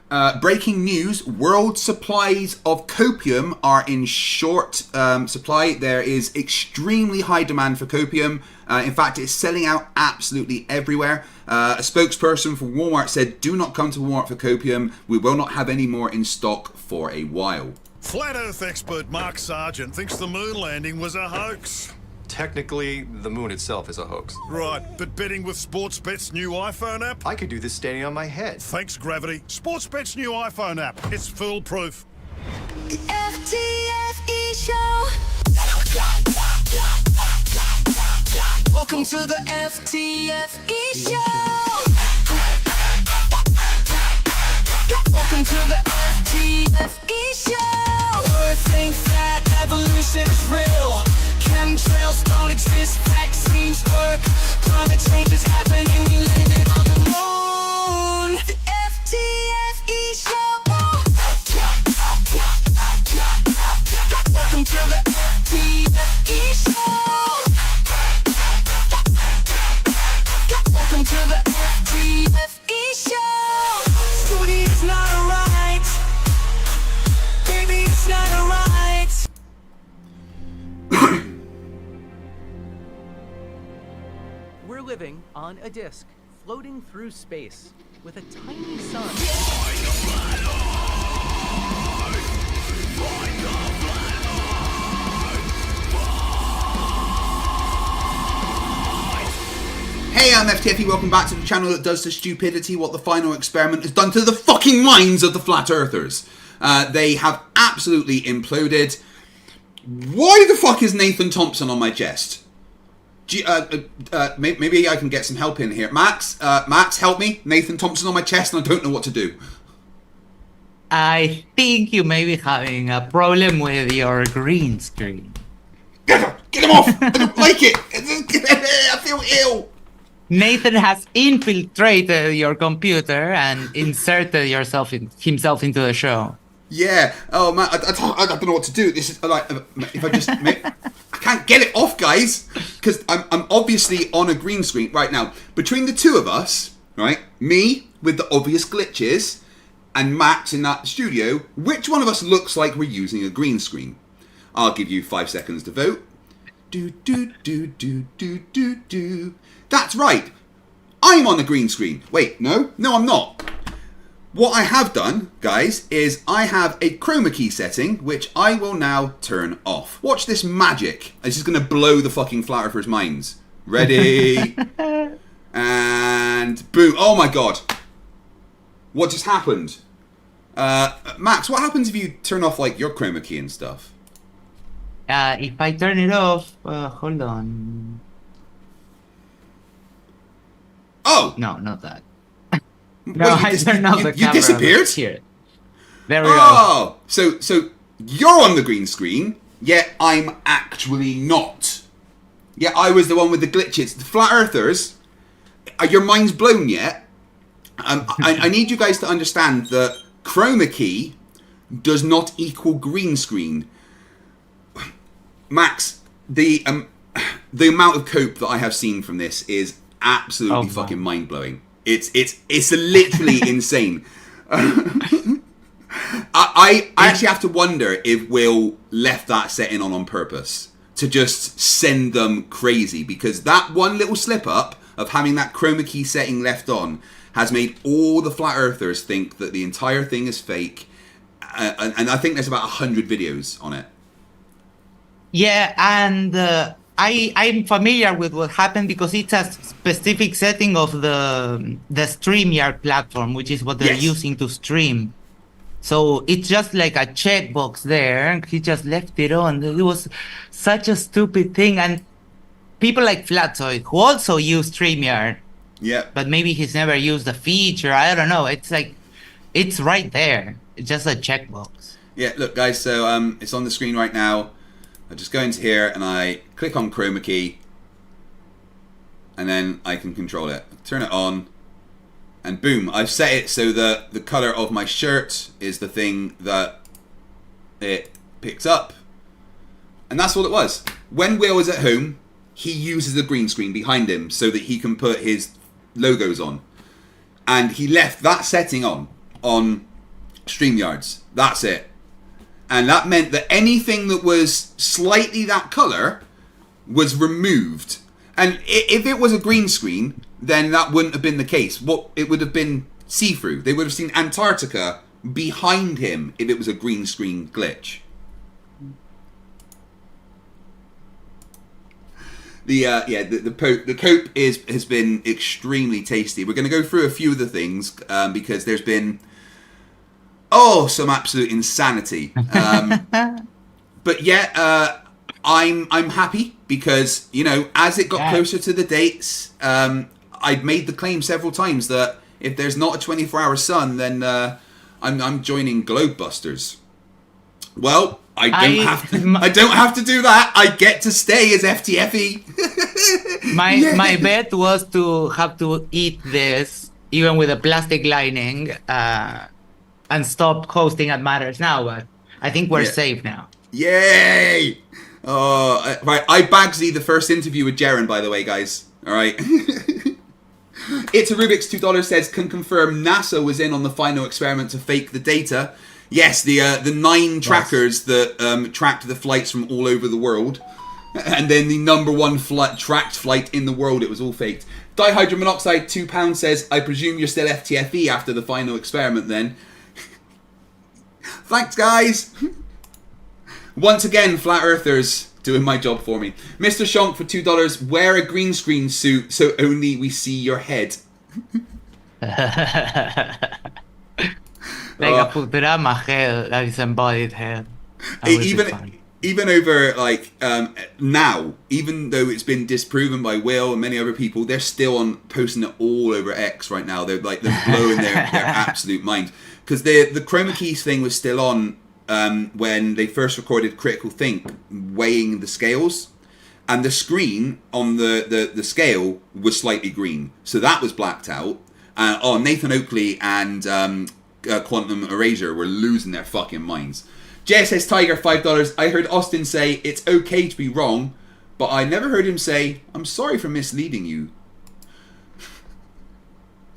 Breaking news, world supplies of copium are in short supply. There is extremely high demand for copium. In fact, it's selling out absolutely everywhere. A spokesperson for Walmart said, "Do not come to Walmart for copium. We will not have any more in stock for a while." Flat Earth expert Mark Sargent thinks the moon landing was a hoax. Technically, the moon itself is a hoax. Right, but betting with Sportsbet's new iPhone app? I could do this standing on my head. Thanks, Gravity. Sportsbet's new iPhone app. It's foolproof. The FTFE show. Welcome to the FTFE show. Welcome to the FTFE show. Earth think that evolution is real. Chemtrails don't exist, vaccines work. Climate change is happening, we landed on the moon. The FTFE show. Welcome to the FTFE show. Welcome to the FTFE show. Zoid is not alright. Baby, it's not alright. We're living on a disk, floating through space, with a tiny sun. Hey, I'm FTFE, welcome back to the channel that does to stupidity what the final experiment has done to the fucking minds of the flat earthers. They have absolutely imploded. Why the fuck is Nathan Thompson on my chest? Maybe I can get some help in here. Max, help me. Nathan Thompson on my chest and I don't know what to do. I think you may be having a problem with your green screen. Get him off! I don't like it! I feel ill! Nathan has infiltrated your computer and inserted himself into the show. Yeah. Oh man, I don't know what to do. This is like, if I just, I can't get it off, guys, because I'm obviously on a green screen right now. Between the two of us, right, me with the obvious glitches, and Max in that studio, which one of us looks like we're using a green screen? I'll give you 5 seconds to vote. Do. That's right. I'm on the green screen. Wait, no, I'm not. What I have done, guys, is I have a chroma key setting, which I will now turn off. Watch this magic. This is going to blow the fucking flat earthers' minds. Ready? And boom. Oh my god. What just happened? Max, what happens if you turn off like your chroma key and stuff? If I turn it off, hold on. Oh! No, not that. No, I turned off the camera. You disappeared? Here. There we go. So you're on the green screen, yet I'm actually not. Yeah, I was the one with the glitches. The flat earthers, are your minds blown yet? I need you guys to understand that chroma key does not equal green screen. Max, the amount of cope that I have seen from this is absolutely fucking mind blowing. It's literally insane. I actually have to wonder if Will left that setting on purpose to just send them crazy, because that one little slip up of having that chroma key setting left on has made all the flat earthers think that the entire thing is fake, and I think there's about 100 videos on it. Yeah, and I'm familiar with what happened because it's a specific setting of the StreamYard platform, which is what they're using to stream. So it's just like a checkbox there, and he just left it on. It was such a stupid thing, and people like Flatzoid, who also use StreamYard, but maybe he's never used the feature. I don't know. It's like, it's right there. It's just a checkbox. Yeah, look, guys. So it's on the screen right now. I just go into here and I click on chroma key, and then I can control it. Turn it on, and boom, I've set it so that the color of my shirt is the thing that it picks up. And that's all it was. When Will is at home, he uses a green screen behind him so that he can put his logos on. And he left that setting on StreamYards. That's it. And that meant that anything that was slightly that colour was removed. And if it was a green screen, then that wouldn't have been the case. It would have been see-through. They would have seen Antarctica behind him if it was a green screen glitch. The cope has been extremely tasty. We're going to go through a few of the things because there's been some absolute insanity. But yeah, I'm happy because as it got closer to the dates, I'd made the claim several times that if there's not a 24-hour sun, then I'm joining Globebusters. Well, I don't have to do that. I get to stay as FTFE. My bet was to have to eat this even with a plastic lining and stop hosting at Matters Now. But I think we're safe now. Yay! Right, I Bagsy the first interview with Jaren, by the way, guys. All right. It's a Rubik's $2 says can confirm NASA was in on the final experiment to fake the data. Yes, the 9 trackers that tracked the flights from all over the world, and then the #1 tracked flight in the world. It was all faked. Dihydrogen monoxide £2 says I presume you're still FTFE after the final experiment. Then, thanks, guys. Once again, flat earthers doing my job for me. Mr. Shonk for $2. Wear a green screen suit so only we see your head. Like a Futurama head, like his embodied head. Even over now, even though it's been disproven by Will and many other people, they're still posting it all over X right now. They're blowing their absolute mind because the Chroma keys thing was still on when they first recorded Critical Think weighing the scales, and the screen on the scale was slightly green, so that was blacked out. Nathan Oakley and Quantum Erasure were losing their fucking minds. JSS Tiger $5. I heard Austin say it's okay to be wrong, but I never heard him say I'm sorry for misleading you.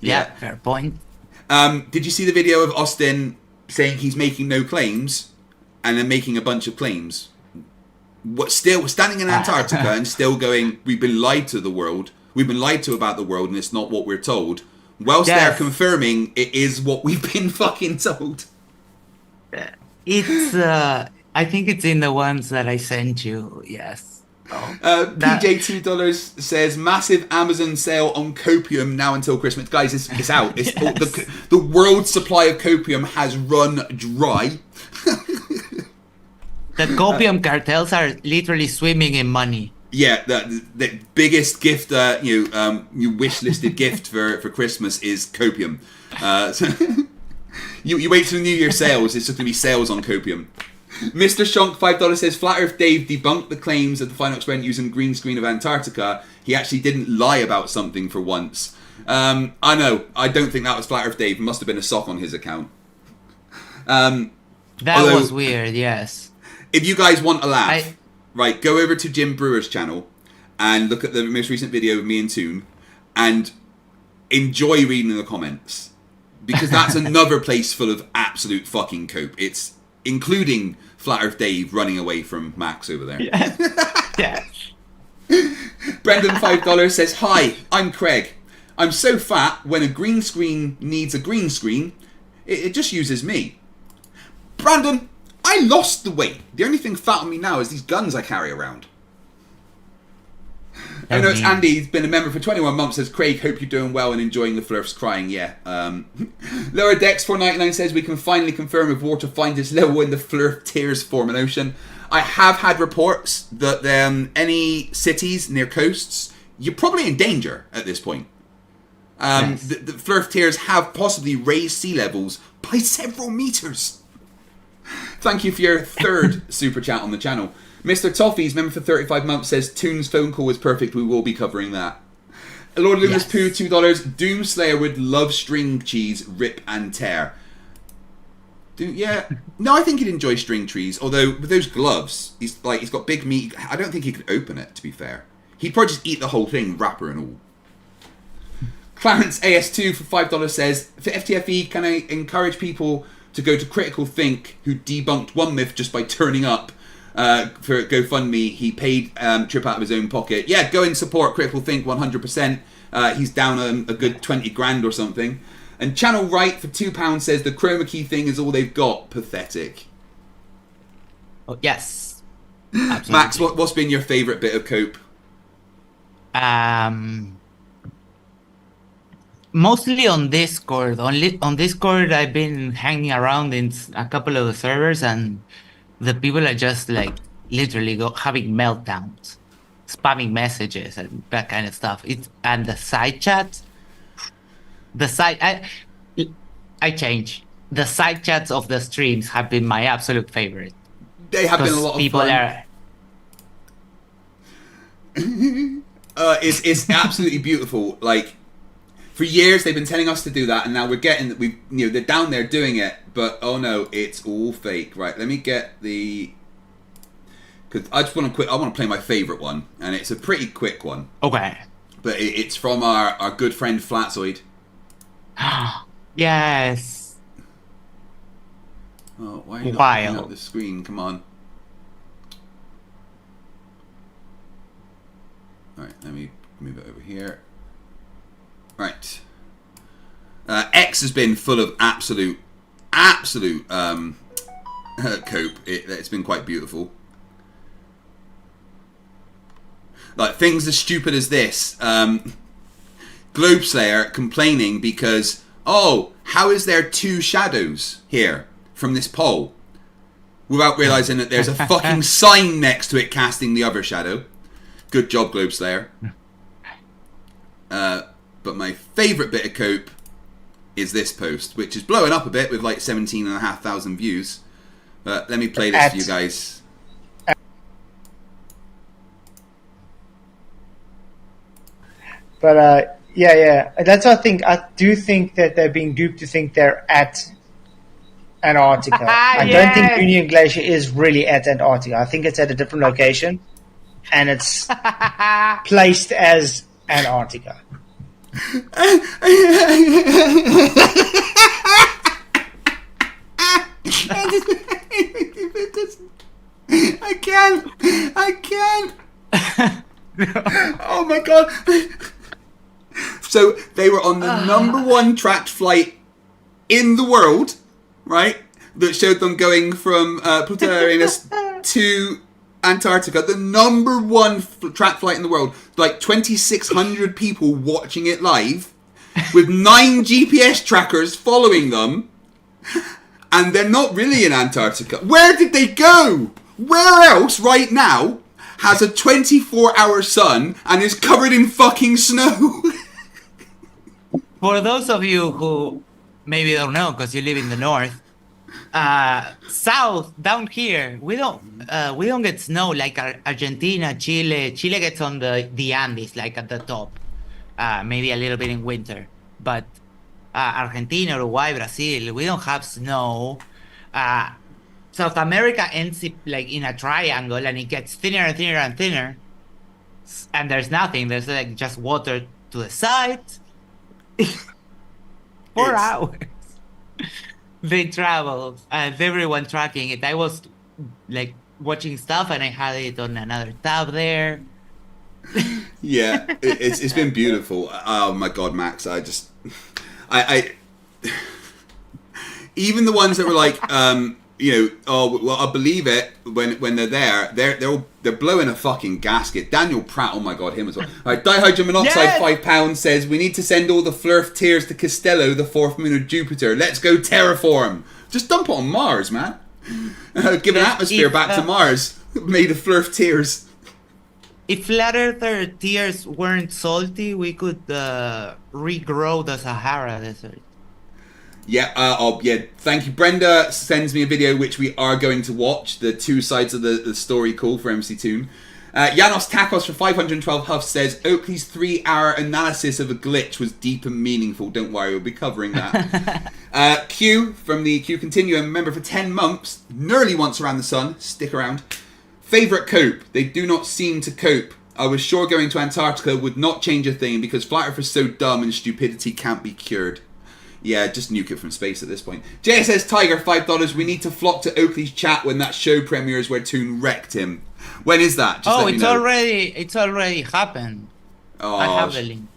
Yeah, fair point. Did you see the video of Austin saying he's making no claims and then making a bunch of claims? Still standing in Antarctica and still going, we've been lied to the world. We've been lied to about the world and it's not what we're told. Whilst they're confirming it is what we've been fucking told. It's, I think it's in the ones that I sent you, yes. PJ $2 says, massive Amazon sale on copium now until Christmas. Guys, it's out. The world's supply of copium has run dry. The copium cartels are literally swimming in money. Yeah, the biggest gift you wish listed gift for Christmas is copium. So you wait till the New Year sales. It's just gonna be sales on copium. Mr. Shonk $5 says Flat Earth Dave debunked the claims of the final experiment using green screen of Antarctica. He actually didn't lie about something for once. I know. I don't think that was Flat Earth Dave. It must have been a sock on his account. That was weird. Yes. If you guys want a laugh. Right, go over to Jim Brewer's channel and look at the most recent video of me and Toon and enjoy reading the comments. Because that's another place full of absolute fucking cope. It's including Flat Earth Dave running away from Max over there. Yeah. Brendan $5 says, hi, I'm Craig. I'm so fat when a green screen needs a green screen, it just uses me. Brandon, I lost the weight. The only thing fat on me now is these guns I carry around. I know it's Andy. He's been a member for 21 months. Says Craig, hope you're doing well and enjoying the Flerfs crying. Yeah. Lower Decks 499 says we can finally confirm if water finds its level in the Flerf tears form an ocean. I have had reports that any cities near coasts, you're probably in danger at this point. Yes. The Flerf tears have possibly raised sea levels by several meters. Thank you for your third super chat on the channel. Mr. Toffee's member for 35 months says Toon's phone call was perfect. We will be covering that. Lord Lucas Pooh $2. Doomslayer would love string cheese, rip and tear. No, I think he'd enjoy string cheese. Although with those gloves, he's got big meat. I don't think he could open it. To be fair, he'd probably just eat the whole thing, wrapper and all. Clarence AS2 for $5 says for FTFE, can I encourage people to go to Critical Think, who debunked one myth just by turning up for GoFundMe. He paid trip out of his own pocket. Yeah, go and support Critical Think 100%. He's down a good 20 grand or something. And Channel Right for £2 says the chroma key thing is all they've got. Pathetic. Oh, yes. Max, what's been your favourite bit of cope? Mostly on Discord. On Discord, I've been hanging around in a couple of the servers, and the people are just like literally having meltdowns, spamming messages and that kind of stuff. And the side chat, I change. The side chats of the streams have been my absolute favorite. They have been a lot of people fun. It's absolutely beautiful. Like, for years they've been telling us to do that, and now we're getting that. They're down there doing it, but oh no, it's all fake. Right, let me get the, because I just want to I want to play my favorite one, and it's a pretty quick one. Okay. But it's from our good friend Zoid. Yes. Oh, why are you not putting up the screen? Come on. Alright, let me move it over here. Right. X has been full of absolute cope. It's been quite beautiful. Like, things as stupid as this. Globeslayer complaining because, oh, how is there two shadows here from this pole? Without realising that there's a fucking sign next to it casting the other shadow. Good job, Globeslayer. But my favourite bit of cope is this post, which is blowing up a bit with like 17,500 views. But let me play this for you guys. But yeah, that's what I think. I do think that they're being duped to think they're at Antarctica. I don't think Union Glacier is really at Antarctica. I think it's at a different location, and it's placed as Antarctica. I can't. Oh my god. So they were on the #1 tracked flight in the world, right? That showed them going from Punta Arenas to Antarctica. The #1 track flight in the world. Like 2,600 people watching it live, with 9 GPS trackers following them. And they're not really in Antarctica. Where did they go? Where else right now has a 24-hour sun and is covered in fucking snow? For those of you who maybe don't know, because you live in the north, south down here we don't get snow like Argentina, Chile. Chile gets on the Andes, like at the top, maybe a little bit in winter, but Argentina, Uruguay, Brazil, we don't have snow. South America ends up like in a triangle, and it gets thinner and thinner and thinner, and there's nothing. There's like just water to the side. 4 hours they travel, and everyone tracking it. I was like watching stuff, and I had it on another tab there. Yeah, it's been beautiful. Oh my god, Max, I even the ones that were like, oh well, I believe it when they're there. They're blowing a fucking gasket. Daniel Pratt, oh my god, him as well. All right, dihydrogen monoxide, £5 says we need to send all the Flerf tears to Costello, the 4th moon of Jupiter. Let's go terraform. Just dump it on Mars, man. Give an atmosphere back to Mars made of Flerf tears. If flat earther tears weren't salty, we could regrow the Sahara Desert. Yeah, yeah. Thank you. Brenda sends me a video which we are going to watch. The two sides of the story call for MC Toon. Janos Takos for 512 Huffs says Oakley's 3-hour analysis of a glitch was deep and meaningful. Don't worry, we'll be covering that. Q from the Q Continuum, member for 10 months, nearly once around the sun. Stick around. Favorite cope? They do not seem to cope. I was sure going to Antarctica would not change a thing because flat earth is so dumb and stupidity can't be cured. Yeah, just nuke it from space at this point. JSS Tiger, $5. We need to flock to Oakley's chat when that show premieres where Toon wrecked him. When is that? Just Oh, let me know. it's already happened. Oh, I have the link.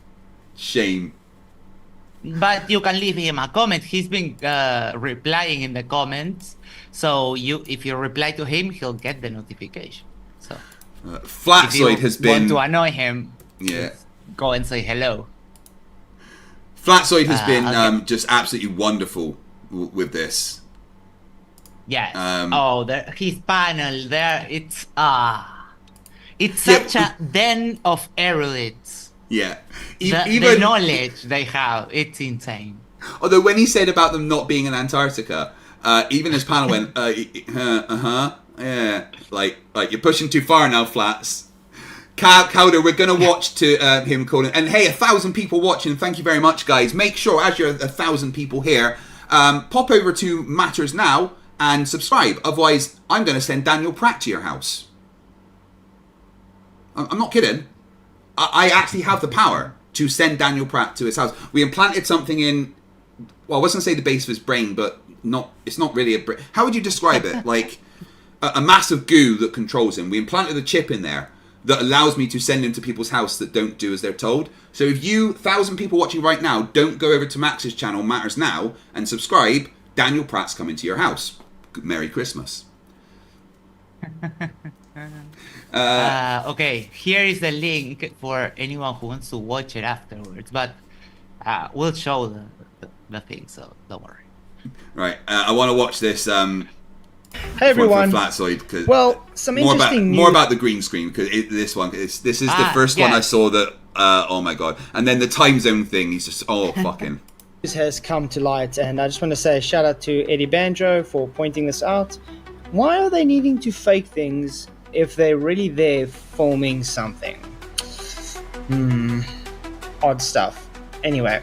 shame. But you can leave him a comment. He's been replying in the comments. So if you reply to him, he'll get the notification. So Flat if you Zoid has been... want to annoy him, Yeah. go and say hello. Flat Zoid has been okay. just absolutely wonderful with this. Yes. Oh, his panel there. It's such a den of erudites. Yeah. The knowledge they have, it's insane. Although when he said about them not being in Antarctica, even his panel went, yeah, like you're pushing too far now, Flats. Cowder, we're going to watch to him calling. And hey, 1,000 people watching. Thank you very much, guys. Make sure, as you're 1,000 people here, pop over to Matters Now and subscribe. Otherwise, I'm going to send Daniel Pratt to your house. I'm not kidding. I actually have the power to send Daniel Pratt to his house. We implanted something in, well, I wasn't going to say the base of his brain, but it's not really a brain. How would you describe it? Like a massive goo that controls him. We implanted a chip in there that allows me to send him to people's house that don't do as they're told. So if you, 1,000 people watching right now, don't go over to Max's channel, Matters Now, and subscribe, Daniel Pratt's coming to your house. Merry Christmas. Okay, here is the link for anyone who wants to watch it afterwards. But we'll show the thing, so don't worry. Right, I want to watch this. Hey everyone. Flatzoid, well, some interesting more about the green screen because this is the first one I saw that. Oh my god! And then the time zone thing. He's just fucking. This has come to light, and I just want to say a shout out to Eddie Banjo for pointing this out. Why are they needing to fake things if they're really there filming something? Odd stuff. Anyway,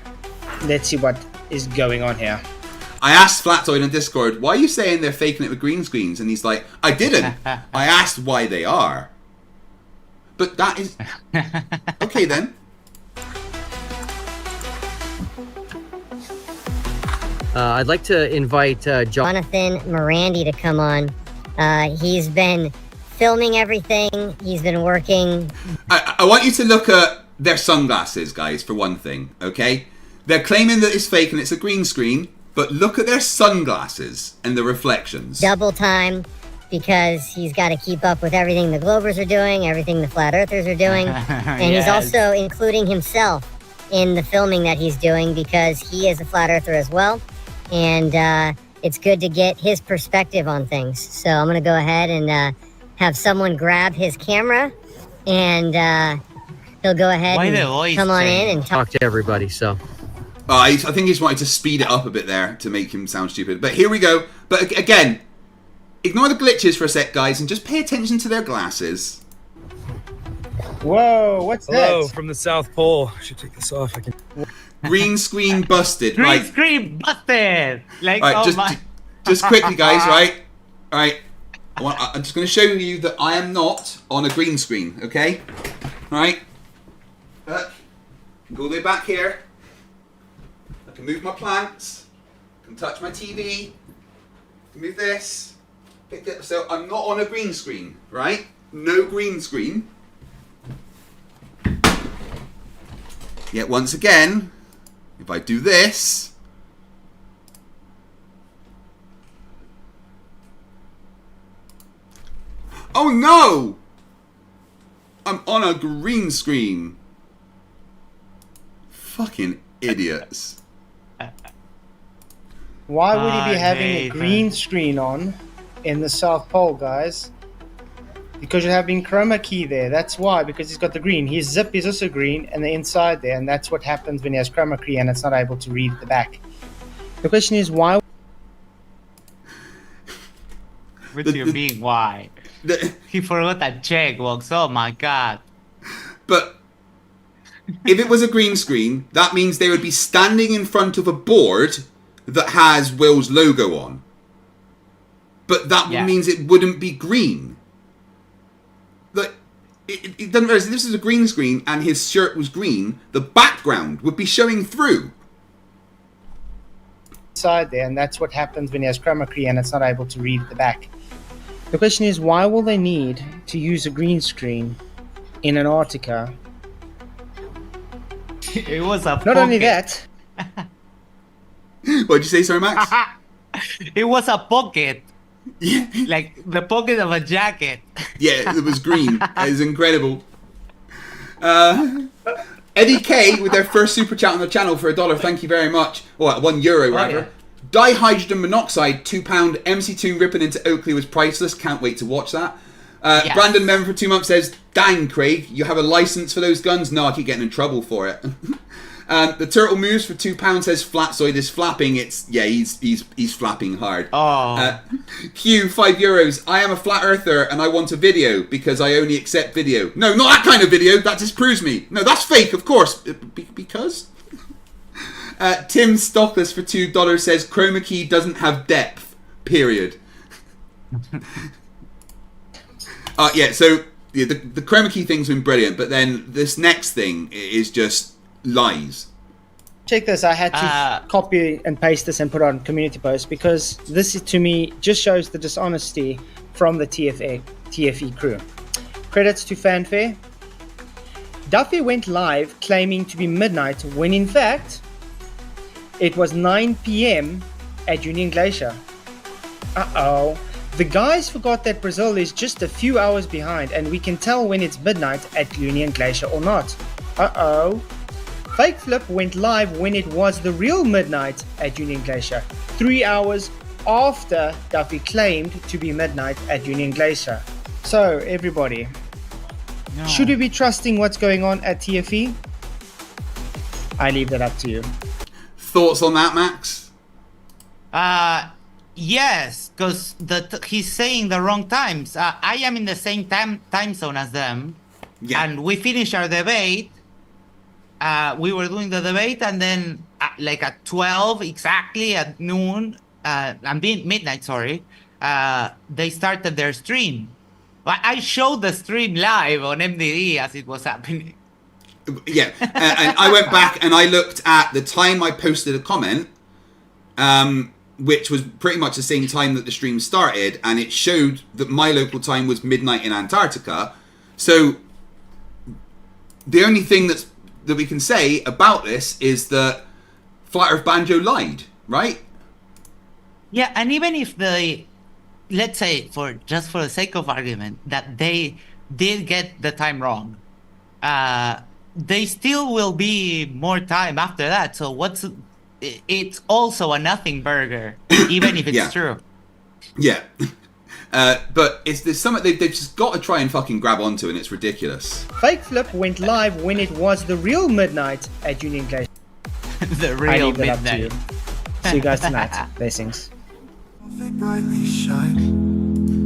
let's see what is going on here. I asked Flatzoid on Discord, why are you saying they're faking it with green screens? And he's like, I didn't. I asked why they are. But that is... Okay then. I'd like to invite Jonathan Morandi to come on. He's been filming everything. He's been working. I want you to look at their sunglasses, guys, for one thing, okay? They're claiming that it's fake and it's a green screen. But look at their sunglasses and the reflections. Double time because he's got to keep up with everything the Globers are doing, everything the Flat Earthers are doing. And he's also including himself in the filming that he's doing because he is a Flat Earther as well. And it's good to get his perspective on things. So I'm going to go ahead and have someone grab his camera and he'll go ahead and come on in and talk to everybody. So. I think he's wanted to speed it up a bit there to make him sound stupid. But here we go. But again, ignore the glitches for a sec, guys, and just pay attention to their glasses. Whoa, what's that? Hello, from the South Pole. I should take this off. I can. Green screen busted. Green screen busted. Like, right, just quickly, guys. Right. I'm just going to show you that I am not on a green screen. Okay. Right. Look. Go all the way back here. I can move my plants, can touch my TV, can move this, pick it. So I'm not on a green screen, right? No green screen. Yet once again, if I do this, oh no! I'm on a green screen. Fucking idiots. Why would he be having a green screen on in the South Pole, guys? Because you're having chroma key there. That's why, because he's got the green. His zip is also green and the inside there, and that's what happens when he has chroma key and it's not able to read the back. The question is why? What's your being why? He forgot that checkbox. Oh my god. But if it was a green screen, that means they would be standing in front of a board that has Will's logo on. But that means it wouldn't be green. Like, it doesn't matter. If this is a green screen and his shirt was green, the background would be showing through. inside there, and that's what happens when he has chroma key and it's not able to read at the back. The question is, why will they need to use a green screen in Antarctica? It was a Not only that. What'd you say, sorry, Max? It was a pocket. Yeah. Like the pocket of a jacket. Yeah, it was green. It was incredible. Eddie K with their first super chat on the channel for $1. Thank you very much. Or €1 rather. Yeah. Dihydrogen monoxide, £2. MC2 ripping into Oakley was priceless. Can't wait to watch that. Yes. Brandon Member for 2 months says, "Dang, Craig, you have a license for those guns?" No, I keep getting in trouble for it. The Turtle Moves for £2 says, "Flat Zoid is flapping." He's flapping hard. Oh. Q, €5. "I am a flat earther and I want a video because I only accept video." No, not that kind of video. That disproves me. No, that's fake, of course. Because? Tim Stockless for $2 says, "Chroma key doesn't have depth. Period." So the chroma key thing's been brilliant, but then this next thing is just lies. Check this, I had to copy and paste this and put on community post because this to me just shows the dishonesty from the TFE crew. Credits to Fanfare. Duffy went live claiming to be midnight when in fact it was 9 p.m. at Union Glacier. Uh-oh. The guys forgot that Brazil is just a few hours behind and we can tell when it's midnight at Union Glacier or not. Uh-oh. Fake Flip went live when it was the real midnight at Union Glacier, 3 hours after Duffy claimed to be midnight at Union Glacier. So, everybody, should we be trusting what's going on at TFE? I leave that up to you. Thoughts on that, Max? Yes, because he's saying the wrong times. I am in the same time zone as them, and we finished our debate. We were doing the debate, and then like at 12 exactly at noon, midnight. Sorry, they started their stream. I showed the stream live on MDD as it was happening. Yeah, and I went back and I looked at the time I posted a comment. Which was pretty much the same time that the stream started, and it showed that my local time was midnight in Antarctica. So the only thing that we can say about this is that Flat Earth Banjo lied, right? Yeah, and even if let's say for the sake of argument that they did get the time wrong, they still will be more time after that. So it's also a nothing burger, even if it's true. Yeah. But there's something they've just got to try and fucking grab onto, and it's ridiculous. Fake Flip went live when it was the real midnight at Union Glacier. The real midnight. See you guys tonight. Blessings.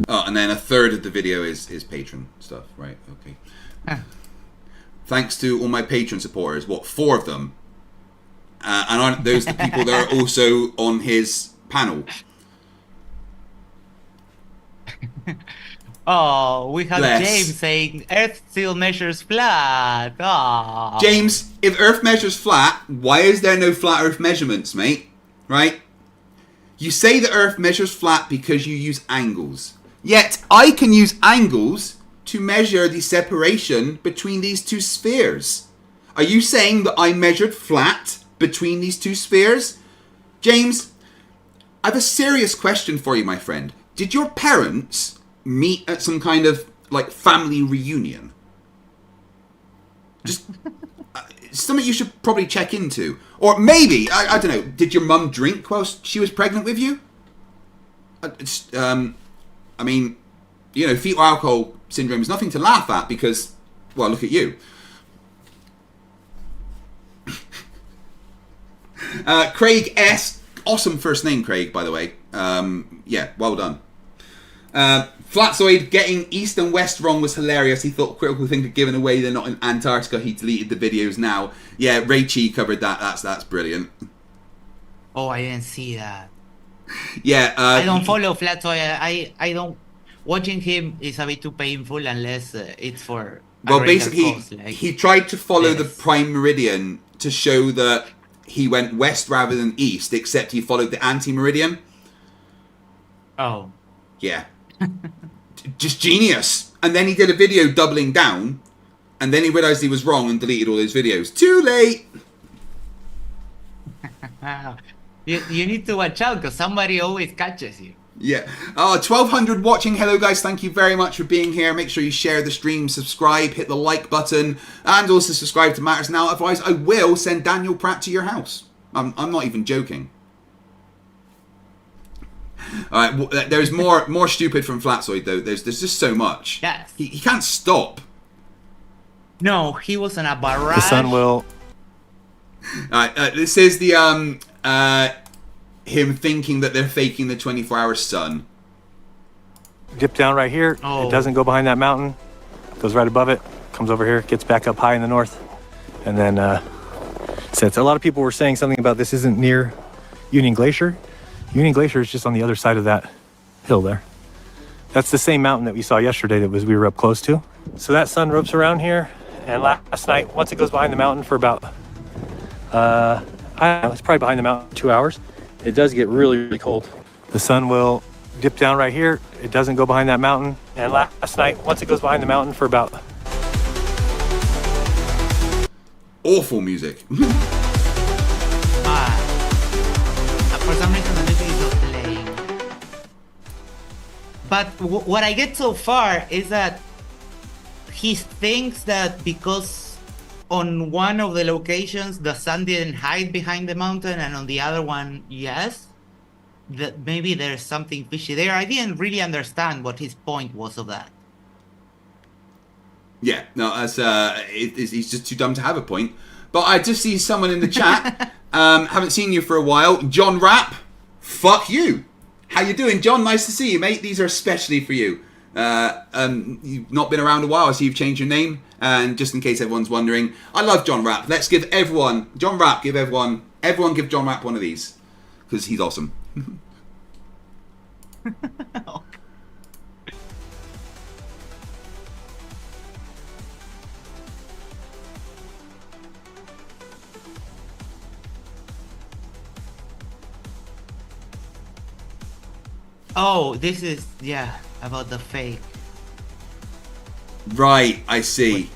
Oh, and then a third of the video is patron stuff, right? Okay. Thanks to all my patron supporters. 4 of them? And aren't those the people that are also on his panel? Oh, we have Bless. James saying Earth still measures flat. Oh. James, if Earth measures flat, why is there no flat Earth measurements, mate? Right? You say the Earth measures flat because you use angles. Yet, I can use angles to measure the separation between these two spheres. Are you saying that I measured flat between these two spheres? James, I have a serious question for you, my friend. Did your parents meet at some kind of family reunion? Just something you should probably check into. Or maybe, I don't know, did your mum drink whilst she was pregnant with you? I mean, fetal alcohol syndrome is nothing to laugh at because, well, look at you. Craig S. Awesome first name, Craig, by the way. Yeah, well done. Flatzoid getting East and West wrong was hilarious. He thought Critical Thinker given away they're not in Antarctica. He deleted the videos now. Yeah, Ray Chi covered that. That's brilliant. Oh, I didn't see that. Yeah. I don't follow Flatzoid. I don't... Watching him is a bit too painful unless it's for... Well, basically, he tried to follow the Prime Meridian to show that he went west rather than east, except he followed the anti-meridian. Oh. Yeah. Just genius. And then he did a video doubling down, and then he realized he was wrong and deleted all those videos. Too late. You need to watch out because somebody always catches you. Yeah. 1,200 watching. Hello, guys. Thank you very much for being here. Make sure you share the stream, subscribe, hit the like button, and also subscribe to Matters Now. Otherwise, I will send Daniel Pratt to your house. I'm not even joking. All right. There's more stupid from Zoid, though. There's just so much. Yes. He can't stop. No, he was in a barrage. The sun will. All right. This is the him thinking that they're faking the 24-hour sun. Dip down right here. Oh. It doesn't go behind that mountain. Goes right above it. Comes over here. Gets back up high in the north. And then sets. A lot of people were saying something about this isn't near Union Glacier. Union Glacier is just on the other side of that hill there. That's the same mountain that we saw yesterday that we were up close to. So that sun ropes around here. And last night, once it goes behind the mountain for about, I don't know, it's probably behind the mountain 2 hours. It does get really, really cold. The sun will dip down right here. It doesn't go behind that mountain. And last night, once it goes behind the mountain for about... Awful music. For some reason, the music is not playing. But what I get so far is that he thinks that because on one of the locations the sun didn't hide behind the mountain and on the other one yes, that maybe there's something fishy there. I didn't really understand what his point was of that. Yeah, no, that's he's just too dumb to have a point. But I just see someone in the chat. Haven't seen you for a while. John Rapp, fuck you. How you doing, John? Nice to see you, mate. These are especially for you. You've not been around a while. I see you've changed your name. And just in case everyone's wondering, I love John Rapp. Let's give everyone, John Rapp, give everyone give John Rapp one of these. Because he's awesome. Oh, this is, yeah, about the fake. Right, I see.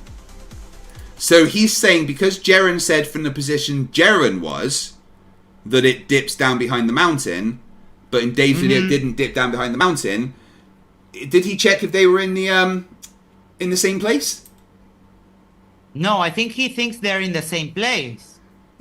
So he's saying because Jaren said from the position Jaren was that it dips down behind the mountain, but in Dave's video it didn't dip down behind the mountain. Did he check if they were in the same place? No, I think he thinks they're in the same place.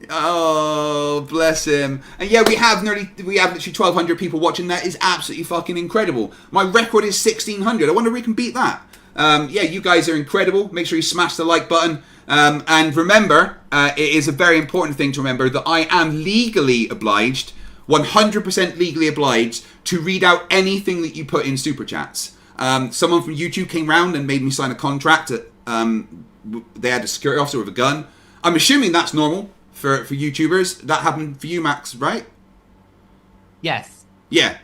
Oh, bless him. And yeah, we have literally 1,200 people watching. That is absolutely fucking incredible. My record is 1,600. I wonder if we can beat that. Yeah, you guys are incredible. Make sure you smash the like button. And remember, it is a very important thing to remember that I am legally obliged, 100% legally obliged, to read out anything that you put in Super Chats. Someone from YouTube came round and made me sign a contract. They had a security officer with a gun. I'm assuming that's normal for YouTubers. That happened for you, Max, right? Yes. Yeah.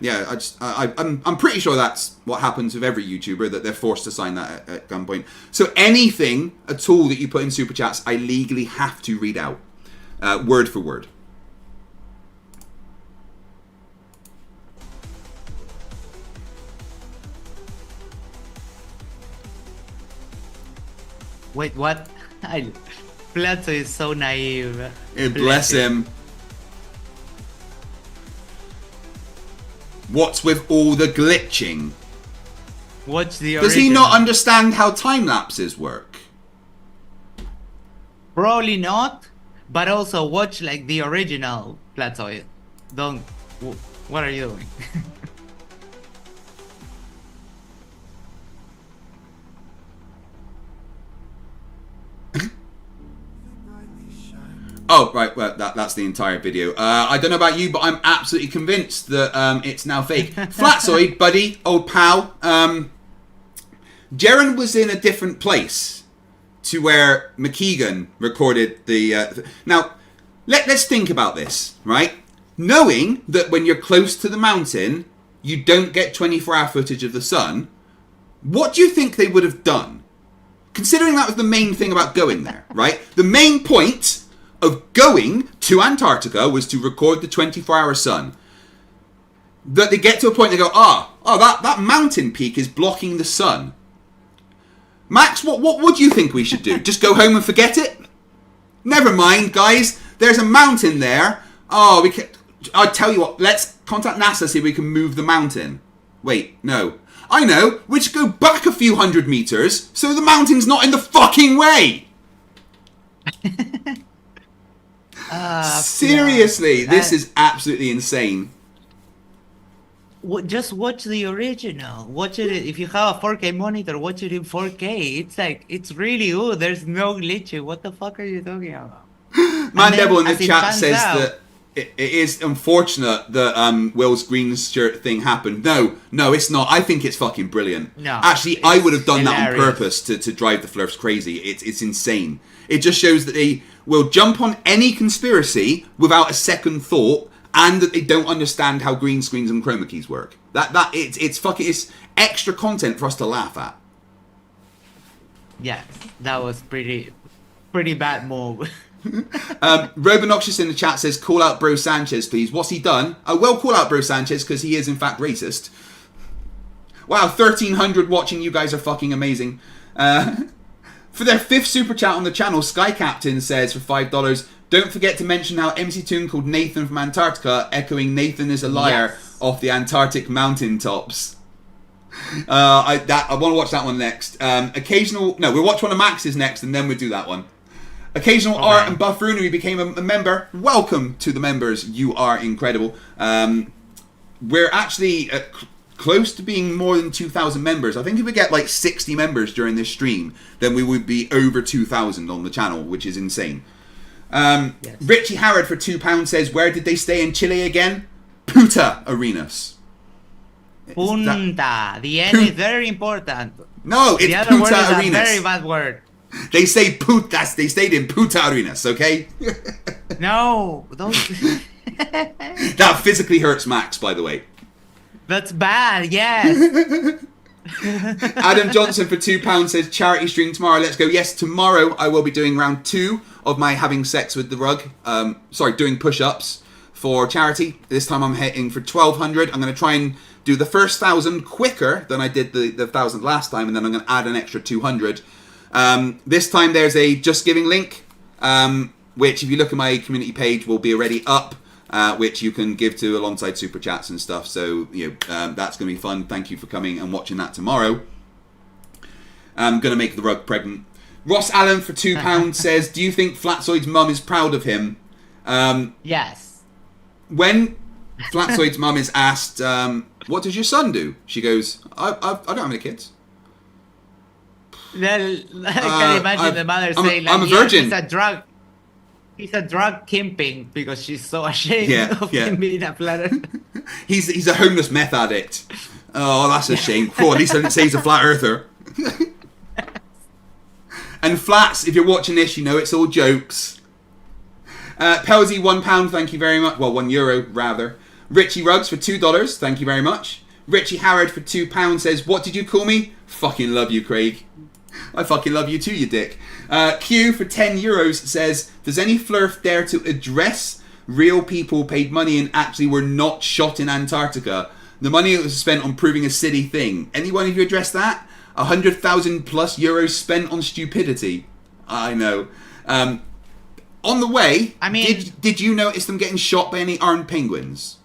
I'm pretty sure that's what happens with every YouTuber, that they're forced to sign that at gunpoint. So anything at all that you put in Super Chats, I legally have to read out, word for word. Wait, what? Plato is so naive. Bless him. What's with all the glitching? Watch the original. Does he not understand how time lapses work? Probably not, but also watch like the original Plato. Don't. What are you doing? Oh, right, well, that's the entire video. I don't know about you, but I'm absolutely convinced that it's now fake. Zoid, buddy, old pal. Jaren was in a different place to where McKeegan recorded the... Now, let's think about this, right? Knowing that when you're close to the mountain, you don't get 24-hour footage of the sun, what do you think they would have done? Considering that was the main thing about going there, right? The main point of going to Antarctica was to record the 24-hour sun. That they get to a point they go, that mountain peak is blocking the sun. Max, what do you think we should do? Just go home and forget it? Never mind, guys. There's a mountain there. Oh, I'll tell you what. Let's contact NASA, see if we can move the mountain. Wait, no. I know. We should go back a few hundred meters so the mountain's not in the fucking way. Seriously, this is absolutely insane. Just watch the original. Watch it if you have a 4K monitor. Watch it in 4K. It's like it's really good. There's no glitching. What the fuck are you talking about? Man Devil in the chat says that it is unfortunate that Will's green shirt thing happened. No, it's not. I think it's fucking brilliant. No, actually, I would have done that on hilarious. purpose to drive the Flerfs crazy. It's insane. It just shows that they will jump on any conspiracy without a second thought, and that they don't understand how green screens and chroma keys work. It's extra content for us to laugh at. Yes, that was pretty bad move. Robinoxious in the chat says, call out Bro Sanchez, please. What's he done? Well, call out Bro Sanchez, because he is in fact racist. Wow, 1,300 watching. You guys are fucking amazing. For their 5th super chat on the channel, Sky Captain says for $5, don't forget to mention how MC Toon called Nathan from Antarctica, echoing Nathan is a liar off the Antarctic mountain tops. I want to watch that one next. We'll watch one of Max's next, and then we'll do that one. Occasional art and buffoonery became a member. Welcome to the members. You are incredible. We're actually close to being more than 2,000 members. I think if we get like 60 members during this stream, then we would be over 2,000 on the channel, which is insane. Richie Howard for £2 says, where did they stay in Chile again? Punta Arenas. Punta. The N is very important. No, it's the other Punta word is Arenas. a very bad word. They say putas. They stayed in Punta Arenas, okay? No, those. That physically hurts Max, by the way. That's bad. Yes. Adam Johnson for £2 says, charity stream tomorrow. Let's go. Yes, tomorrow I will be doing round 2 of my having sex with the rug. Doing push-ups for charity. This time I'm hitting for 1,200. I'm going to try and do the first 1,000 quicker than I did the 1,000 last time, and then I'm going to add an extra 200. This time there's a Just Giving link, which if you look at my community page will be already up, which you can give to alongside super chats and stuff. So that's going to be fun. Thank you for coming and watching that tomorrow. I'm going to make the rug pregnant. Ross Allen for £2 says, do you think Flatzoid's mum is proud of him? Yes. When Flatzoid's mum is asked, what does your son do? She goes, I don't have any kids. Well, I can imagine the mother saying, like, I'm a virgin. He's a drug kingpin because she's so ashamed of him being a flat earther. He's a homeless meth addict. Oh, that's a shame. Cool, at least I didn't say he's a flat earther. And Flats, if you're watching this, you know it's all jokes. Pelsy, £1, thank you very much. Well, €1 rather. Richie Ruggs for $2, thank you very much. Richie Howard for £2 says, what did you call me? Fucking love you, Craig. I fucking love you too, you dick. Q for €10 says, does any Flerf dare to address real people paid money and actually were not shot in Antarctica? The money that was spent on proving a silly thing. Anyone of you address that? 100,000 plus euros spent on stupidity. I know. On the way, I mean, did you notice them getting shot by any armed penguins?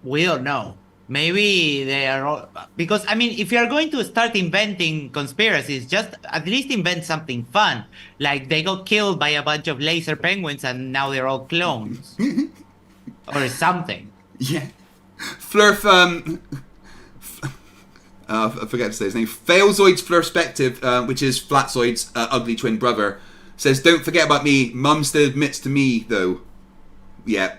We don't know. Maybe they are all, because I mean, if you are going to start inventing conspiracies, just at least invent something fun. Like they got killed by a bunch of laser penguins and now they're all clones. Or something. Yeah. Flerf, I forget to say his name. Failzoid's Flerspective, which is Flatzoid's ugly twin brother, says, don't forget about me. Mum still admits to me, though. Yeah,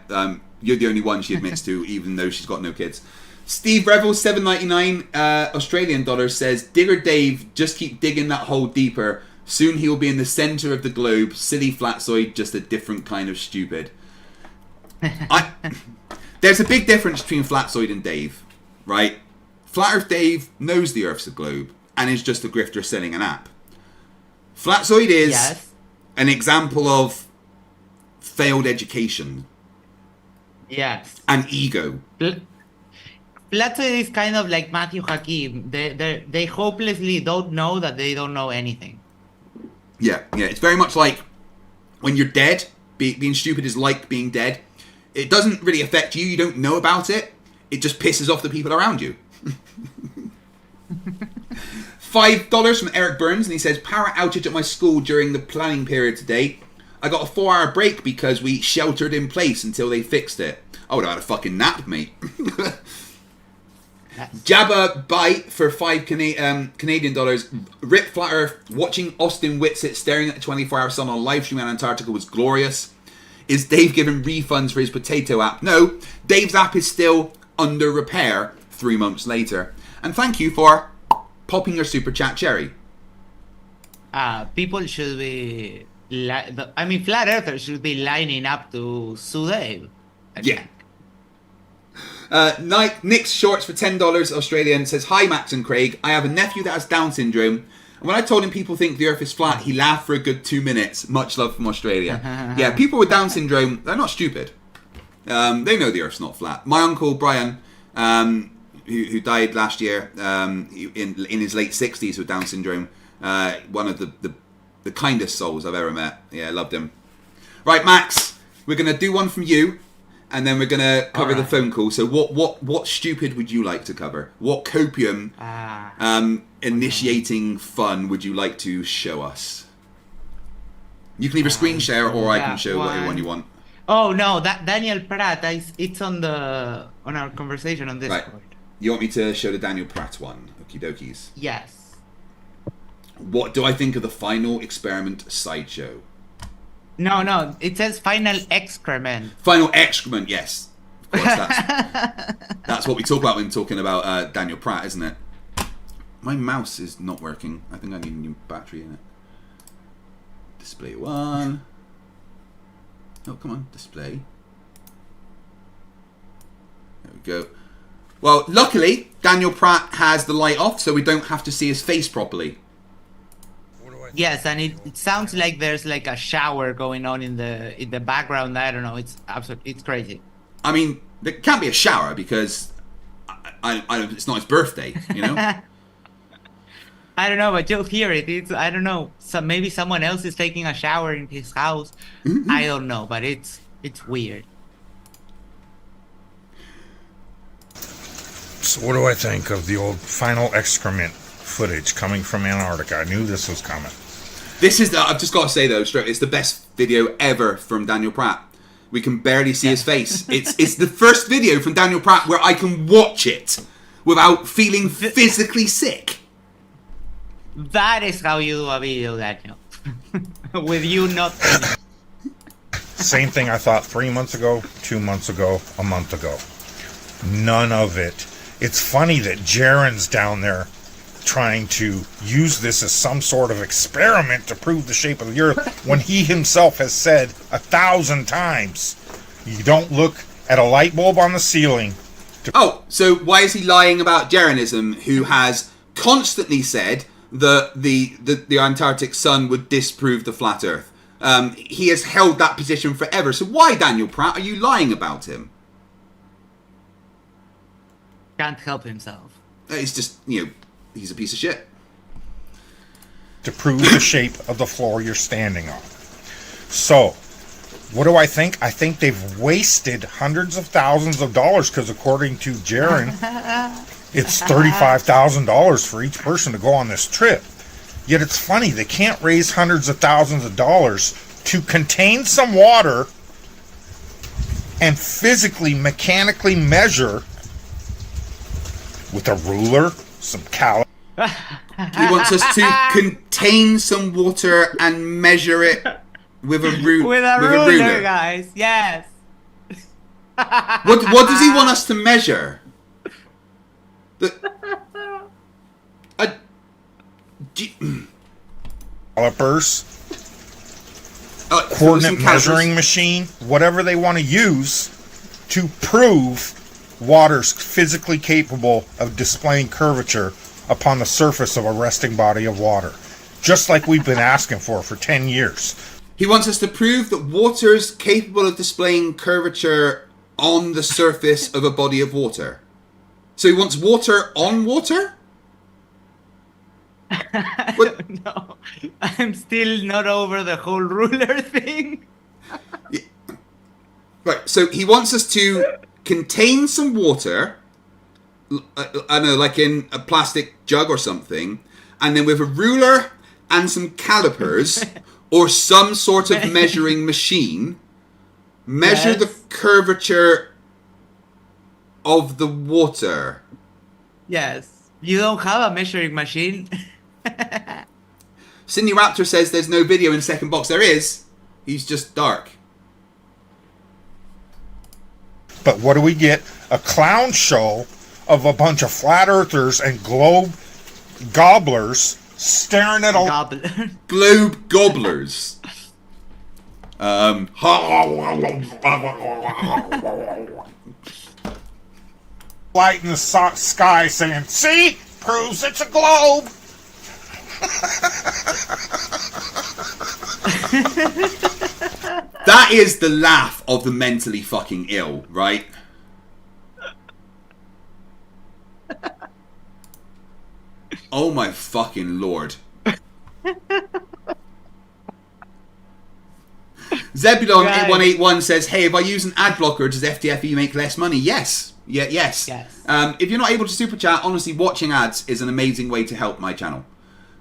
you're the only one she admits to, even though she's got no kids. Steve Revel, $7.99 Australian dollars, says, Digger Dave, just keep digging that hole deeper. Soon he will be in the center of the globe. Silly Flatzoid, just a different kind of stupid. There's a big difference between Flatzoid and Dave, right? Flat Earth Dave knows the Earth's a globe and is just a grifter selling an app. Flatzoid is an example of failed education. Yes. And ego. Flat Earth is kind of like Matthew Hakim. They hopelessly don't know that they don't know anything. Yeah. It's very much like when you're dead. Being stupid is like being dead. It doesn't really affect you. You don't know about it. It just pisses off the people around you. $5 from Eric Burns, and he says, power outage at my school during the planning period today. I got a 4-hour break because we sheltered in place until they fixed it. I would have had a fucking nap, mate. Jabba Bite for $5 dollars. Rip Flat Earth. Watching Austin Wit It staring at the 24-hour sun on live stream in Antarctica was glorious. Is Dave giving refunds for his potato app? No, Dave's app is still under repair 3 months later. And thank you for popping your super chat, Cherry. People should be... Flat Earthers should be lining up to sue Dave. Yeah. Nick's Shorts for $10 Australian says, hi Max and Craig, I have a nephew that has Down syndrome, and when I told him people think the earth is flat, he laughed for a good 2 minutes. Much love from Australia. Yeah, people with Down syndrome, they're not stupid. They know the earth's not flat. My uncle Brian, who died last year in his late 60s with Down syndrome, one of the kindest souls I've ever met. Yeah, I loved him. Right, Max, we're going to do one from you, and then we're going to cover the phone call. So what stupid would you like to cover? What copium initiating fun would you like to show us? You can either screen share or I can show whatever one you want. Oh no, that Daniel Pratt, it's on our conversation on Discord. Right. You want me to show the Daniel Pratt one? Okie dokies. Yes. What do I think of the final experiment sideshow? No, it says final excrement. Final excrement, yes. Of course, that's what we talk about when talking about Daniel Pratt, isn't it? My mouse is not working. I think I need a new battery in it. Display 1. Oh, come on, display. There we go. Well, luckily, Daniel Pratt has the light off, so we don't have to see his face properly. Yes, and it sounds like there's like a shower going on in the background. I don't know. It's crazy. I mean, there can't be a shower because it's not his birthday, you know. I don't know, but you'll hear it. I don't know. Maybe someone else is taking a shower in his house. I don't know, but it's weird. So what do I think of the old final excrement footage coming from Antarctica? I knew this was coming. This is, I've just got to say though, it's the best video ever from Daniel Pratt. We can barely see his face. It's the first video from Daniel Pratt where I can watch it without feeling physically sick. That is how you do a video, Daniel. With you not... Same thing I thought 3 months ago, 2 months ago, a month ago. None of it. It's funny that Jaren's down there trying to use this as some sort of experiment to prove the shape of the earth when he himself has said 1,000 times, you don't look at a light bulb on the ceiling. Oh, so why is he lying about Jarenism, who has constantly said that the Antarctic sun would disprove the flat earth? He has held that position forever. So why, Daniel Pratt, are you lying about him? Can't help himself. It's just, he's a piece of shit. To prove the shape of the floor you're standing on. So, what do I think? I think they've wasted hundreds of thousands of dollars because according to Jaren, it's $35,000 for each person to go on this trip. Yet it's funny, they can't raise hundreds of thousands of dollars to contain some water and physically, mechanically measure with a ruler, some calories. He wants us to contain some water and measure it with a ruler. With a ruler, guys. Yes. What does he want us to measure? Calipers, coordinate measuring machine, whatever they want to use to prove water's physically capable of displaying curvature upon the surface of a resting body of water. Just like we've been asking for 10 years. He wants us to prove that water's capable of displaying curvature on the surface of a body of water. So he wants water on water? I don't know. I'm still not over the whole ruler thing. Yeah. Right, so he wants us to contain some water, I don't know, like in a plastic jug or something, and then with a ruler and some calipers or some sort of measuring machine, measure the curvature of the water. Yes. You don't have a measuring machine? Sydney Raptor says there's no video in second box. There is. He's just dark. But what do we get? A clown show of a bunch of flat earthers and globe gobblers staring at a globe gobblers. Light in the sky saying, "See? Proves it's a globe." That is the laugh of the mentally fucking ill, right? Oh my fucking lord. Zebulon8181 says, hey, if I use an ad blocker, does FTFE make less money? Yes. Yeah, yes. If you're not able to super chat, honestly, watching ads is an amazing way to help my channel.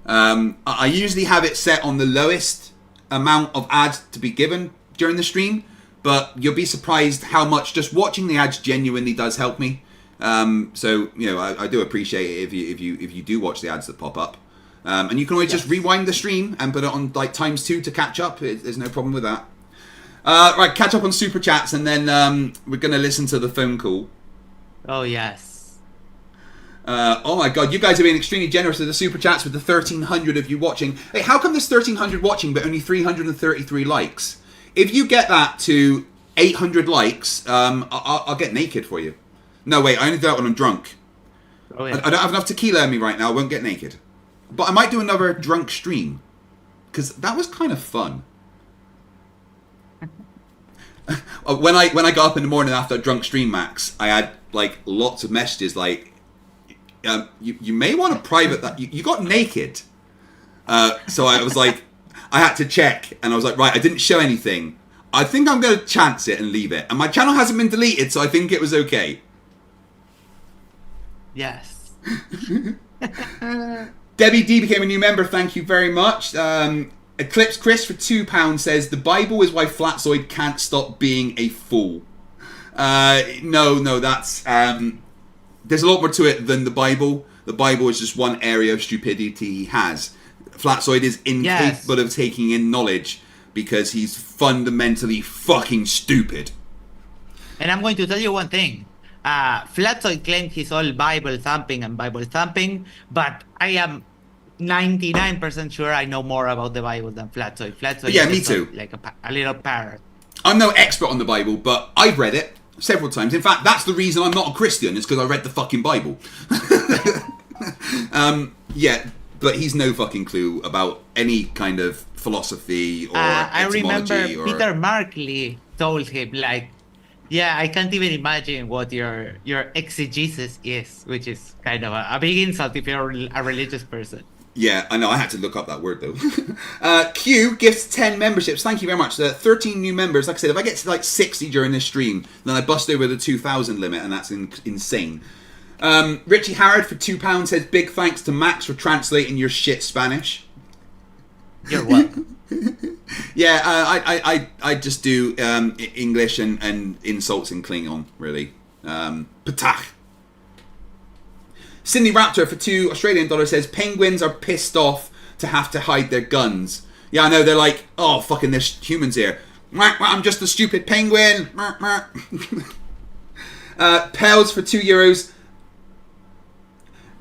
I usually have it set on the lowest amount of ads to be given during the stream, but you'll be surprised how much just watching the ads genuinely does help me. So you know, I do appreciate it if you do watch the ads that pop up, and you can always just rewind the stream and put it on like ×2 to catch up. There's no problem with that. Right, catch up on super chats, and then we're gonna listen to the phone call. Oh yes. Oh my god, you guys are being extremely generous with the super chats with the 1,300 of you watching. Hey, how come there's 1,300 watching but only 333 likes? If you get that to 800 likes, I'll get naked for you. No, wait, I only do that when I'm drunk. Oh, yeah. I don't have enough tequila in me right now, I won't get naked. But I might do another drunk stream. Because that was kind of fun. When I got up in the morning after a drunk stream, Max, I had like lots of messages like, you may want to private that. You got naked. So I was like, I had to check. And I was like, right, I didn't show anything. I think I'm going to chance it and leave it. And my channel hasn't been deleted, so I think it was okay. Yes. Debbie D became a new member. Thank you very much. Eclipse Chris for £2 says, the Bible is why Flatzoid can't stop being a fool. No, that's... there's a lot more to it than the Bible. The Bible is just one area of stupidity he has. Flatzoid is incapable of taking in knowledge because he's fundamentally fucking stupid. And I'm going to tell you one thing. Flatzoid claims he's all Bible thumping, but I am 99% sure I know more about the Bible than Flatzoid. Flatzoid yeah, me too. Like a little parrot. I'm no expert on the Bible, but I've read it several times. In fact, that's the reason I'm not a Christian, is because I read the fucking Bible. Yeah, but he's no fucking clue about any kind of philosophy or I remember etymology Peter Markley told him, like, yeah, I can't even imagine what your exegesis is, which is kind of a big insult if you're a religious person. Yeah, I know. I had to look up that word, though. Q gifts 10 memberships. Thank you very much. 13 new members. Like I said, if I get to like 60 during this stream, then I bust over the 2,000 limit, and that's insane. Richie Harrod for £2 says, big thanks to Max for translating your shit Spanish. You're welcome. Yeah, I just do English and insults in Klingon, really. Patach. Sydney Raptor for $2 Australian says, penguins are pissed off to have to hide their guns. Yeah, I know, they're like, oh, fucking there's humans here. I'm just a stupid penguin. Pels for €2.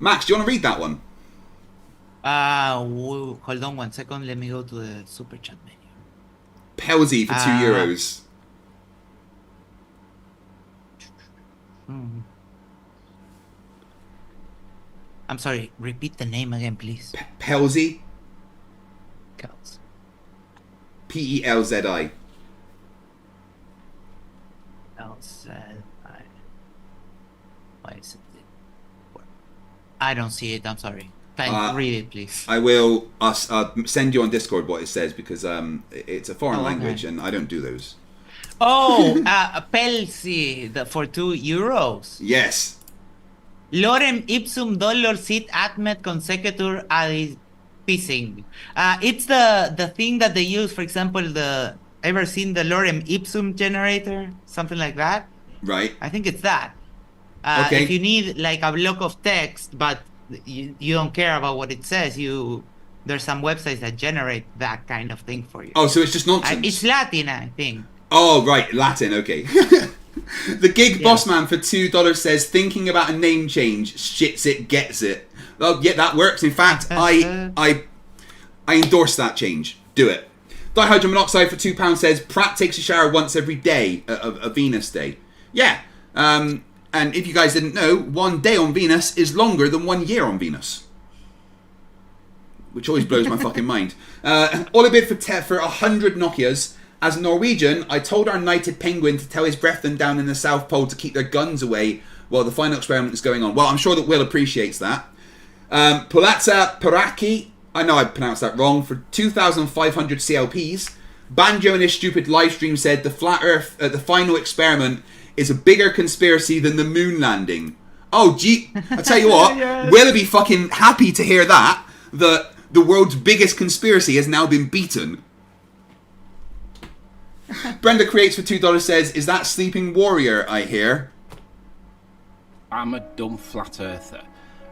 Max, do you want to read that one? Hold on 1 second. Let me go to the super chat menu. Pelsy for €2. I'm sorry, repeat the name again, please. Pelsy. Pelzi. Why is it? I don't see it. I'm sorry. Can read it, please? I will send you on Discord what it says because it's a foreign language and I don't do those. Oh, Pelzi for €2. Yes. Lorem ipsum dolor sit admet consecutor ad pissing. It's the thing that they use, for example, ever seen the lorem ipsum generator? Something like that? Right. I think it's that. Okay. If you need like a block of text, but you don't care about what it says, there's some websites that generate that kind of thing for you. Oh, so it's just nonsense. It's Latin, I think. Oh, right, Latin, okay. The gig boss man for $2 says, thinking about a name change, shits it, gets it. Well, yeah, that works. In fact, I endorse that change. Do it. Dihydrogen monoxide for £2 says, Pratt takes a shower once every day, a Venus day. Yeah, and if you guys didn't know, 1 day on Venus is longer than 1 year on Venus. Which always blows my fucking mind. All a bid for 100 Nokias. As a Norwegian, I told our knighted penguin to tell his brethren down in the South Pole to keep their guns away while the final experiment is going on. Well, I'm sure that Will appreciates that. Polazza Paraki, I know I pronounced that wrong, for 2,500 CLPs. Banjo in his stupid live stream said the flat Earth, the final experiment, is a bigger conspiracy than the moon landing. Oh, gee, I tell you what, yes. Will be fucking happy to hear that the world's biggest conspiracy has now been beaten. Brenda Creates for $2 says, is that Sleeping Warrior I hear? I'm a dumb flat earther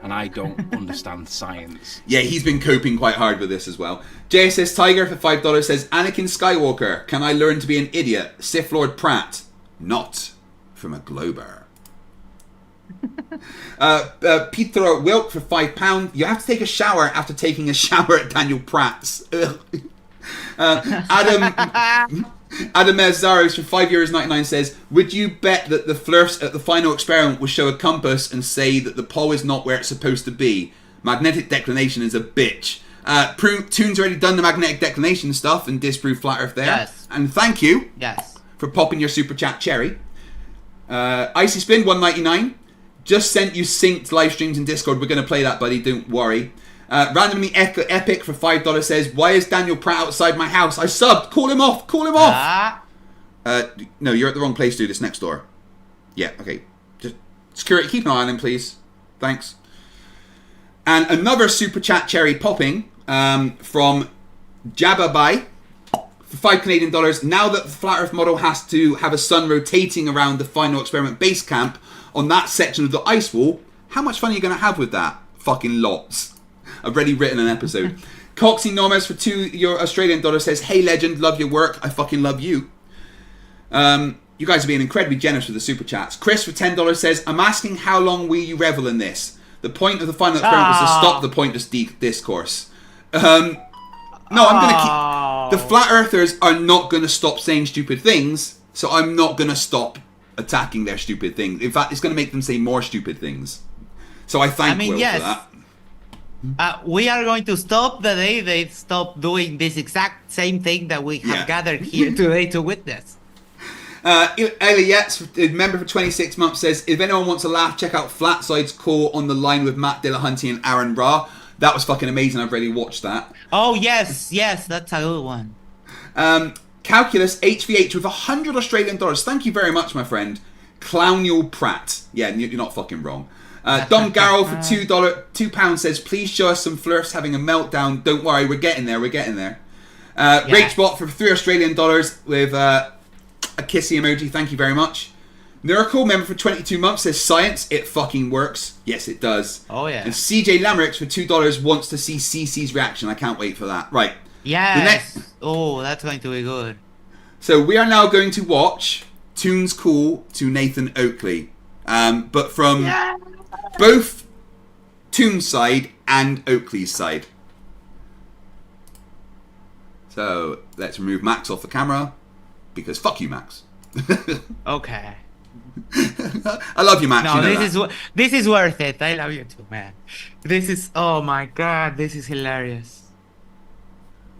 and I don't understand science. Yeah, he's been coping quite hard with this as well. JSS Tiger for $5 says, Anakin Skywalker, can I learn to be an idiot? Sith Lord Pratt, not from a Glober. Peter Wilk for £5. You have to take a shower after taking a shower at Daniel Pratt's. Adam Zaros for €5.99 says, would you bet that the Flerfs at the final experiment will show a compass and say that the pole is not where it's supposed to be? Magnetic declination is a bitch. Toon's already done the magnetic declination stuff and disproved flat earth there. Yes. And thank you for popping your super chat cherry. Icy Spin 199 just sent you synced live streams in Discord. We're going to play that, buddy, don't worry. Randomly Epic for $5 says, why is Daniel Pratt outside my house? I subbed. Call him off. Call him off. No, you're at the wrong place, dude. It's next door. Yeah, okay. Just security, keep an eye on him, please. Thanks. And another super chat cherry popping from Jababai for $5 Canadian. Now that the flat earth model has to have a sun rotating around the final experiment base camp on that section of the ice wall, how much fun are you going to have with that? Fucking lots. I've already written an episode. Coxie Normas for $2 Australian says, hey legend, love your work. I fucking love you. You guys are being incredibly generous with the super chats. Chris for $10 says, I'm asking how long will you revel in this? The point of the final experiment was to stop the pointless discourse. No, I'm going to keep... The flat earthers are not going to stop saying stupid things, so I'm not going to stop attacking their stupid things. In fact, it's going to make them say more stupid things. So I thank Will for that. We are going to stop the day they stop doing this exact same thing that we have gathered here today to witness. Elias, member for 26 months, says, if anyone wants a laugh, check out Flatside's call on the line with Matt Dillahunty and Aaron Ra. That was fucking amazing. I've already watched that. Oh, yes, that's a good one. Calculus HVH with $100 Australian. Thank you very much, my friend. Clownial Pratt. Yeah, you're not fucking wrong. Dom Garrel for £2 says, please show us some Flerfs having a meltdown. Don't worry, we're getting there. Ragebot for $3 Australian with a kissy emoji. Thank you very much. Nurkle, member for 22 months, says, science, it fucking works. Yes, it does. Oh, yeah. And CJ Lamerix for $2 wants to see CC's reaction. I can't wait for that. Right. Yes. Oh, that's going to be good. So we are now going to watch Toon's Call to Nathan Oakley. But from both Toon's side and Oakley's side. So let's remove Max off the camera, because fuck you, Max. Okay. I love you, Max. No, you know this is worth it. I love you too, man. This is, oh my god, this is hilarious.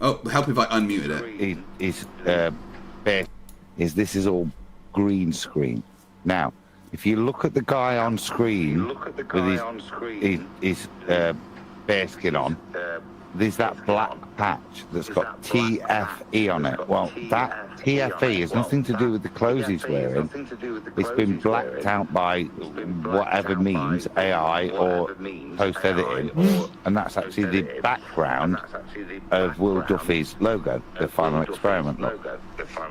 Oh, help if I unmuted it. This is all green screen. Now, if you look at the guy on screen with his bear skin on, there's that black patch that's got TFE on it. Well, that TFE has nothing to do with the clothes he's wearing. It's been blacked out by whatever means, AI or post-editing, and that's actually the background of Will Duffy's logo, the Final Experiment logo.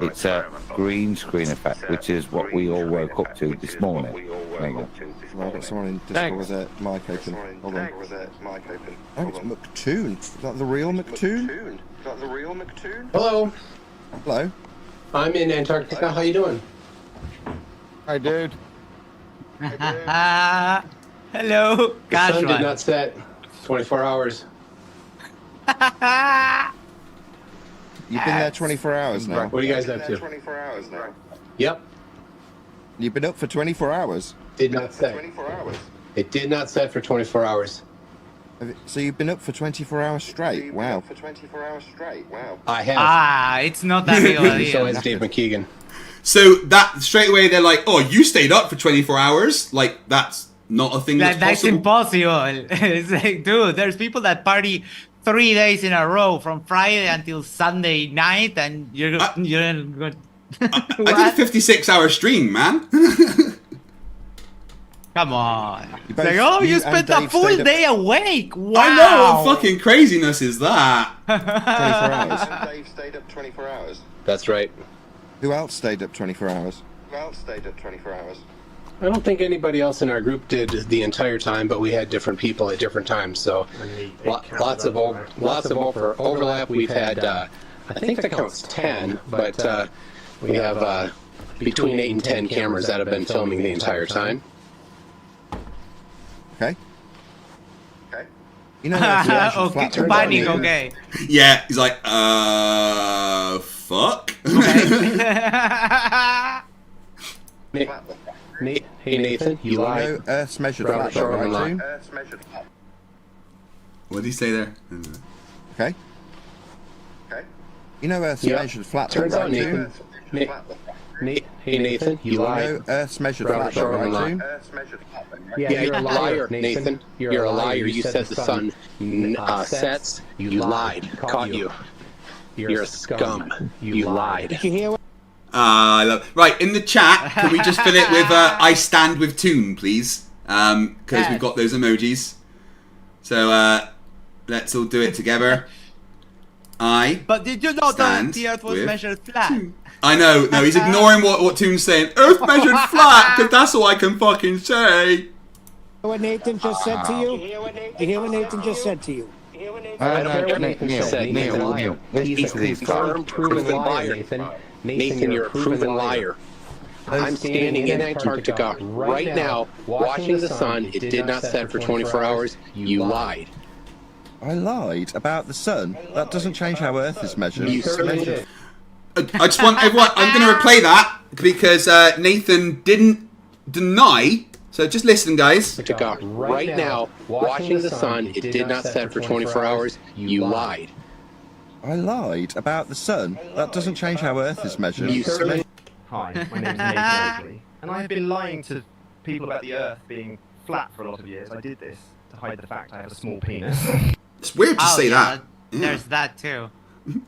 It's a green screen effect, which is what we all woke up to this morning. There you go. Well, I've got someone in Discord with their mic open. Hold on. Oh, it's McToon. Is that the real McToon? Hello. Hello. I'm in Antarctica. How you doing? Hi, dude. Hello. The sun did not set. 24 hours. You've been there 24 hours now. What are you guys up to? Yep. You've been up for 24 hours? Did not set. It did not set for 24 hours. So you've been up for 24 hours straight? Wow. I have. It's not that big of a deal. So is Dave McKeegan. So that straight away they're like, oh, you stayed up for 24 hours? Like, that's not a thing that's That's possible? impossible. It's like, dude, there's people that party 3 days in a row from Friday until Sunday night, and you're good. I did a 56-hour stream, man. Come on. Like, oh, you spent a full day awake. Wow. I know, what fucking craziness is that? 24 hours. Dave stayed up 24 hours. That's right. Who else stayed up 24 hours? I don't think anybody else in our group did the entire time, but we had different people at different times, so lots of overlap. We've had, I think that counts 10, but we have between 8 and 10 cameras that have been filming the entire time. Okay. You know that's okay, panic, okay. Yeah, he's like, fuck. Hey Nathan, you lied. know Earth's measured flat, right? What did he say there? Okay. You know Earth's measured flat, Turns out, right? Hey Nathan, you lied. You know Earth's measured flat, right? Yeah, you're a liar, Nathan. You're a liar. You said the sun sets. You lied. Caught you. You're a scum. You lied. I love. Right, in the chat, can we just fill it with "I stand with Toon," please? Because we've got those emojis. So let's all do it together. But did you know that the Earth was with measured flat? Toon. I know. No, he's ignoring what Toon's saying. Earth measured flat, because that's all I can fucking say. What Nathan just said to you? You hear what Nathan just said to you? I don't care what Nathan said. Neil. He's a firm, proven liar, Nathan. Nathan, you're a proven liar. I'm standing in Antarctica right now, watching the sun. It did not set for 24 hours. You lied. I lied about the sun. That doesn't change how Earth is measured. You certainly did. I just want everyone. I'm going to replay that because Nathan didn't deny. So just listen, guys. Right now, watching the sun. It did not set for 24 hours. You lied. I lied about the sun. That doesn't change how Earth is measured. You certainly. Hi, my name is Nathan Oakley, and I have been lying to people about the Earth being flat for a lot of years. I did this to hide the fact I have a small penis. It's weird to say that. There's that too.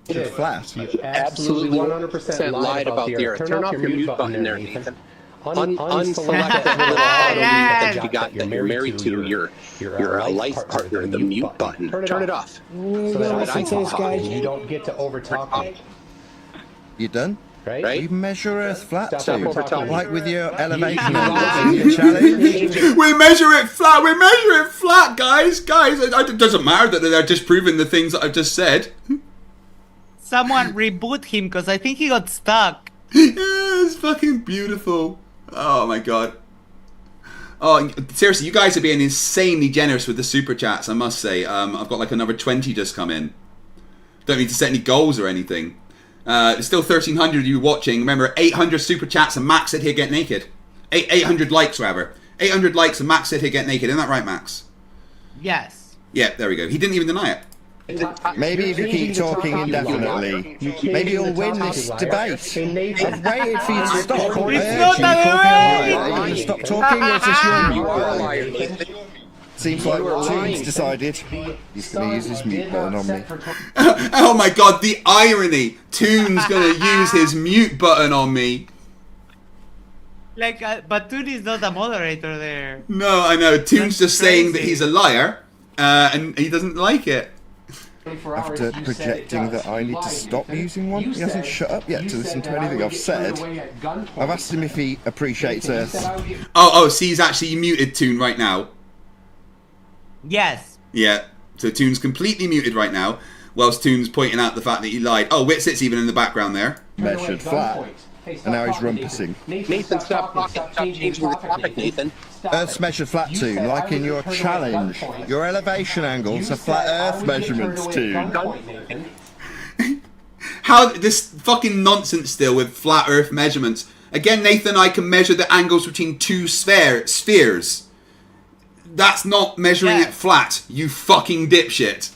It's flat. You absolutely 100% lied about the Earth. Turn off your mute button there, Nathan. Unselect that little auto mute that you got that you're married to your life partner, the mute button. Turn it off. So that I can talk. You don't get to overtalk me. You done? Right? You measure Earth flat too, overtalking. like with your elevation and your challenge. We measure it flat. We measure it flat, guys. It doesn't matter that they're disproving the things that I've just said. Someone reboot him because I think he got stuck. Yeah, it's fucking beautiful. Oh my god. Oh, seriously, you guys are being insanely generous with the super chats, I must say. I've got like another 20 just come in. Don't need to set any goals or anything. There's still 1,300 of you watching. Remember, 800 super chats and Max said he'd get naked. 800 likes, rather. 800 likes and Max said he'd get naked. Isn't that right, Max? Yes. Yeah, there we go. He didn't even deny it. Maybe if you keep talking indefinitely, maybe you'll win this debate. I've waited for you to stop. Are you stop talking or is this your mute? Seems like Toon's decided he's going to use his mute button on me. Oh my god, the irony! Toon's going to use his mute button on me. Like, but Toon is not a moderator there. No, I know. Toon's just saying that he's a liar, and he doesn't like it. After projecting that I need to stop using one, he hasn't shut up yet to listen to anything I've said. I've asked him if he appreciates Earth. Oh, see, he's actually muted Toon right now. Yes. Yeah, so Toon's completely muted right now, whilst Toon's pointing out the fact that he lied. Oh, Wit It's even in the background there. Measured flat. And now he's rumpusing. Nathan, stop talking. Stop changing the topic, Nathan. Earth's measured flat, Toon, like in your challenge. Your elevation angles are flat Earth measurements, Toon. How this fucking nonsense still with flat Earth measurements. Again, Nathan, I can measure the angles between two spheres. That's not measuring it flat, you fucking dipshit.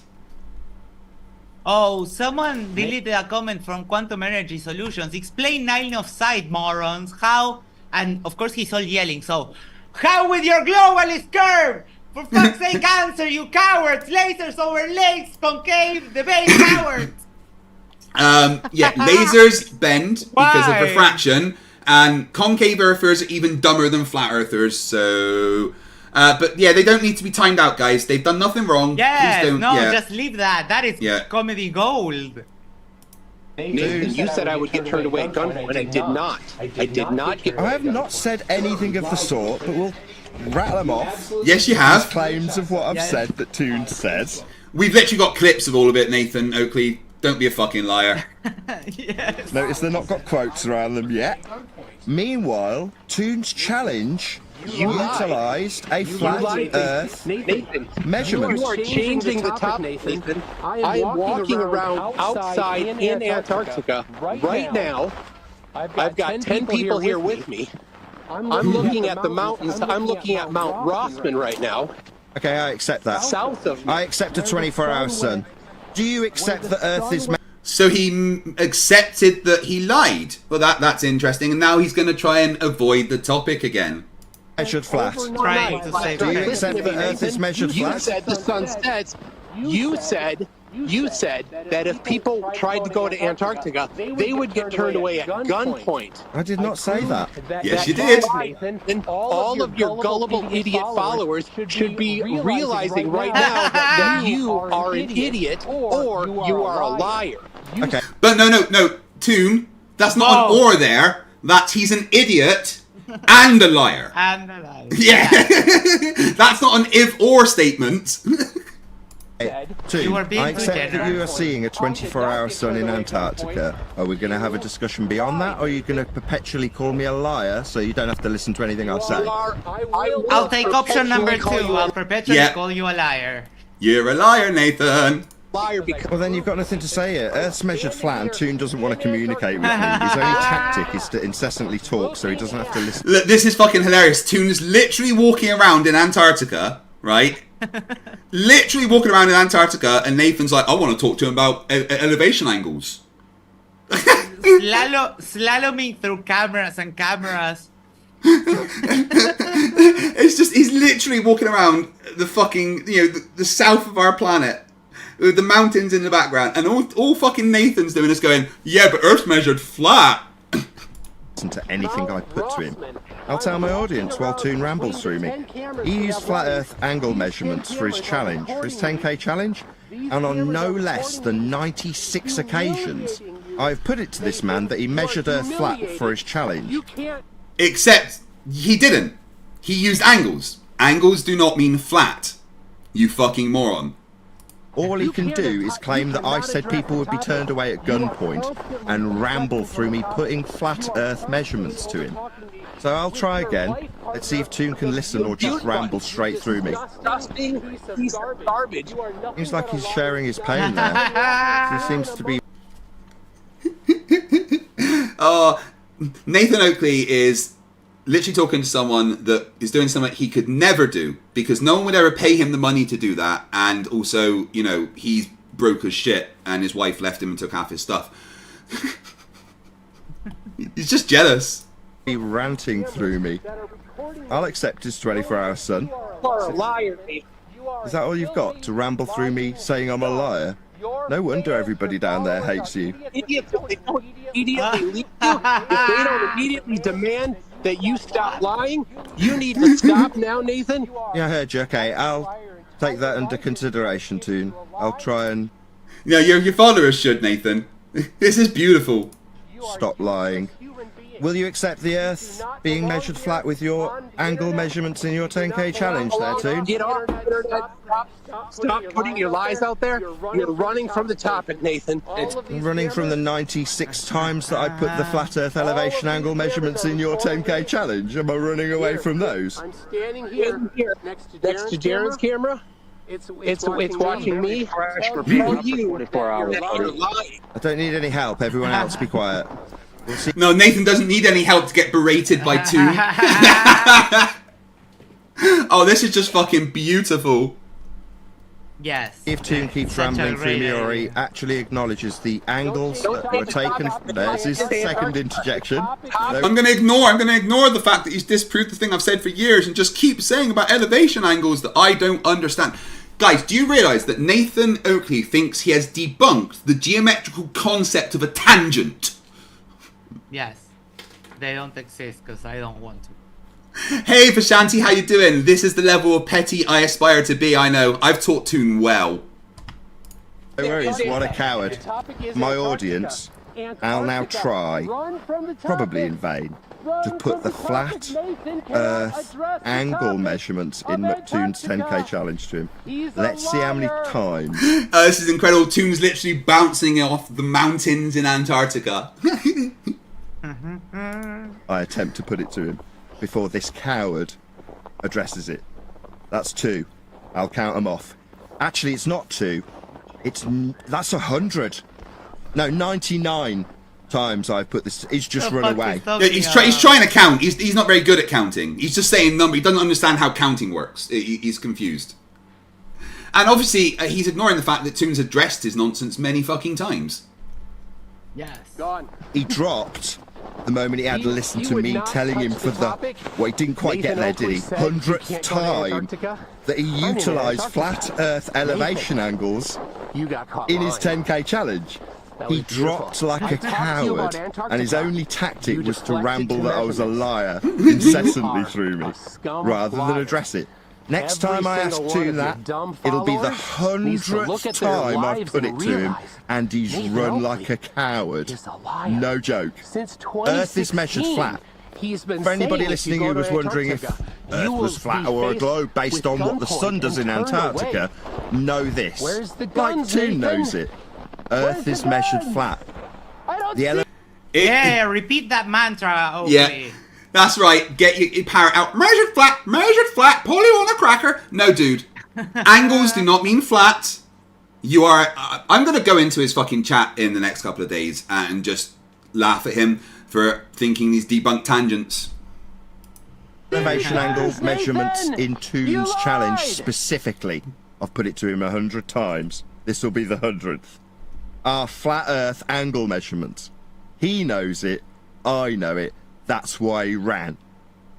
Oh, someone deleted a comment from Quantum Energy Solutions. Explain line of sight, morons. How? And of course he's all yelling. So, how with your globalist curve? For fuck's sake, answer, you cowards! Lasers over lakes, concave, debate cowards! Yeah, lasers bend because of refraction, and concave earthers are even dumber than flat earthers, so... but yeah, they don't need to be timed out, guys. They've done nothing wrong. Yes, just leave that. That is comedy gold. Nathan, you said I would get turned away at gunpoint. I did not. I did not get. I have not said anything of the sort, but we'll rattle them off. Yes, you have. These claims of what I've said that Toon says. We've literally got clips of all of it, Nathan Oakley. Don't be a fucking liar. Yes. Notice they've not got quotes around them yet. Meanwhile, Toon's challenge utilised a flat Earth measurement. You are changing the topic, Nathan. I am walking around outside in Antarctica right now. I've got 10 people here with me. I'm looking at the mountains. I'm looking at Mount Rossman right now. Okay, I accept that. South of me. I accept a 24-hour sun. Do you accept that Earth is... So he accepted that he lied. Well, that's interesting. And now he's going to try and avoid the topic again. Measured flat. Trying to say, do you accept that Earth is measured flat? You said the sun sets. You said that if people tried to go to Antarctica, they would get turned away at gunpoint. I did not say that. Yes, you did. Then all of your gullible idiot followers should be realizing right now that you are an idiot or you are a liar. Okay. But no, Toon, that's not an or there. That's he's an idiot and a liar. And a liar. Yeah. That's not an if-or statement. Toon, I accept that you are seeing a 24-hour sun in Antarctica. Are we going to have a discussion beyond that, or are you going to perpetually call me a liar so you don't have to listen to anything I say? I'll take option number 2. I'll perpetually call you a liar. You're a liar, Nathan. Well, then you've got nothing to say here. Earth's measured flat and Toon doesn't want to communicate with me. His only tactic is to incessantly talk so he doesn't have to listen. Look, this is fucking hilarious. Toon's literally walking around in Antarctica, right? Literally walking around in Antarctica, and Nathan's like, I want to talk to him about elevation angles. Slaloming through cameras and cameras. It's just, he's literally walking around the fucking, the south of our planet, with the mountains in the background, and all fucking Nathan's doing is going, yeah, but Earth's measured flat. Listen to anything I put to him. I'll tell my audience while Toon rambles through me. He used flat Earth angle measurements for his challenge, for his 10k challenge, and on no less than 96 occasions, I've put it to this man that he measured Earth flat for his challenge. Except he didn't. He used angles. Angles do not mean flat. You fucking moron. All he can do is claim that I said people would be turned away at gunpoint and ramble through me putting flat Earth measurements to him. So I'll try again. Let's see if Toon can listen or just ramble straight through me. He's garbage. Seems like he's sharing his pain there. He seems to be... Nathan Oakley is literally talking to someone that is doing something he could never do, because no one would ever pay him the money to do that, and also, he's broke as shit, and his wife left him and took half his stuff. He's just jealous. He ranting through me. I'll accept his 24-hour son. You are a liar, Nathan. Is that all you've got, to ramble through me saying I'm a liar? No wonder everybody down there hates you. Idiots, if they don't immediately leave you, if they don't immediately demand that you stop lying, you need to stop now, Nathan. Yeah, I heard you. Okay, I'll take that under consideration, Toon. I'll try and... Yeah, your followers should, Nathan. This is beautiful. Stop lying. Will you accept the Earth being measured flat with your angle measurements in your 10K challenge there, Toon? Get off the internet. Stop putting your lies out there. You're running from the topic, Nathan. I'm running from the 96 times that I put the flat Earth elevation angle measurements in your 10K challenge. Am I running away from those? I'm standing here next to Darren's camera. It's watching me. Tell you that you're lying. I don't need any help. Everyone else be quiet. We'll see. No, Nathan doesn't need any help to get berated by Toon. Oh, this is just fucking beautiful. Yes. If Toon keeps rambling through me or he actually acknowledges the angles that were taken. There's his second interjection. I'm gonna ignore the fact that he's disproved the thing I've said for years and just keep saying about elevation angles that I don't understand. Guys, do you realise that Nathan Oakley thinks he has debunked the geometrical concept of a tangent? Yes. They don't exist because I don't want to. Hey Vashanti, how you doing? This is the level of petty I aspire to be, I know. I've taught Toon well. No worries, what a coward. My audience, I'll now try, probably in vain, to put the flat Earth angle measurements in Toon's 10K challenge to him. Let's see how many times. This is incredible. Toon's literally bouncing off the mountains in Antarctica. I attempt to put it to him before this coward addresses it. That's 2. I'll count them off. Actually, it's not 2. That's 100. No, 99 times I've put this. He's just run away. Yeah, he's trying to count. He's not very good at counting. He's just saying number. He doesn't understand how counting works. He's confused. And obviously, he's ignoring the fact that Toon's addressed his nonsense many fucking times. Yes. He dropped the moment he had to listen to me telling him for the... Well, he didn't quite get there, did he? 100th time that he utilised flat Earth elevation angles in his 10K challenge. He dropped like a coward, and his only tactic was to ramble that I was a liar incessantly through me, rather than address it. Next time I ask Toon that, it'll be the 100th time I've put it to him, and he's run like a coward. No joke. Earth is measured flat. For anybody listening who was wondering if Earth was flat or a globe based on what the sun does in Antarctica, know this. Like Toon knows it. Earth is measured flat. Yeah, repeat that mantra, Oakley. Yeah. That's right, get your parrot out. Measured flat, pull you on a cracker. No, dude. Angles do not mean flat. You are... I'm going to go into his fucking chat in the next couple of days and just laugh at him for thinking these debunked tangents. Elevation angle measurements in Toon's challenge specifically. I've put it to him 100 times. This will be the 100th. Our flat Earth angle measurements. He knows it. I know it. That's why he ran.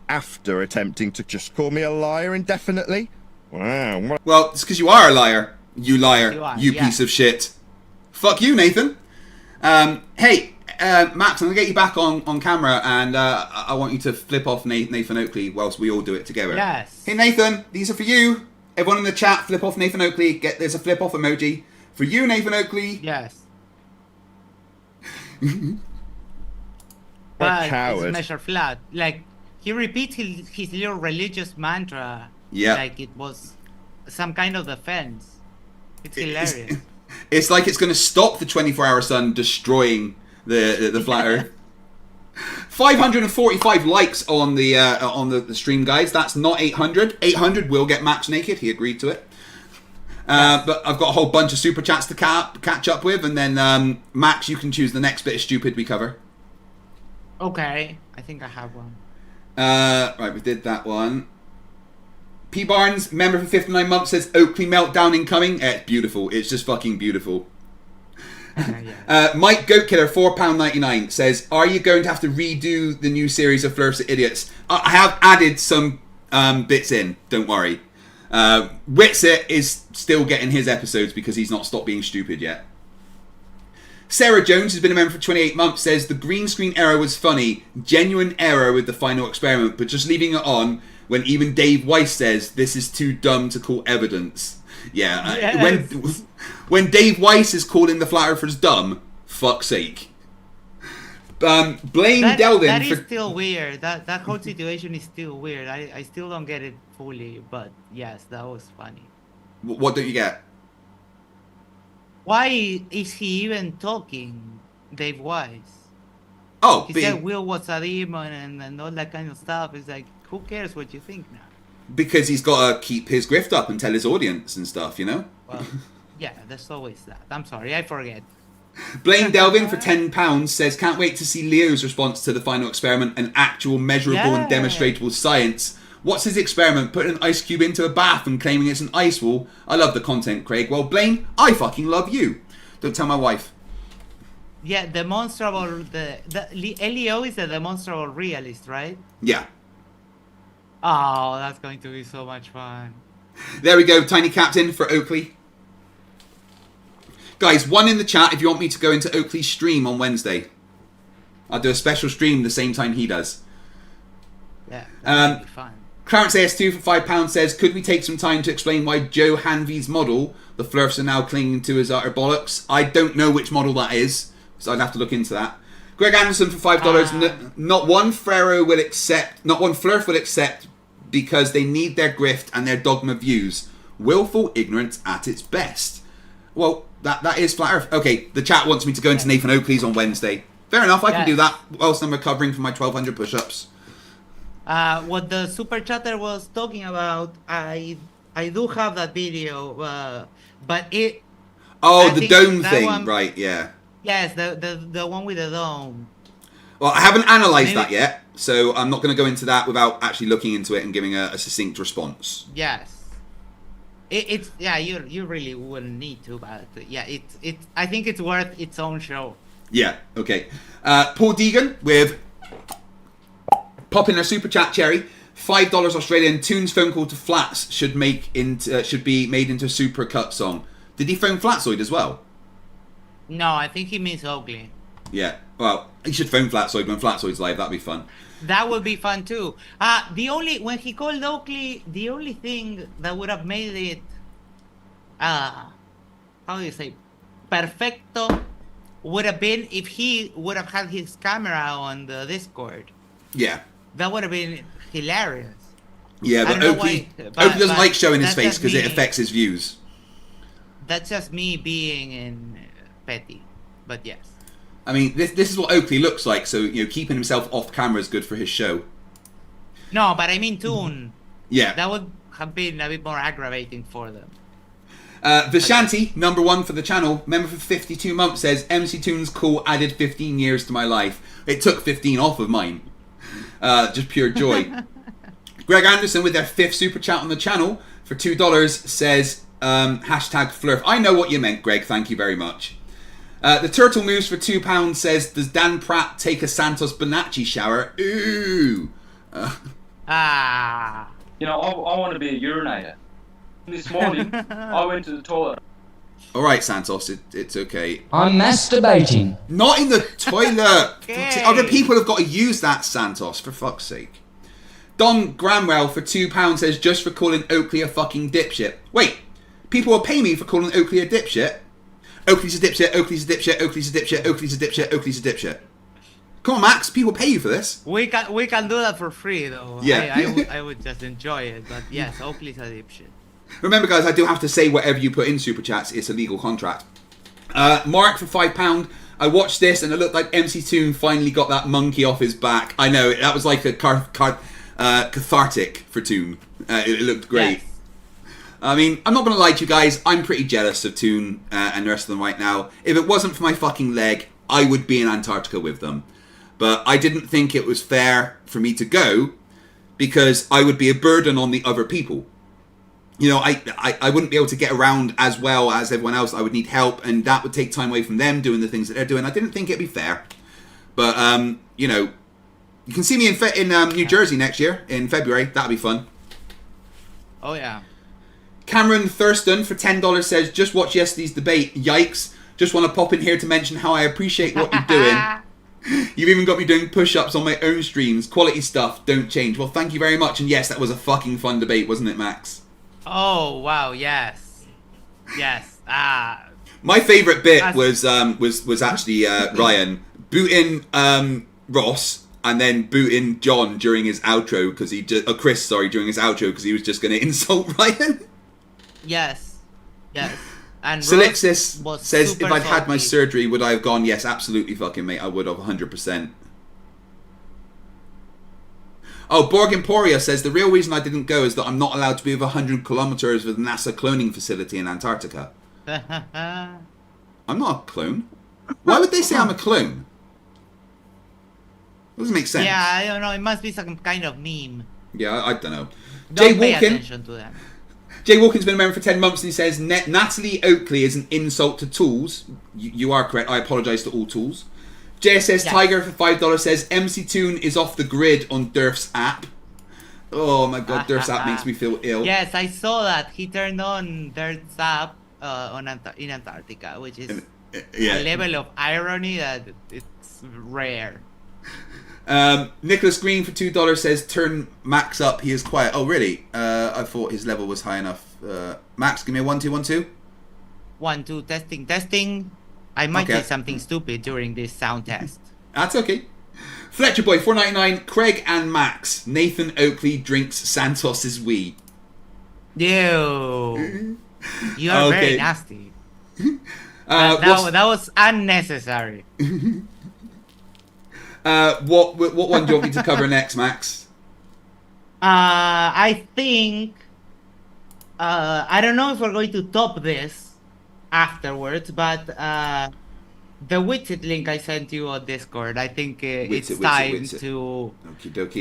After attempting to just call me a liar indefinitely. Wow. Well, it's because you are a liar. You liar. You piece of shit. Fuck you, Nathan. Hey, Max, I'm going to get you back on camera, and I want you to flip off Nathan Oakley whilst we all do it together. Yes. Hey, Nathan, these are for you. Everyone in the chat, flip off Nathan Oakley. There's a flip off emoji. For you, Nathan Oakley. Yes. But it's measured flat. Like, he repeats his little religious mantra. Yeah. Like it was some kind of defense. It's hilarious. It's like it's going to stop the 24-hour sun destroying the flat Earth. 545 likes on the stream, guys. That's not 800. 800 will get Max naked. He agreed to it. But I've got a whole bunch of super chats to catch up with, and then Max, you can choose the next bit of stupid we cover. Okay, I think I have one. Right, we did that one. P. Barnes, member for 59 months, says Oakley meltdown incoming. It's beautiful. It's just fucking beautiful. Mike Goatkiller, £4.99, says, are you going to have to redo the new series of Flerfs Idiots? I have added some bits in, don't worry. Wit It is still getting his episodes because he's not stopped being stupid yet. Sarah Jones, who's been a member for 28 months, says, the green screen error was funny. Genuine error with the final experiment, but just leaving it on when even Dave Weiss says, this is too dumb to call evidence. Yeah, Yes. when Dave Weiss is calling the flat earthers dumb, fuck's sake. Blame Delvin that for... is still weird. That whole situation is still weird. I still don't get it fully, but yes, that was funny. What don't you get? Why is he even talking, Dave Weiss? Oh, he said Will was a demon and all that kind of stuff. It's like, who cares what you think now? Because he's got to keep his grift up and tell his audience and stuff, you know? Well, yeah, there's always that. I'm sorry, I forget. Blaine Delvin for £10 says, can't wait to see Leo's response to the final experiment and actual measurable and demonstrable science. What's his experiment? Putting an ice cube into a bath and claiming it's an ice wall? I love the content, Craig. Well, Blaine, I fucking love you. Don't tell my wife. Yeah, demonstrable. Leo is a demonstrable realist, right? Yeah. Oh, that's going to be so much fun. There we go, Tiny Captain for Oakley. Guys, one in the chat if you want me to go into Oakley's stream on Wednesday. I'll do a special stream the same time he does. Yeah, that'll be fun. Clarence AS2 for £5 says, could we take some time to explain why Joe Hanvey's model the Flerfs are now clinging to as utter bollocks? I don't know which model that is, so I'd have to look into that. Greg Anderson for $5. Not one Flerf will accept because they need their grift and their dogma views. Willful ignorance at its best. Well, that is Flat Earth. Okay, the chat wants me to go into Nathan Oakley's on Wednesday. Fair enough, I can do that whilst I'm recovering from my 1,200 push-ups. What the super chatter was talking about, I do have that video, but it. Oh, the dome thing, right? Yeah. Yes, the one with the dome. Well, I haven't analysed that yet, so I'm not going to go into that without actually looking into it and giving a succinct response. Yes. It's you really wouldn't need to, but yeah, it's I think it's worth its own show. Yeah. Okay. Paul Deegan with pop in a super chat cherry. $5 Australian. Toon's phone call to Flats should be made into a super cut song. Did he phone Flatzoid as well? No, I think he means Oakley. Yeah. Well, he should phone Flatzoid when Flatzoid's live. That'd be fun. That would be fun too. When he called Oakley, the only thing that would have made it, how do you say, perfecto, would have been if he would have had his camera on the Discord. Yeah. That would have been hilarious. Yeah, but Oakley doesn't like showing his face because it affects his views. That's just me being petty, but yes. I mean, this is what Oakley looks like, so keeping himself off camera is good for his show. No, but I mean Toon. Yeah. That would have been a bit more aggravating for them. Vishanti, number 1 for the channel, member for 52 months, says, MC Toon's call added 15 years to my life. It took 15 off of mine. Just pure joy. Greg Anderson with their 5th super chat on the channel for $2 says, hashtag Flerf. I know what you meant, Greg. Thank you very much. The Turtle Moose for £2 says, does Dan Pratt take a Santos Bonacci shower? Ooh. I want to be a urinator. This morning, I went to the toilet. All right, Santos, it's okay. I'm masturbating. Not in the toilet. Okay. Other people have got to use that, Santos, for fuck's sake. Don Gramwell for £2 says, just for calling Oakley a fucking dipshit. Wait, people will pay me for calling Oakley a dipshit? Oakley's a dipshit, Oakley's a dipshit, Oakley's a dipshit, Oakley's a dipshit, Oakley's a dipshit. Come on, Max, people pay you for this. We can do that for free, though. Yeah. I would just enjoy it, but yes, Oakley's a dipshit. Remember, guys, I do have to say whatever you put in Super Chats, it's a legal contract. Mark for £5. I watched this and it looked like MC Toon finally got that monkey off his back. I know, that was like a cathartic for Toon. It looked great. Yes. I mean, I'm not going to lie to you guys, I'm pretty jealous of Toon and the rest of them right now. If it wasn't for my fucking leg, I would be in Antarctica with them. But I didn't think it was fair for me to go because I would be a burden on the other people. you know, I wouldn't be able to get around as well as everyone else. I would need help, and that would take time away from them doing the things that they're doing. I didn't think it'd be fair. But, you know, you can see me in New Jersey next year, in February. That'll be fun. Oh, yeah. Cameron Thurston for $10 says, just watch yesterday's debate. Yikes. Just want to pop in here to mention how I appreciate what you're doing. You've even got me doing push-ups on my own streams. Quality stuff, don't change. Well, thank you very much. And yes, that was a fucking fun debate, wasn't it, Max? Oh, wow, yes. Yes. My favourite bit was actually Ryan booting Ross and then booting John during his outro because he just Chris, sorry, during his outro because he was just going to insult Ryan. Yes. Yes. And Selexis says, if I'd had my salty. surgery, would I have gone? Yes, absolutely, fucking mate. I would have, 100%. Oh, Borg Emporia says, the real reason I didn't go is that I'm not allowed to be over 100 kilometers with NASA cloning facility in Antarctica. I'm not a clone. Why would they say I'm a clone? Doesn't make sense. Yeah, I don't know. It must be some kind of meme. Yeah, I don't know. Don't pay attention to them. Jay Walken's been a member for 10 months and he says, Natalie Oakley is an insult to tools. You are correct. I apologise to all tools. JSS Tiger for $5 says, MC Toon is off the grid on Durf's app. Oh my god, Durf's app makes me feel ill. Yes, I saw that. He turned on Durf's app in Antarctica, which is a level of irony that it's rare. Nicholas Green for $2 says, turn Max up, he is quiet. Oh really? I thought his level was high enough. Max, give me a 1 2 1 2. 1 2 testing. I might say something stupid during this sound test. That's okay. Fletcher Boy 4.99. Craig and Max. Nathan Oakley drinks Santos's wee. Ew. You are very nasty. That was unnecessary. What one do you want me to cover next, Max? I think I don't know if we're going to top this afterwards, but the Wit It link I sent you on Discord, I think it's time to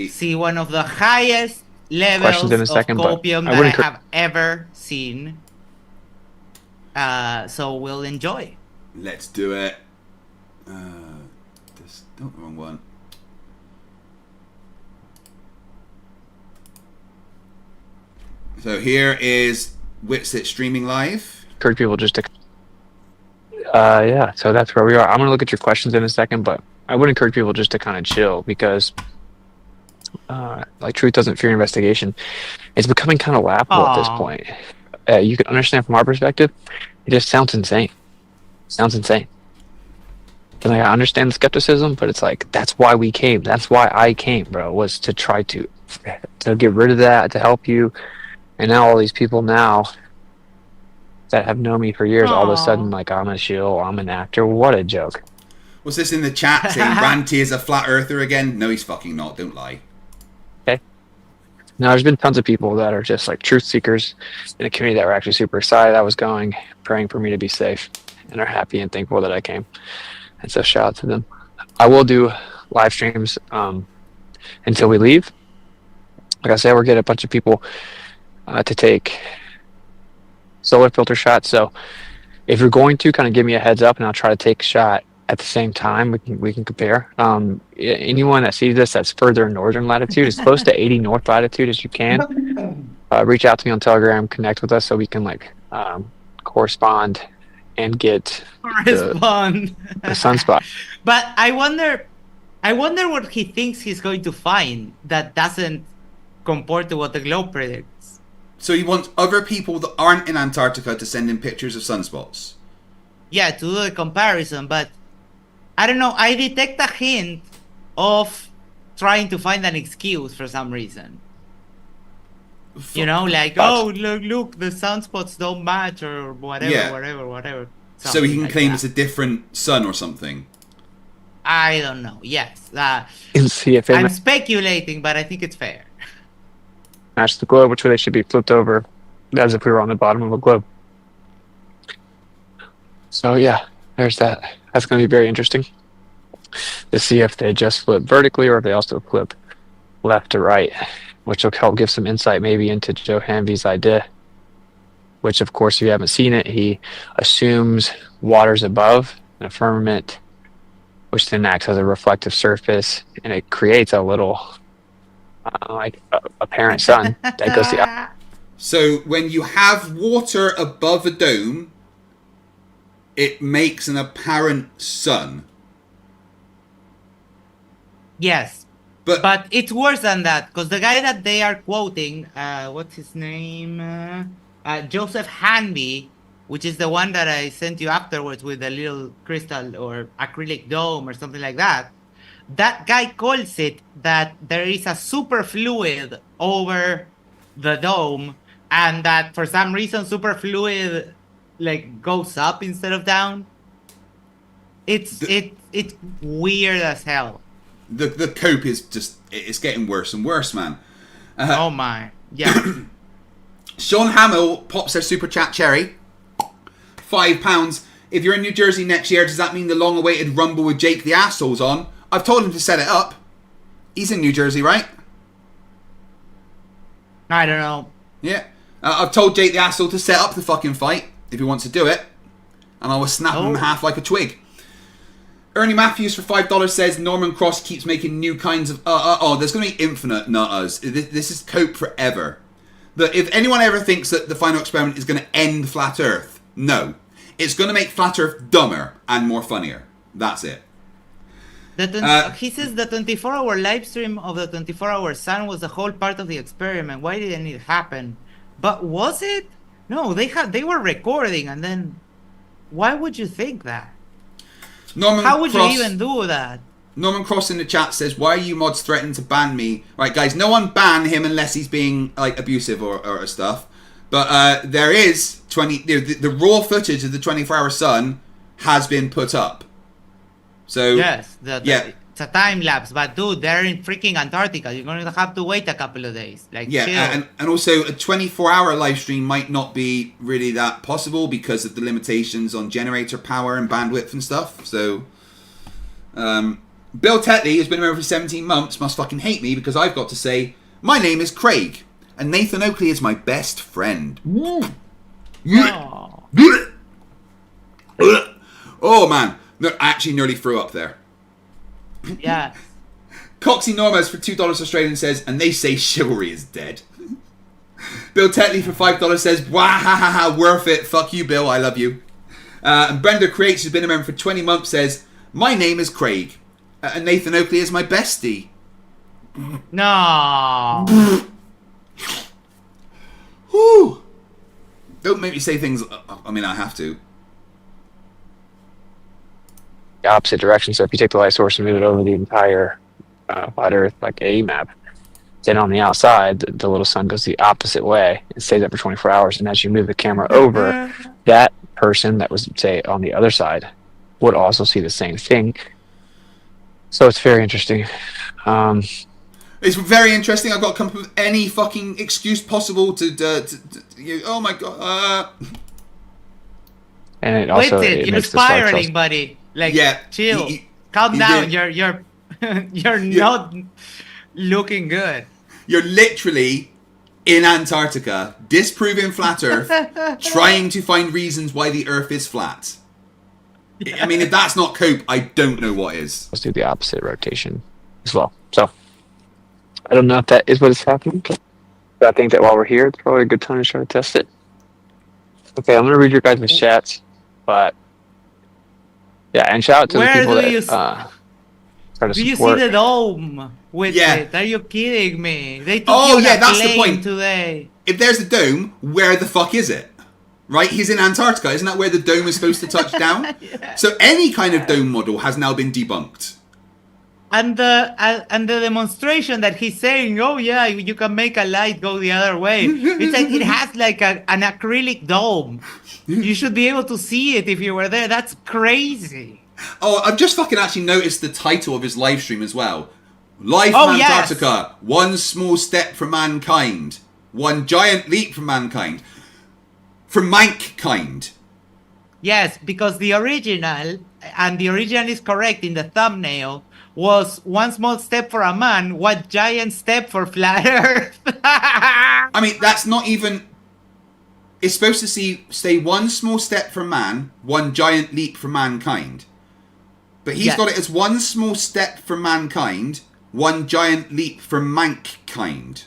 see one of the highest levels of copium that I have ever seen. So we'll enjoy. Let's do it. Don't the wrong one. So here is Wit It streaming live. Encourage people just to yeah, so that's where we are. I'm gonna look at your questions in a second, but I would encourage people just to kind of chill because like truth doesn't fear investigation. It's becoming kind of laughable at this point. You can understand from our perspective, it just sounds insane. And I understand the skepticism, but it's like, that's why we came. That's why I came, bro, was to try to get rid of that, to help you. And now all these people now that have known me for years, all of a sudden, like, I'm a shill, I'm an actor. What a joke. What's this in the chat saying Ranty is a flat earther again? No, he's fucking not. Don't lie. Okay. Now, there's been tons of people that are just like truth seekers in the community that were actually super excited I was going, praying for me to be safe, and are happy and thankful that I came. And so shout out to them. I will do live streams until we leave. Like I said, we're getting a bunch of people to take solar filter shots. So if you're going to, kind of give me a heads up and I'll try to take a shot at the same time. We can compare. Anyone that sees this that's further in northern latitude, as close to 80 north latitude as you can, reach out to me on Telegram, connect with us so we can like correspond and get the sunspot. But I wonder what he thinks he's going to find that doesn't comport to what the globe predicts. So he wants other people that aren't in Antarctica to send in pictures of sunspots. Yeah, to do a comparison, but I don't know. I detect a hint of trying to find an excuse for some reason. You know, like, oh, look, the sunspots don't match or whatever. So he can claim it's a different sun or something. I don't know. Yes. I'm speculating, but I think it's fair. Match the globe, which way they should be flipped over as if we were on the bottom of a globe. So yeah, there's that. That's going to be very interesting to see if they just flip vertically or if they also flip left to right, which will help give some insight maybe into Joe Hanvey's idea which of course, if you haven't seen it, he assumes water's above in a firmament, which then acts as a reflective surface, and it creates a little like a parent sun that goes the. So when you have water above a dome, it makes an apparent sun. Yes. But it's worse than that, because the guy that they are quoting, what's his name? Joseph Hanby, which is the one that I sent you afterwards with the little crystal or acrylic dome or something like that. That guy calls it that there is a superfluid over the dome, and that for some reason superfluid like goes up instead of down. It's weird as hell. The cope is just, it's getting worse and worse, man. Oh my, yeah. Sean Hamill pops their super chat cherry. £5. If you're in New Jersey next year, does that mean the long-awaited Rumble with Jake the Asshole's on? I've told him to set it up. He's in New Jersey, right? I don't know. Yeah. I've told Jake the Asshole to set up the fucking fight if he wants to do it. And I will snap him in half like a twig. Ernie Matthews for $5 says Norman Cross keeps making new kinds of... there's going to be infinite nutters. This is cope forever. If anyone ever thinks that the final experiment is going to end Flat Earth, no. It's going to make Flat Earth dumber and more funnier. That's it. He says the 24-hour live stream of the 24-hour sun was the whole part of the experiment. Why didn't it happen? But was it? No, they were recording, and then why would you think that? How would you even do that? Norman Cross in the chat says, why are you mods threatening to ban me? Right, guys, no one ban him unless he's being like abusive or stuff. But there is the raw footage of the 24-hour sun has been put up. So yes, it's a time lapse. But dude, they're in freaking Antarctica. You're going to have to wait a couple of days. Like, chill. And also a 24-hour live stream might not be really that possible because of the limitations on generator power and bandwidth and stuff. So, Bill Tetley has been around for 17 months. Must fucking hate me because I've got to say my name is Craig and Nathan Oakley is my best friend. Oh man, no, I actually nearly threw up there. Yeah. Coxie Normas for $2 Australian says, and they say chivalry is dead. Bill Tetley for $5 says, wah ha ha ha, worth it. Fuck you, Bill. I love you. And Brenda Creates, who's been a member for 20 months, says, my name is Craig. And Nathan Oakley is my bestie. No. Whew. Don't make me say things. I mean, I have to. The opposite direction. So if you take the light source and move it over the entire flat Earth, like a map, then on the outside, the little sun goes the opposite way. It stays up for 24 hours. And as you move the camera over, that person that was, say, on the other side would also see the same thing. So it's very interesting. It's very interesting. I've got to come up with any fucking excuse possible to oh my god. And it also you're spiraling, buddy. Like, yeah, chill. Calm down. You're not looking good. You're literally in Antarctica, disproving flat Earth, trying to find reasons why the Earth is flat. I mean, if that's not cope, I don't know what is. Let's do the opposite rotation as well. So, I don't know if that is what is happening, but I think that while we're here, it's probably a good time to try to test it. Okay, I'm going to read your guys' chats, but yeah, and shout out to the people that try to do you support. see the dome with it? Are you kidding me? They took you on a that's the plane point. Today. If there's a dome, where the fuck is it? Right? He's in Antarctica. Isn't that where the dome is supposed to touch down? So any kind of dome model has now been debunked. And the demonstration that he's saying, oh yeah, you can make a light go the other way. It's like it has like an acrylic dome. You should be able to see it if you were there. That's crazy. Oh, I've just fucking actually noticed the title of his live stream as well. Life from Antarctica. Yes. One small step for mankind. One giant leap for mankind. For mankind. Yes, because the original, and the original is correct in the thumbnail, was one small step for a man, one giant step for flat Earth. I mean, that's not even... it's supposed to say one small step for man, one giant leap for mankind. But he's got it as one small step for mankind, one giant leap for mankind.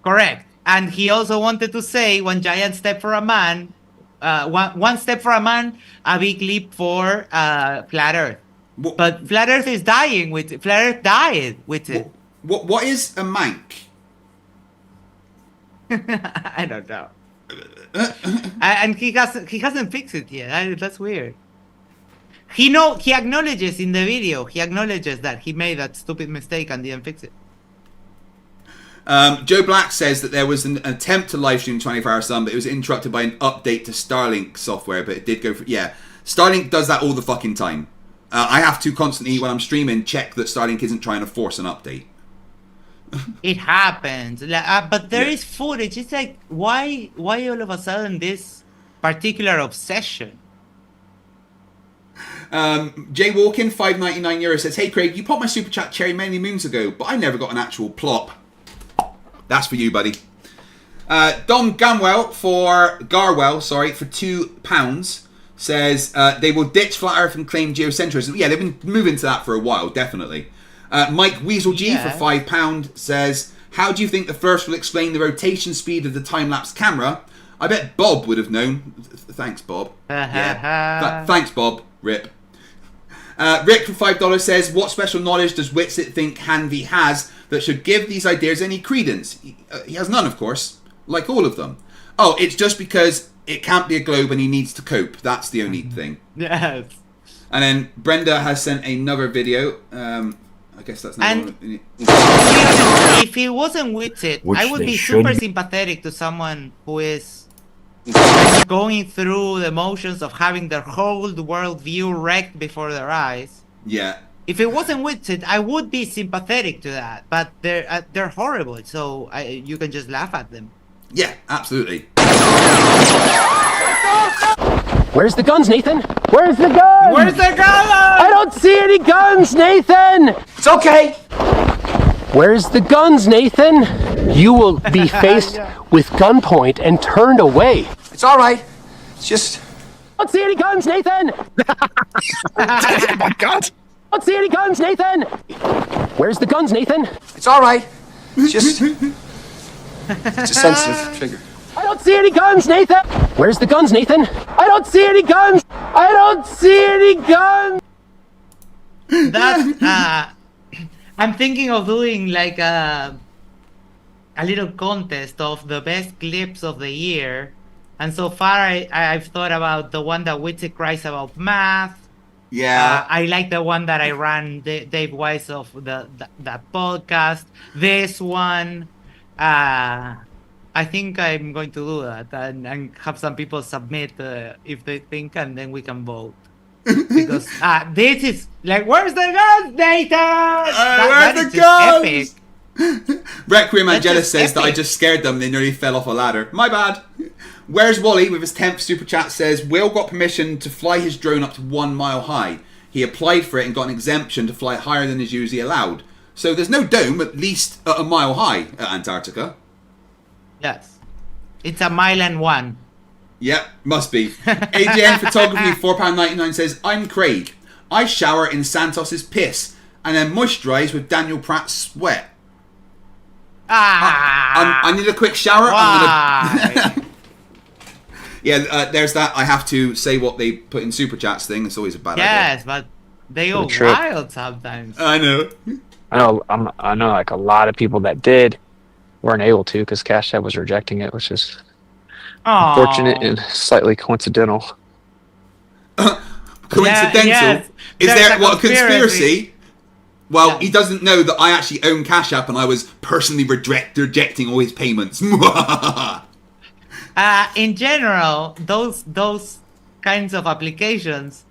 Correct. And he also wanted to say one giant step for a man, one step for a man, a big leap for flat Earth. But flat Earth is dying with it. Flat Earth died with it. What is a mank? I don't know. And he hasn't fixed it yet. That's weird. He acknowledges in the video. He acknowledges that he made that stupid mistake and didn't fix it. Joe Black says that there was an attempt to live stream 24-hour sun, but it was interrupted by an update to Starlink software. But it did go for Starlink does that all the fucking time. I have to constantly, when I'm streaming, check that Starlink isn't trying to force an update. It happens, but there is footage. It's like why all of a sudden this particular obsession? Jay Walkin, €5.99 says, "Hey Craig, you popped my super chat cherry many moons ago, but I never got an actual plop." That's for you, buddy. Dom Garwell for £2 says they will ditch flat Earth and claim geocentrism. Yeah, they've been moving to that for a while, definitely. Mike Weasel G for £5 says, "How do you think the FLERFs will explain the rotation speed of the time-lapse camera? I bet Bob would have known." Thanks, Bob. Thanks, Bob. Rip. Rick for $5 says, "What special knowledge does Wit It think Hanvi has that should give these ideas any credence?" He has none, of course, like all of them. Oh, it's just because it can't be a globe and he needs to cope. That's the only thing. Yes. And then Brenda has sent another video. I guess that's not. And if he wasn't with it, I would be super sympathetic to someone who is going through the motions of having their whole world view wrecked before their eyes. Yeah. If it wasn't with it, I would be sympathetic to that. But they're horrible, so you can just laugh at them. Yeah, absolutely. Where's the guns, Nathan? Where's the guns? Where's the guns? I don't see any guns, Nathan! It's okay. Where's the guns, Nathan? You will be faced with gunpoint and turned away. It's all right. It's just... I don't see any guns, Nathan! Oh my God! I don't see any guns, Nathan! Where's the guns, Nathan? It's all right. It's just... It's a sensitive trigger. I don't see any guns, Nathan! Where's the guns, Nathan? I don't see any guns! I don't see any guns! That's, I'm thinking of doing like a little contest of the best clips of the year. And so far I've thought about the one that Wit It cries about math. Yeah. I like the one that I ran Dave Weiss of that podcast. This one. I think I'm going to do that and have some people submit if they think, and then we can vote. Because this is like, where's the guns, Nathan? Where's the guns? Requiem Angelus says that I just scared them. They nearly fell off a ladder. My bad. Where's Wally with his 10th super chat says, "Will got permission to fly his drone up to 1 mile high. He applied for it and got an exemption to fly higher than is usually allowed. So there's no dome, at least at 1 mile high at Antarctica." Yes. It's 1.1 miles. Yep, must be. AJN Photography £4.99 says, "I'm Craig. I shower in Santos's piss and then moisturise with Daniel Pratt's sweat." I need a quick shower. Yeah, there's that. I have to say what they put in super chats thing. It's always a bad idea. Yes, but they go wild sometimes. I know. I know like a lot of people that weren't able to because Cash App was rejecting it, which is unfortunate and slightly coincidental. Coincidental? Yes. Is there a conspiracy? Well, he doesn't know that I actually own Cash App and I was personally rejecting all his payments. In general, those kinds of applications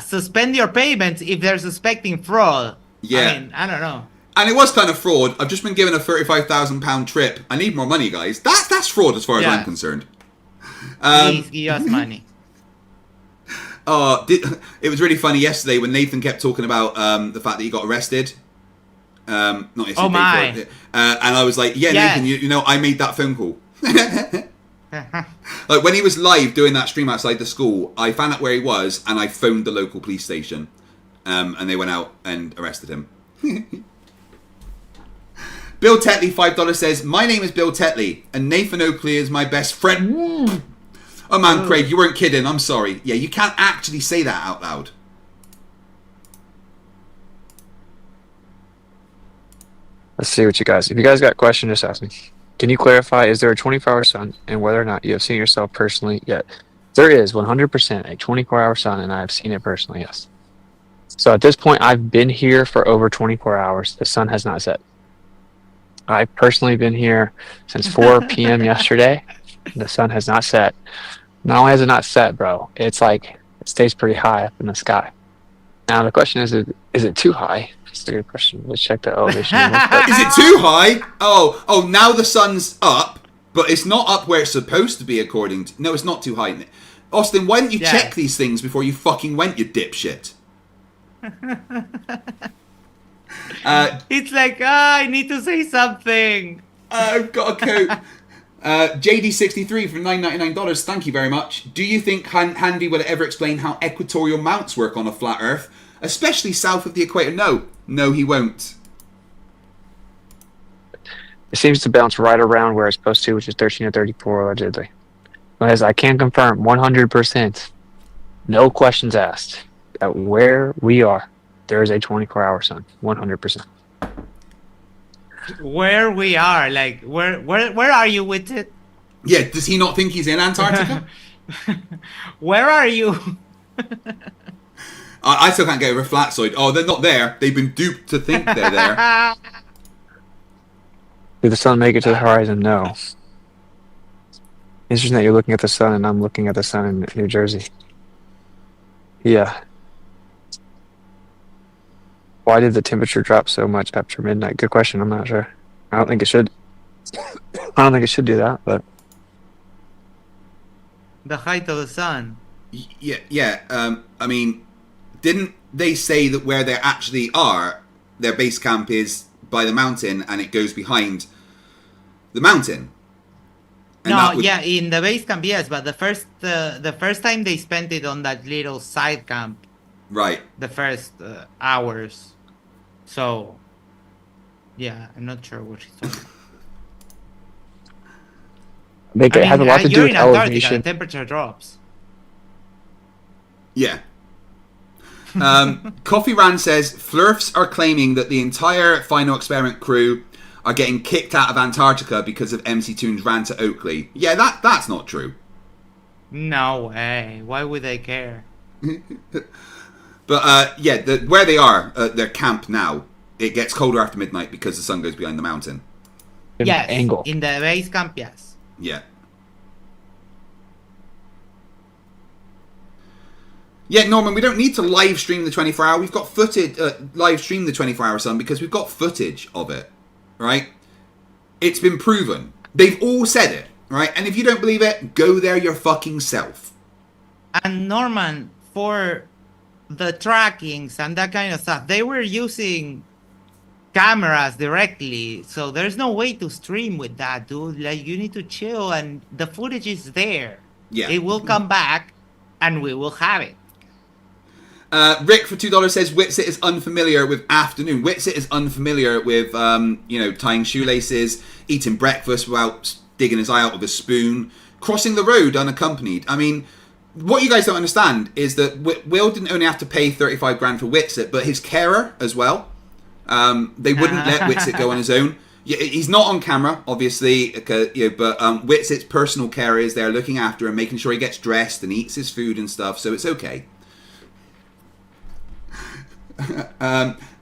suspend your payments if they're suspecting fraud. Yeah. I mean, I don't know. And it was kind of fraud. I've just been given a £35,000 trip. I need more money, guys. That's fraud as far as I'm concerned. Please give us money. It was really funny yesterday when Nathan kept talking about the fact that he got arrested. Not yesterday. Oh my! And I was like, "Yeah, Nathan, you know, I made that phone call." Like when he was live doing that stream outside the school, I found out where he was and I phoned the local police station, and they went out and arrested him. Bill Tetley, $5 says, my name is Bill Tetley and Nathan Oakley is my best friend. Oh man, Craig, you weren't kidding. I'm sorry. Yeah, you can't actually say that out loud. Let's see what you guys. If you guys got questions, just ask me. Can you clarify, is there a 24-hour sun and whether or not you have seen yourself personally yet? There is 100% a 24-hour sun and I have seen it personally, yes. So at this point, I've been here for over 24 hours. The sun has not set. I've personally been here since 4 p.m. yesterday. The sun has not set. Not only has it not set, bro, it's like it stays pretty high up in the sky. Now the question is it too high? That's a good question. Let's check the elevation. Is it too high? Oh, now the sun's up, but it's not up where it's supposed to be according to... No, it's not too high. Austin, why didn't you check these things before you fucking went, you dipshit? It's like, I need to say something. I've got a coat. JD63 for $9.99. Thank you very much. Do you think Handy will ever explain how equatorial mounts work on a flat Earth, especially south of the equator? No, he won't. It seems to bounce right around where it's supposed to, which is 13 or 34 allegedly. As I can confirm, 100%, no questions asked, that where we are, there is a 24-hour sun. 100%. Where we are, like where are you with it? Yeah, does he not think he's in Antarctica? Where are you? I still can't get over flat Zoid. Oh, they're not there. They've been duped to think they're there. Did the sun make it to the horizon? No. Interesting that you're looking at the sun and I'm looking at the sun in New Jersey. Yeah. Why did the temperature drop so much after midnight? Good question. I'm not sure. I don't think it should. I don't think it should do that, but... The height of the sun. Yeah. I mean, didn't they say that where they actually are, their base camp is by the mountain and it goes behind the mountain? And yeah, in the base camp, yes, but the first time they spent it on that little side camp. Right. The first hours. So, yeah, I'm not sure what she's talking about. It has a lot to do with elevation. The temperature drops. Yeah. Coffee Ran says, Flerfs are claiming that the entire Final Experiment crew are getting kicked out of Antarctica because of MC Toon's rant at Oakley. Yeah, that's not true. No way. Why would they care? But yeah, where they are, their camp now, it gets colder after midnight because the sun goes behind the mountain. Yes, angle. In the base camp, yes. Yeah. Yeah, Norman, we don't need to live stream the 24-hour. We've got footage, live stream the 24-hour sun because we've got footage of it, right? It's been proven. They've all said it, right? And if you don't believe it, go there your fucking self. And Norman, for the trackings and that kind of stuff, they were using cameras directly, so there's no way to stream with that, dude. Like, you need to chill, and the footage is there. Yeah, it will come back and we will have it. Rick for $2 says Witsit is unfamiliar with afternoon. Witsit is unfamiliar with tying shoelaces, eating breakfast without digging his eye out with a spoon, crossing the road unaccompanied. I mean, what you guys don't understand is that Will didn't only have to pay 35 grand for Witsit, but his carer as well. They wouldn't let Witsit go on his own. Yeah, he's not on camera, obviously, but Witsit's personal carer is there looking after him, making sure he gets dressed and eats his food and stuff, so it's okay.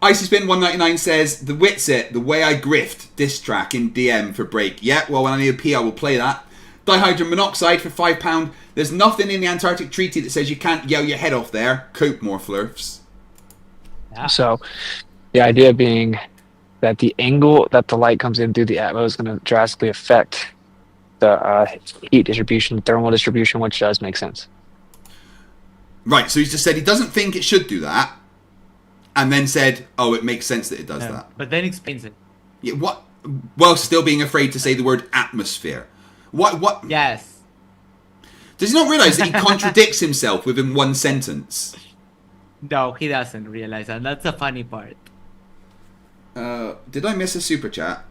Icy Spin 199 says, the Witsit, the way I grift diss track in DM for break. Yeah, well, when I need a pee, I will play that. Dihydrogen monoxide for £5. There's nothing in the Antarctic Treaty that says you can't yell your head off there. Cope more, Flerfs. Yeah. So, the idea being that the angle that the light comes in through the atmo is going to drastically affect the heat distribution, thermal distribution, which does make sense. Right, so he's just said he doesn't think it should do that, and then said, oh, it makes sense that it does that. But then explains it. Yeah, what? Well, still being afraid to say the word atmosphere. What? Yes. Does he not realise that he contradicts himself within one sentence? No, he doesn't realize that. That's the funny part. Did I miss a super chat?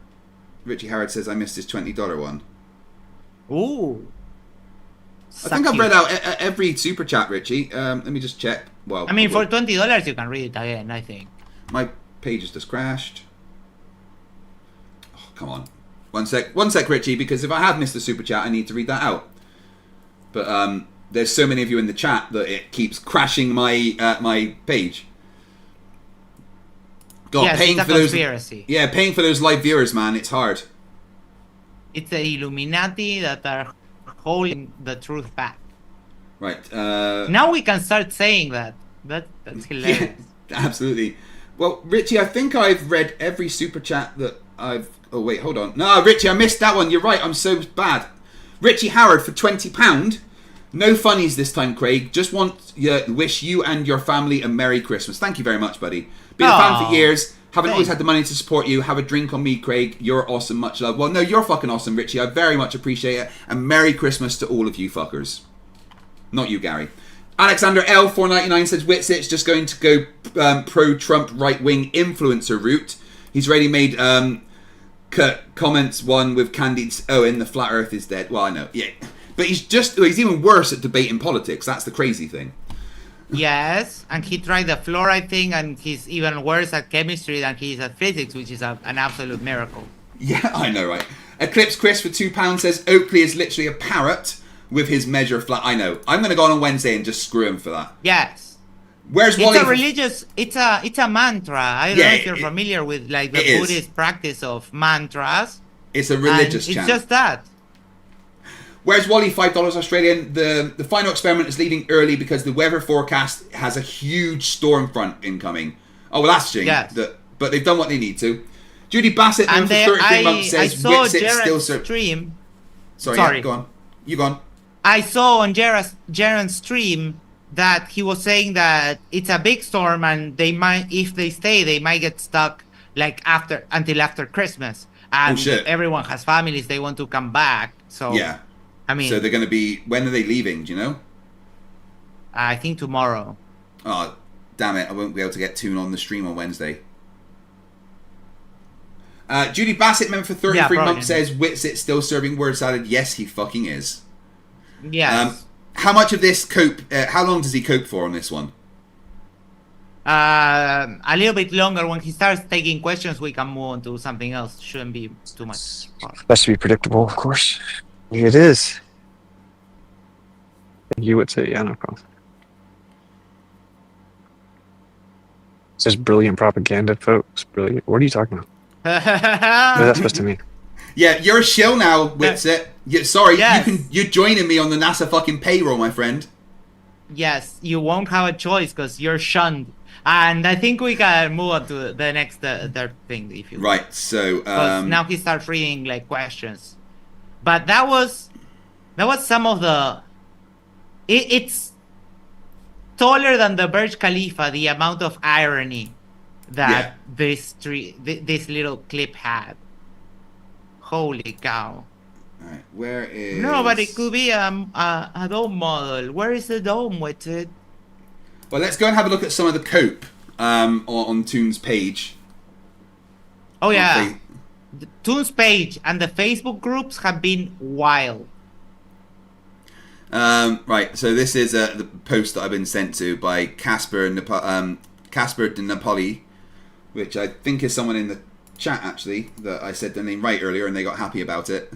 Richie Howard says I missed his $20 one. Ooh. I think I've read out every super chat, Richie. Let me just check. Well, I mean, for $20 you can read it again, I think. My page has just crashed. Oh, come on. One sec, Richie, because if I have missed the super chat, I need to read that out. But there's so many of you in the chat that it keeps crashing my my page. God, yes, paying it's a for those. conspiracy. Yeah, paying for those live viewers, man, it's hard. It's the Illuminati that are holding the truth back. Right. Now we can start saying that. That's hilarious. Yeah, absolutely. Well, Richie, I think I've read every super chat that I've... Oh, wait, hold on. No, Richie, I missed that one. You're right, I'm so bad. Richie Howard for £20. No funnies this time, Craig. Just want to wish you and your family a Merry Christmas. Thank you very much, buddy. Been a fan for years. Haven't always had the money to support you. Have a drink on me, Craig. You're awesome. Much love. Well, no, you're fucking awesome, Richie. I very much appreciate it. And Merry Christmas to all of you fuckers. Not you, Gary. Alexander L. 499 says Wit It's just going to go pro-Trump right-wing influencer route. He's already made comments one with Candide Owen, the flat earth is dead. Well, I know. Yeah. But he's even worse at debating politics. That's the crazy thing. Yes, and he tried the fluoride thing, and he's even worse at chemistry than he is at physics, which is an absolute miracle. Yeah, I know, right? Eclipse Chris for £2 says Oakley is literally a parrot with his measure flat. I know. I'm going to go on Wednesday and just screw him for that. Yes. Where's Wally? It's a religious. It's a mantra. I don't know if you're familiar with like the Buddhist practice of mantras. It's a religious chant. It's just that. Where's Wally? $5 Australian. The final experiment is leaving early because the weather forecast has a huge storm front incoming. Oh well, that's a shame. Yes. But they've done what they need to. Judy Bassett, And for 33 months, says I saw Wit It still Jared's stream. Sorry. Yeah, go on. You go on. I saw on Jaren's stream that he was saying that it's a big storm and they might, if they stay, they might get stuck like until after Christmas. And everyone has families, they want to come back. So yeah. I mean, so they're going to be, when are they leaving, do you know? I think tomorrow. Oh, damn it. I won't be able to get Toon on the stream on Wednesday. Judy Bassett, member for 33 months, says Wit It still serving word salad. Yes, he fucking is. Yes. How much of this cope, how long does he cope for on this one? A little bit longer. When he starts taking questions, we can move on to something else. Shouldn't be too much. Best to be predictable, of course. It is. You would say, yeah, no problem. It's just brilliant propaganda, folks. Brilliant. What are you talking about? What is that supposed to mean? Yeah, you're a shill now, Wit It. Yeah, sorry, you're joining me on the NASA fucking payroll, my friend. Yes, you won't have a choice because you're shunned. And I think we can move on to the next third thing, if you right. So now he starts reading like questions, but that was some of the. It's taller than the Burj Khalifa. The amount of irony that this little clip had. Holy cow! All right, where is? No, but it could be a dome model. Where is the dome with it? Well, let's go and have a look at some of the cope on Toon's page. Oh yeah, the Toon's page and the Facebook groups have been wild. Right, so this is the post that I've been sent to by Casper de Napoli, which I think is someone in the chat actually that I said their name right earlier and they got happy about it.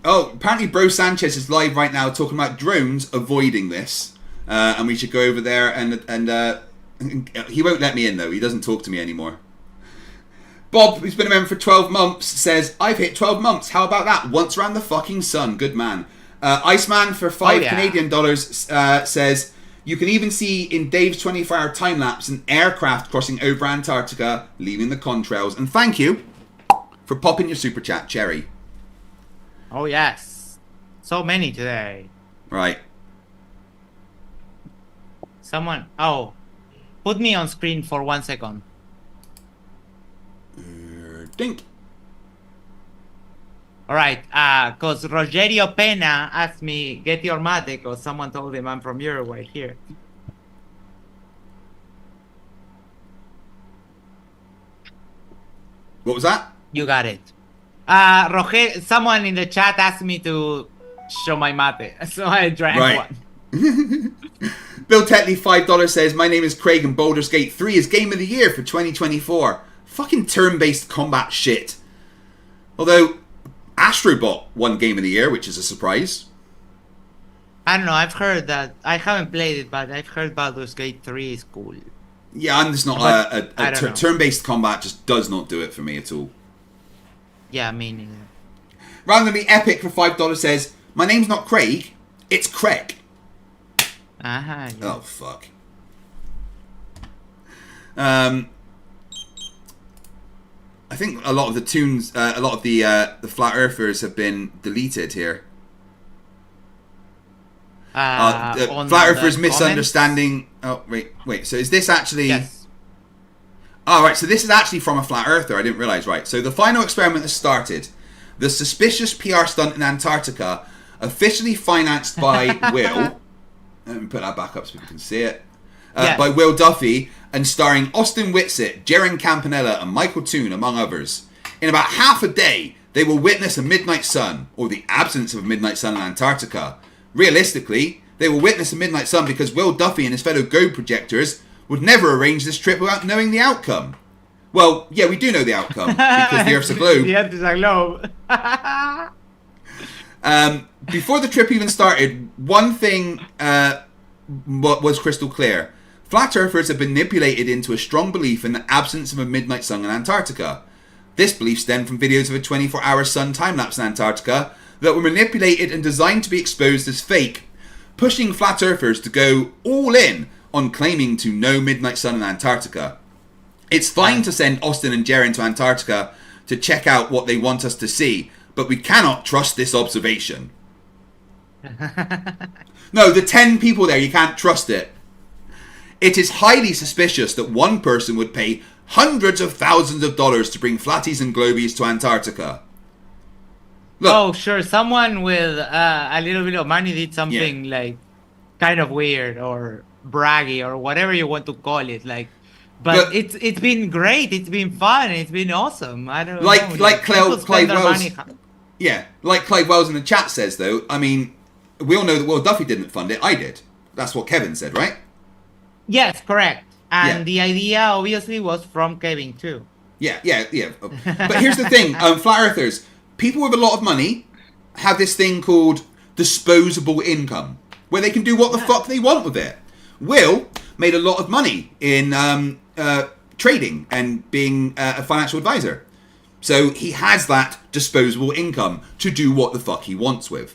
Oh, apparently Bro Sanchez is live right now talking about drones avoiding this, and we should go over there and he won't let me in though. He doesn't talk to me anymore. Bob, who's been a member for 12 months, says, I've hit 12 months. How about that? Once around the fucking sun. Good man. Iceman for $5 Canadian says, you can even see in Dave's 24-hour time-lapse an aircraft crossing over Antarctica, leaving the contrails. And thank you for popping your super chat, Cherry. Oh, yes. So many today. Right. Someone... Oh. Put me on screen for 1 second. Dink. All right, because Rogerio Pena asked me, get your mate, because someone told him I'm from Uruguay here. What was that? You got it. Someone in the chat asked me to show my mate, so I drank one. Bill Tetley, $5 says, my name is Craig and Baldur's Gate 3 is Game of the Year for 2024. Fucking turn-based combat shit. Although, Astrobot won Game of the Year, which is a surprise. I don't know, I've heard that. I haven't played it, but I've heard Baldur's Gate 3 is cool. Yeah, I'm just not turn-based combat just does not do it for me at all. Yeah, me neither. Randomly Epic for $5 says, my name's not Craig, it's Craig. Yeah. Oh, fuck. I think a lot of the tunes, a lot of the Flat Earthers have been deleted here. Flat Earthers misunderstanding. Oh, wait. So is this actually... Yes. Oh, right. So this is actually from a Flat Earther. I didn't realize. Right. So the final experiment has started. The suspicious PR stunt in Antarctica, officially financed by Will. Let me put that back up so people can see it. By Will Duffy and starring Austin Whitsitt, Jaren Campanella and Michael Toon, among others. In about half a day, they will witness a midnight sun, or the absence of a midnight sun in Antarctica. Realistically, they will witness a midnight sun because Will Duffy and his fellow Go projectors would never arrange this trip without knowing the outcome. Well, yeah, we do know the outcome, because the Earth's a globe. The Earth is a globe. Before the trip even started, one thing was crystal clear. Flat Earthers have been manipulated into a strong belief in the absence of a midnight sun in Antarctica. This belief stemmed from videos of a 24-hour sun time-lapse in Antarctica that were manipulated and designed to be exposed as fake, pushing Flat Earthers to go all in on claiming to know midnight sun in Antarctica. It's fine to send Austin and Jaren to Antarctica to check out what they want us to see, but we cannot trust this observation. No, the 10 people there, you can't trust it. It is highly suspicious that one person would pay hundreds of thousands of dollars to bring flatties and globies to Antarctica. Look, oh, sure. Someone with a little bit of money did something like kind of weird or braggy or whatever you want to call it. Like, but it's been great. It's been fun. It's been awesome. I don't know. Like Clive Wells. Yeah, like Clive Wells in the chat says, though. I mean, we all know that Will Duffy didn't fund it. I did. That's what Kevin said, right? Yes, correct. And the idea obviously was from Kevin too. Yeah. But here's the thing, Flat Earthers, people with a lot of money have this thing called disposable income, where they can do what the fuck they want with it. Will made a lot of money in trading and being a financial advisor. So he has that disposable income to do what the fuck he wants with.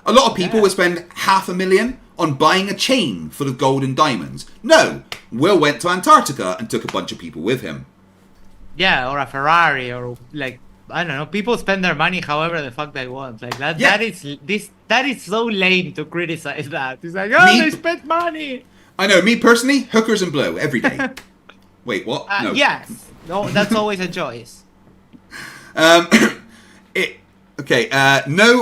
A lot of people would spend $500,000 on buying a chain full of gold and diamonds. No, Will went to Antarctica and took a bunch of people with him. Yeah, or a Ferrari, or like, I don't know. People spend their money however the fuck they want. Like that. Yeah. That is so lame to criticize that. It's like, oh, they spent money. I know. Me personally, hookers and blow every day. Wait, what? No. Yes. No, that's always a choice. No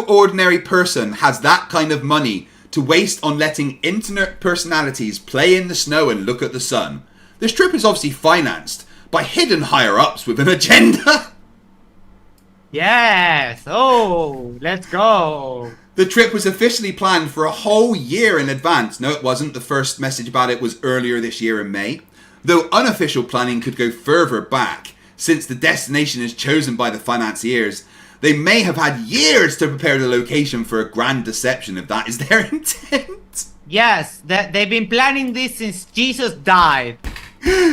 ordinary person has that kind of money to waste on letting internet personalities play in the snow and look at the sun. This trip is obviously financed by hidden higher-ups with an agenda. Yes. Oh, let's go. The trip was officially planned for a whole year in advance. No, it wasn't. The first message about it was earlier this year in May. Though unofficial planning could go further back, since the destination is chosen by the financiers, they may have had years to prepare the location for a grand deception if that is their intent. Yes, they've been planning this since Jesus died.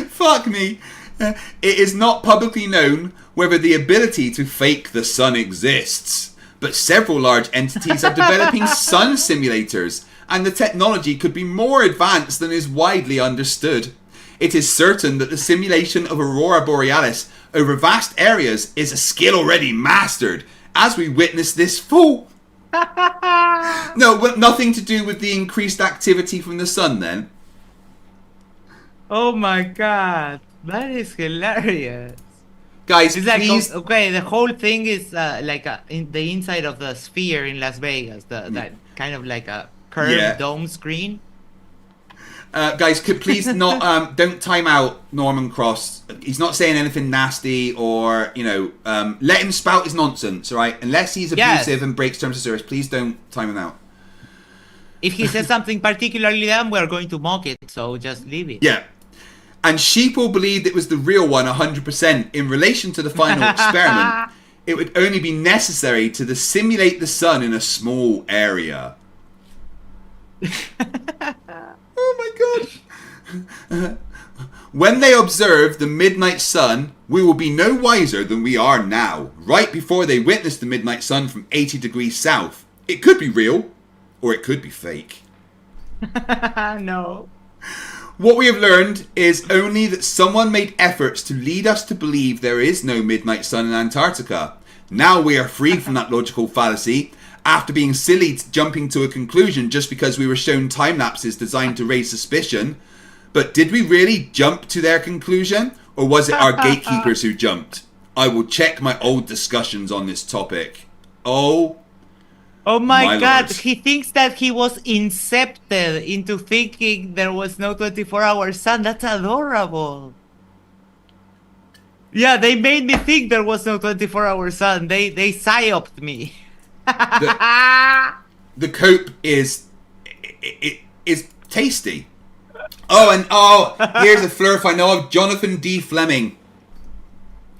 Fuck me. It is not publicly known whether the ability to fake the sun exists, but several large entities are developing sun simulators, and the technology could be more advanced than is widely understood. It is certain that the simulation of Aurora Borealis over vast areas is a skill already mastered, as we witness this full... No, nothing to do with the increased activity from the sun then. Oh my god, that is hilarious. Guys, it's like, please. okay, the whole thing is like in the inside of the Sphere in Las Vegas, that kind of like a curved dome screen. Guys, could please not don't time out Norman Cross. He's not saying anything nasty or let him spout his nonsense, all right? Unless he's abusive and breaks terms of service, please don't time him out. If he says something particularly dumb, we're going to mock it, so just leave it. Yeah. And Sheeple believed it was the real one 100%. In relation to the final experiment, it would only be necessary to simulate the sun in a small area. Oh my god. When they observe the midnight sun, we will be no wiser than we are now, right before they witness the midnight sun from 80 degrees south. It could be real, or it could be fake. No. What we have learned is only that someone made efforts to lead us to believe there is no midnight sun in Antarctica. Now we are free from that logical fallacy, after being silly jumping to a conclusion just because we were shown time lapses designed to raise suspicion. But did we really jump to their conclusion, or was it our gatekeepers who jumped? I will check my old discussions on this topic. Oh my god, Lord. he thinks that he was incepted into thinking there was no 24-hour sun. That's adorable. Yeah, they made me think there was no 24-hour sun. They psyoped me. The cope is tasty. Here's a Flerf I know of, Jonathan D. Fleming.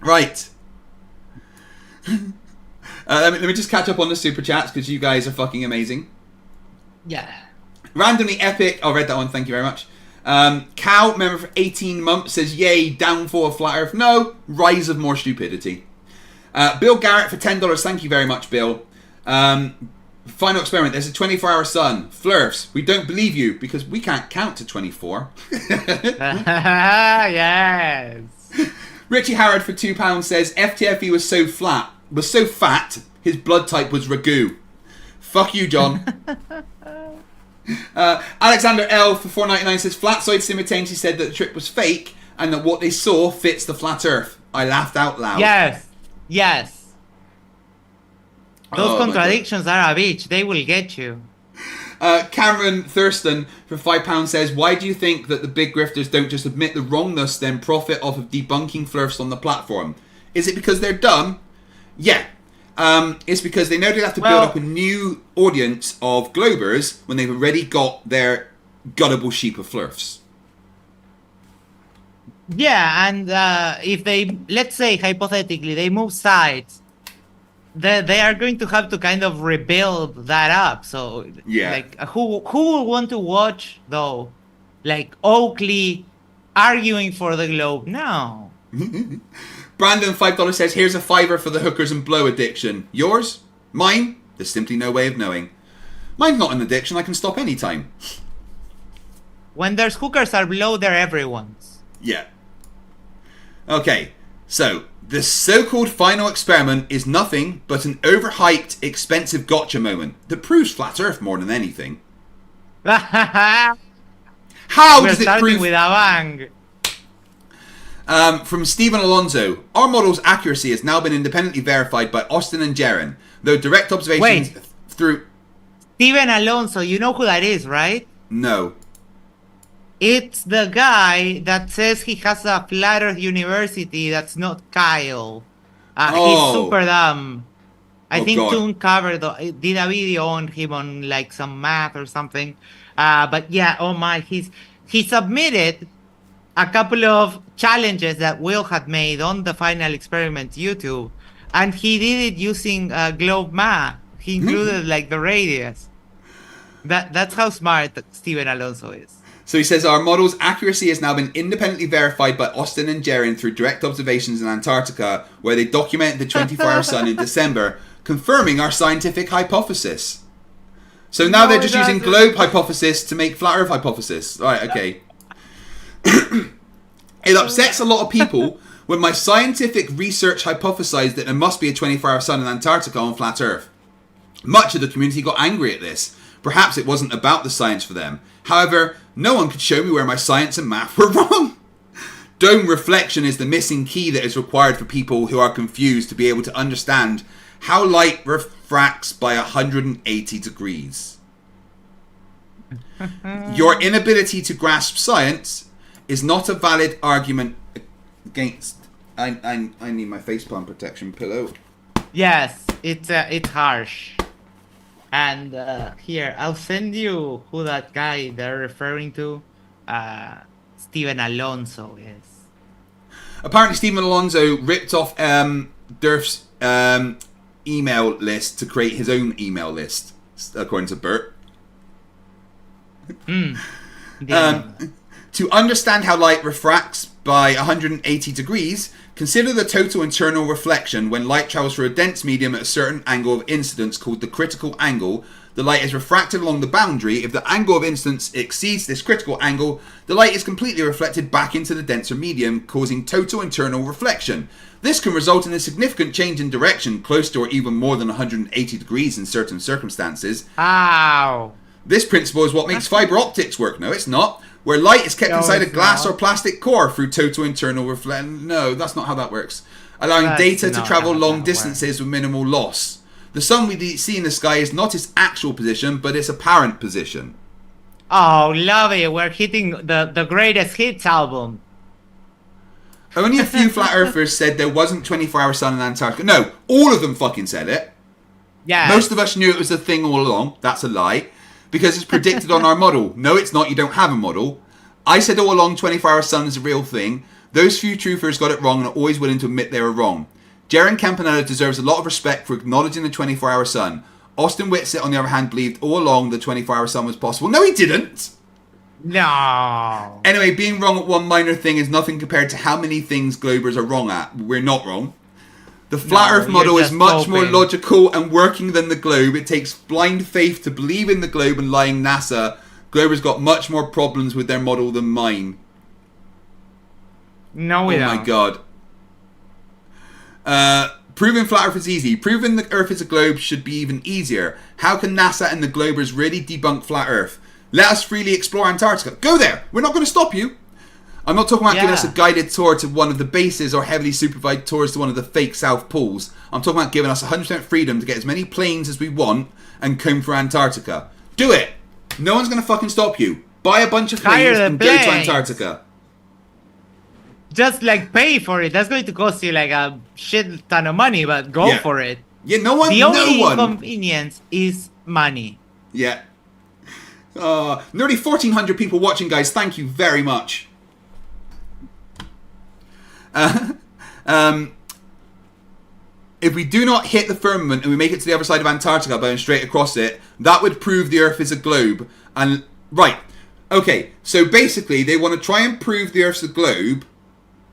Right. Let me just catch up on the super chats because you guys are fucking amazing. Yeah. Randomly epic. I read that one. Thank you very much. Cow, member for 18 months, says, "Yay, downfall of flat Earth." No, rise of more stupidity. Bill Garrett for $10. Thank you very much, Bill. Final experiment. There's a 24-hour sun. Flerfs, we don't believe you because we can't count to 24. Yes. Richie Howard for £2 says, "FTFE was so fat, his blood type was ragu." Fuck you, John. Alexander L for $4.99 says, "Flatzoid simultaneously said that the trip was fake and that what they saw fits the flat Earth." I laughed out loud. Yes. Those contradictions are a bitch. They will get you. Cameron Thurston for £5 says, "Why do you think that the big grifters don't just admit the wrongness, then profit off of debunking Flerfs on the platform? Is it because they're dumb?" Yeah. It's because they know they have to build up a new audience of Globers when they've already got their gullible sheep of Flerfs. Yeah, and if they, let's say hypothetically, they move sides, they are going to have to kind of rebuild that up. So, like, who will want to watch though? Like Oakley arguing for the globe? No. Brandon $5 says, "Here's a $5 for the hookers and blow addiction. Yours? Mine? There's simply no way of knowing. Mine's not an addiction. I can stop anytime." When there's hookers or blow, they're everyone's. Yeah. Okay, so the so-called final experiment is nothing but an overhyped, expensive gotcha moment that proves flat Earth more than anything. How does it prove? With a bang. From Stephen Alonso, "Our model's accuracy has now been independently verified by Austin and Jaren, though direct observations through..." Stephen Alonso, you know who that is, right? No. It's the guy that says he has a flat Earth university that's not Kyle. He's super dumb. I think Toon covered, did a video on him on like some math or something. But yeah, oh my, he submitted a couple of challenges that Will had made on the final experiment YouTube, and he did it using globe math. He included like the radius. That's how smart Steven Alonso is. So he says, "Our model's accuracy has now been independently verified by Austin and Jaren through direct observations in Antarctica, where they documented the 24-hour sun in December, confirming our scientific hypothesis." So now they're just using globe hypothesis to make flat Earth hypothesis. Right, okay. "It upsets a lot of people when my scientific research hypothesized that there must be a 24-hour sun in Antarctica on flat Earth. Much of the community got angry at this. Perhaps it wasn't about the science for them. However, no one could show me where my science and math were wrong. Dome reflection is the missing key that is required for people who are confused to be able to understand how light refracts by 180 degrees. Your inability to grasp science is not a valid argument against... I need my facepalm protection pillow. Yes, it's harsh. And here, I'll send you who that guy they're referring to. Steven Alonso is. Apparently, Steven Alonso ripped off Durf's email list to create his own email list, according to Bert. To understand how light refracts by 180 degrees, consider the total internal reflection when light travels through a dense medium at a certain angle of incidence called the critical angle. The light is refracted along the boundary. If the angle of incidence exceeds this critical angle, the light is completely reflected back into the denser medium, causing total internal reflection. This can result in a significant change in direction, close to or even more than 180 degrees in certain circumstances. Ow! This principle is what makes fiber optics work. No, it's not. Where light is kept inside a glass or plastic core through total internal reflection. No, that's not how that works. Allowing data to travel long distances with minimal loss. The sun we see in the sky is not its actual position, but its apparent position. Oh, love it. We're hitting the greatest hits album. Only a few flat earthers said there wasn't 24-hour sun in Antarctica. No, all of them fucking said it. Yeah. Most of us knew it was a thing all along. That's a lie. Because it's predicted on our model. No, it's not. You don't have a model. I said all along 24-hour sun is a real thing. Those few truthers got it wrong and are always willing to admit they were wrong. Jaren Campanella deserves a lot of respect for acknowledging the 24-hour sun. Austin Whitsitt, on the other hand, believed all along the 24-hour sun was possible. No, he didn't! No. Anyway, being wrong at one minor thing is nothing compared to how many things Globers are wrong at. We're not wrong. The Flat Earth model is much more logical and working than the globe. It takes blind faith to believe in the globe and lying NASA. Globers got much more problems with their model than mine. No, we don't. Oh my god. Proving Flat Earth is easy. Proving the Earth is a globe should be even easier. How can NASA and the Globers really debunk Flat Earth? Let us freely explore Antarctica. Go there! We're not going to stop you. I'm not talking about giving us a guided tour to one of the bases or heavily supervised tours to one of the fake South Poles. I'm talking about giving us 100% freedom to get as many planes as we want and comb through Antarctica. Do it! No one's going to fucking stop you. Buy a bunch of planes and go to Antarctica. Just like pay for it. That's going to cost you like a shit ton of money, but go for it. Yeah, no one. The only inconvenience is money. Yeah. Nearly 1,400 people watching, guys. Thank you very much. If we do not hit the firmament and we make it to the other side of Antarctica by going straight across it, that would prove the Earth is a globe. And right, okay. So basically, they want to try and prove the Earth's a globe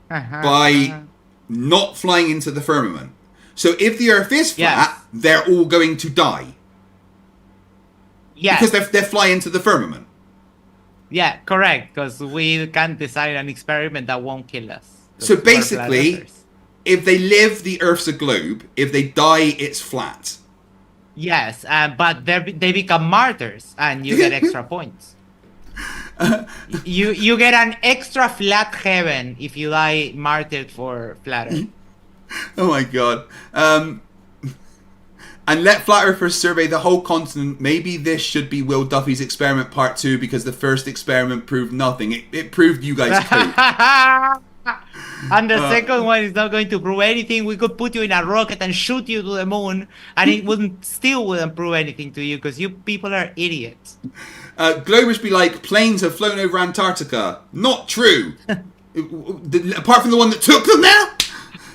by not flying into the firmament. So if the Earth is flat, they're all going to die. Yeah, because they're flying into the firmament. Yeah, correct. Because we can't design an experiment that won't kill us. So basically, if they live, the Earth's a globe. If they die, it's flat. Yes, but they become martyrs, and you get extra points. You get an extra flat heaven if you die martyred for flat Earth. Oh my god. And let Flat Earthers survey the whole continent. Maybe this should be Will Duffy's experiment part 2 because the first experiment proved nothing. It proved you guys could. And the second one is not going to prove anything. We could put you in a rocket and shoot you to the moon, and it wouldn't prove anything to you because you people are idiots. Globers be like, planes have flown over Antarctica. Not true. Apart from the one that took them there.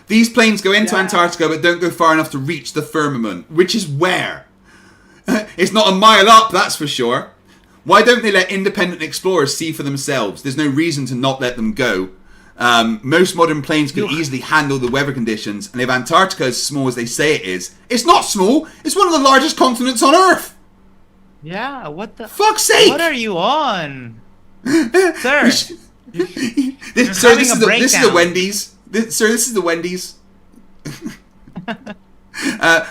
These planes go into Antarctica but don't go far enough to reach the firmament, which is where? It's not a mile up, that's for sure. Why don't they let independent explorers see for themselves? There's no reason to not let them go. Most modern planes could easily handle the weather conditions, and if Antarctica is as small as they say it is, it's not small. It's one of the largest continents on Earth. Yeah, what the fuck's sake? What are you on, sir? This is the Wendy's. This is the Wendy's.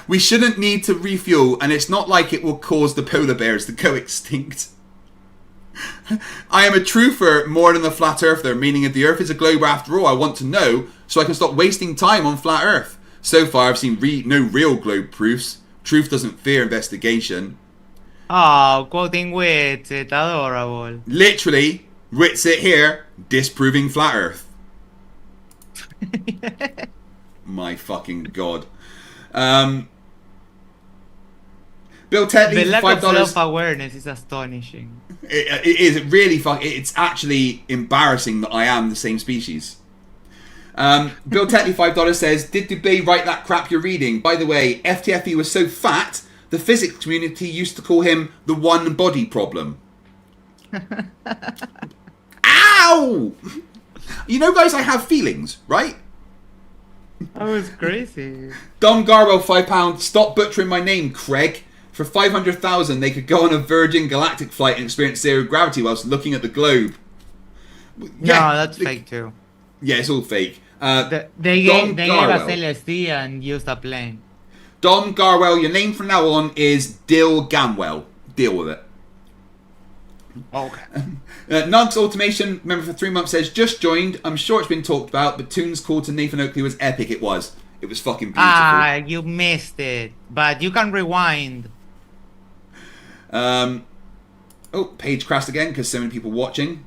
We shouldn't need to refuel, and it's not like it will cause the polar bears to go extinct. I am a truther more than a flat earther, meaning if the earth is a globe after all, I want to know so I can stop wasting time on flat earth. So far, I've seen no real globe proofs. Truth doesn't fear investigation. Oh, quoting Wit It, adorable. Literally, Wit It here, disproving flat earth. My fucking god. Bill Tetley, The lack $5. of self-awareness is astonishing. It is really it's actually embarrassing that I am the same species. Bill Tetley, $5 says, did Dubé write that crap you're reading? By the way, FTFE was so fat, the physics community used to call him the one body problem. Ow! You know, guys, I have feelings, right? That was crazy. Dom Garwell, £5. Stop butchering my name, Craig. For 500,000, they could go on a Virgin Galactic flight and experience zero gravity whilst looking at the globe. Yeah, no, that's fake too. Yeah, it's all fake. They gave us LSD and used a plane. Dom Garwell, your name from now on is Dill Gamwell. Deal with it. Okay. Nugs Automation, member for 3 months, says, just joined. I'm sure it's been talked about, but Toon's call to Nathan Oakley was epic. It was. It was fucking beautiful. Ah, you missed it. But you can rewind. Oh, page crashed again because so many people watching.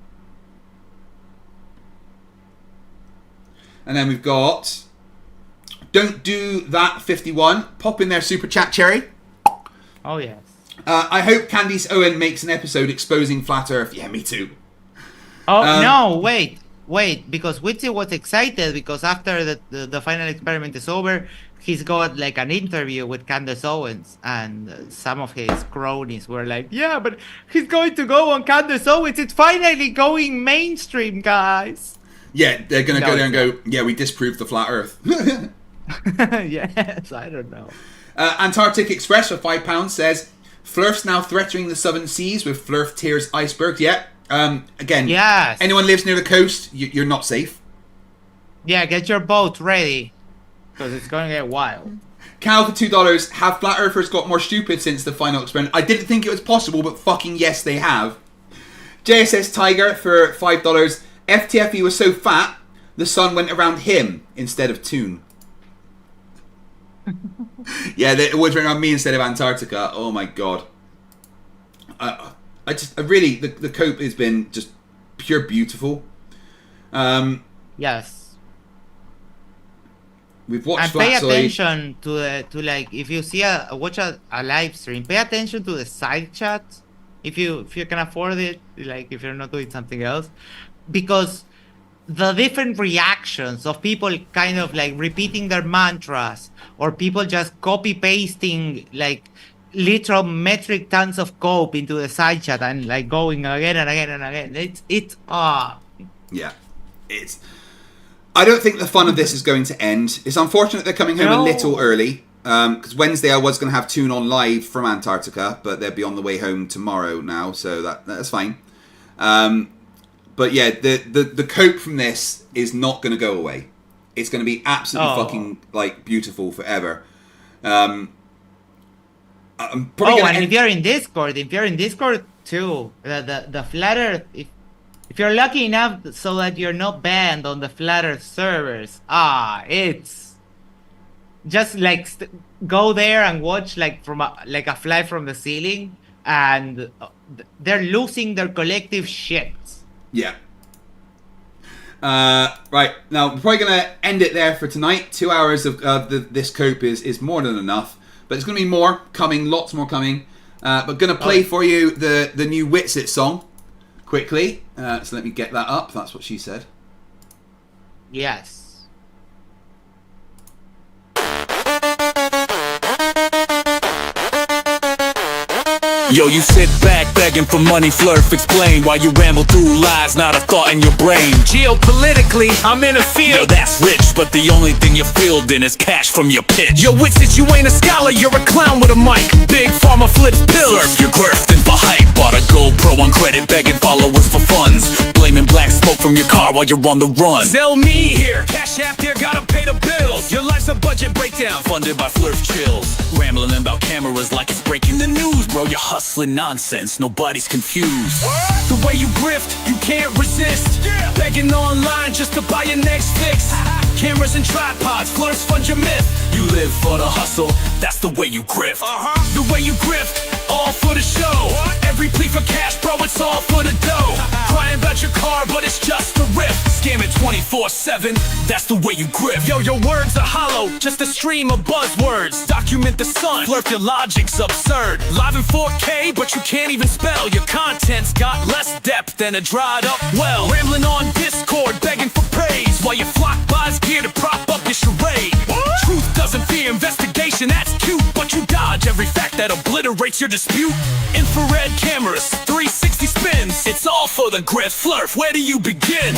And then we've got Don't Do That 51. Pop in there, Super Chat Cherry. Oh, yes. I hope Candice Owen makes an episode exposing Flat Earth. Yeah, me too. Oh, no, wait, because Witty was excited because after the final experiment is over, he's got like an interview with Candace Owens, and some of his cronies were like, yeah, but he's going to go on Candace Owens. It's finally going mainstream, guys. Yeah, they're going to go there and go, yeah, we disproved the Flat Earth. Yes, I don't know. Antarctic Express for £5 says, Flerfs now threatening the southern seas with Flerf Tears icebergs. Yeah. Again, yes. Anyone lives near the coast, you're not safe. Yeah, get your boat ready, because it's going to get wild. Cal for $2, have flat earthers got more stupid since the final experiment? I didn't think it was possible, but fucking yes, they have. JSS Tiger for $5, FTFE was so fat, the sun went around him instead of Toon. Yeah, it was around me instead of Antarctica. Oh my god. I really, the cope has been just pure beautiful. Yes. We've watched and Flat pay Zoid. attention to like if you see watch a live stream, pay attention to the side chat if you can afford it, like if you're not doing something else, because the different reactions of people kind of like repeating their mantras, or people just copy pasting like literal metric tons of cope into the side chat and like going again and again and again. Yeah, it's. I don't think the fun of this is going to end. It's unfortunate they're coming home a little early, because Wednesday I was going to have Toon on live from Antarctica, but they'll be on the way home tomorrow now, so that's fine. But yeah, the cope from this is not going to go away. It's going to be absolutely fucking like beautiful forever. I'm probably and if you're in Discord too, the Flat Earth, if you're lucky enough so that you're not banned on the Flat Earth servers, it's just like go there and watch like from a fly from the ceiling, and they're losing their collective shit. Yeah. Right, now we're probably going to end it there for tonight. 2 hours of this cope is more than enough, but there's going to be more coming, lots more coming. But going to play for you the new Wit It song quickly. So let me get that up. That's what she said. Yes. Yo, you sit back begging for money, Flerf, explain why you ramble through lies, not a thought in your brain. Geopolitically, I'm in a field. Yo, that's rich, but the only thing you're fielding is cash from your pitch. Yo, Wit It, you ain't a scholar, you're a clown with a mic. Big pharma flips pills. Flerf, you're grifting for hype. Bought a GoPro on credit, begging followers for funds. Blaming black smoke from your car while you're on the run. Sell me here, cash app there, gotta pay the bills. Your life's a budget breakdown, funded by Flerf Chills. Rambling about cameras like it's breaking the news. Bro, you're hustling nonsense, nobody's confused. The way you grift, you can't resist. Begging online just to buy your next fix. Cameras and tripods, FLERFs fund your myth. You live for the hustle, that's the way you grift. The way you grift, all for the show. Every plea for cash, bro, it's all for the dough. Crying about your car, but it's just a riff. Scamming 24/7, that's the way you grift. Yo, your words are hollow, just a stream of buzzwords. Document the sun, FLERF your logic's absurd. Live in 4K, but you can't even spell. Your content's got less depth than a dried up well. Rambling on Discord, begging for praise, while your flock buys gear to prop up your charade. Truth doesn't fear investigation, that's cute, but you dodge every fact that obliterates your dispute. Infrared cameras, 360 spins, it's all for the grift. FLERF, where do you begin?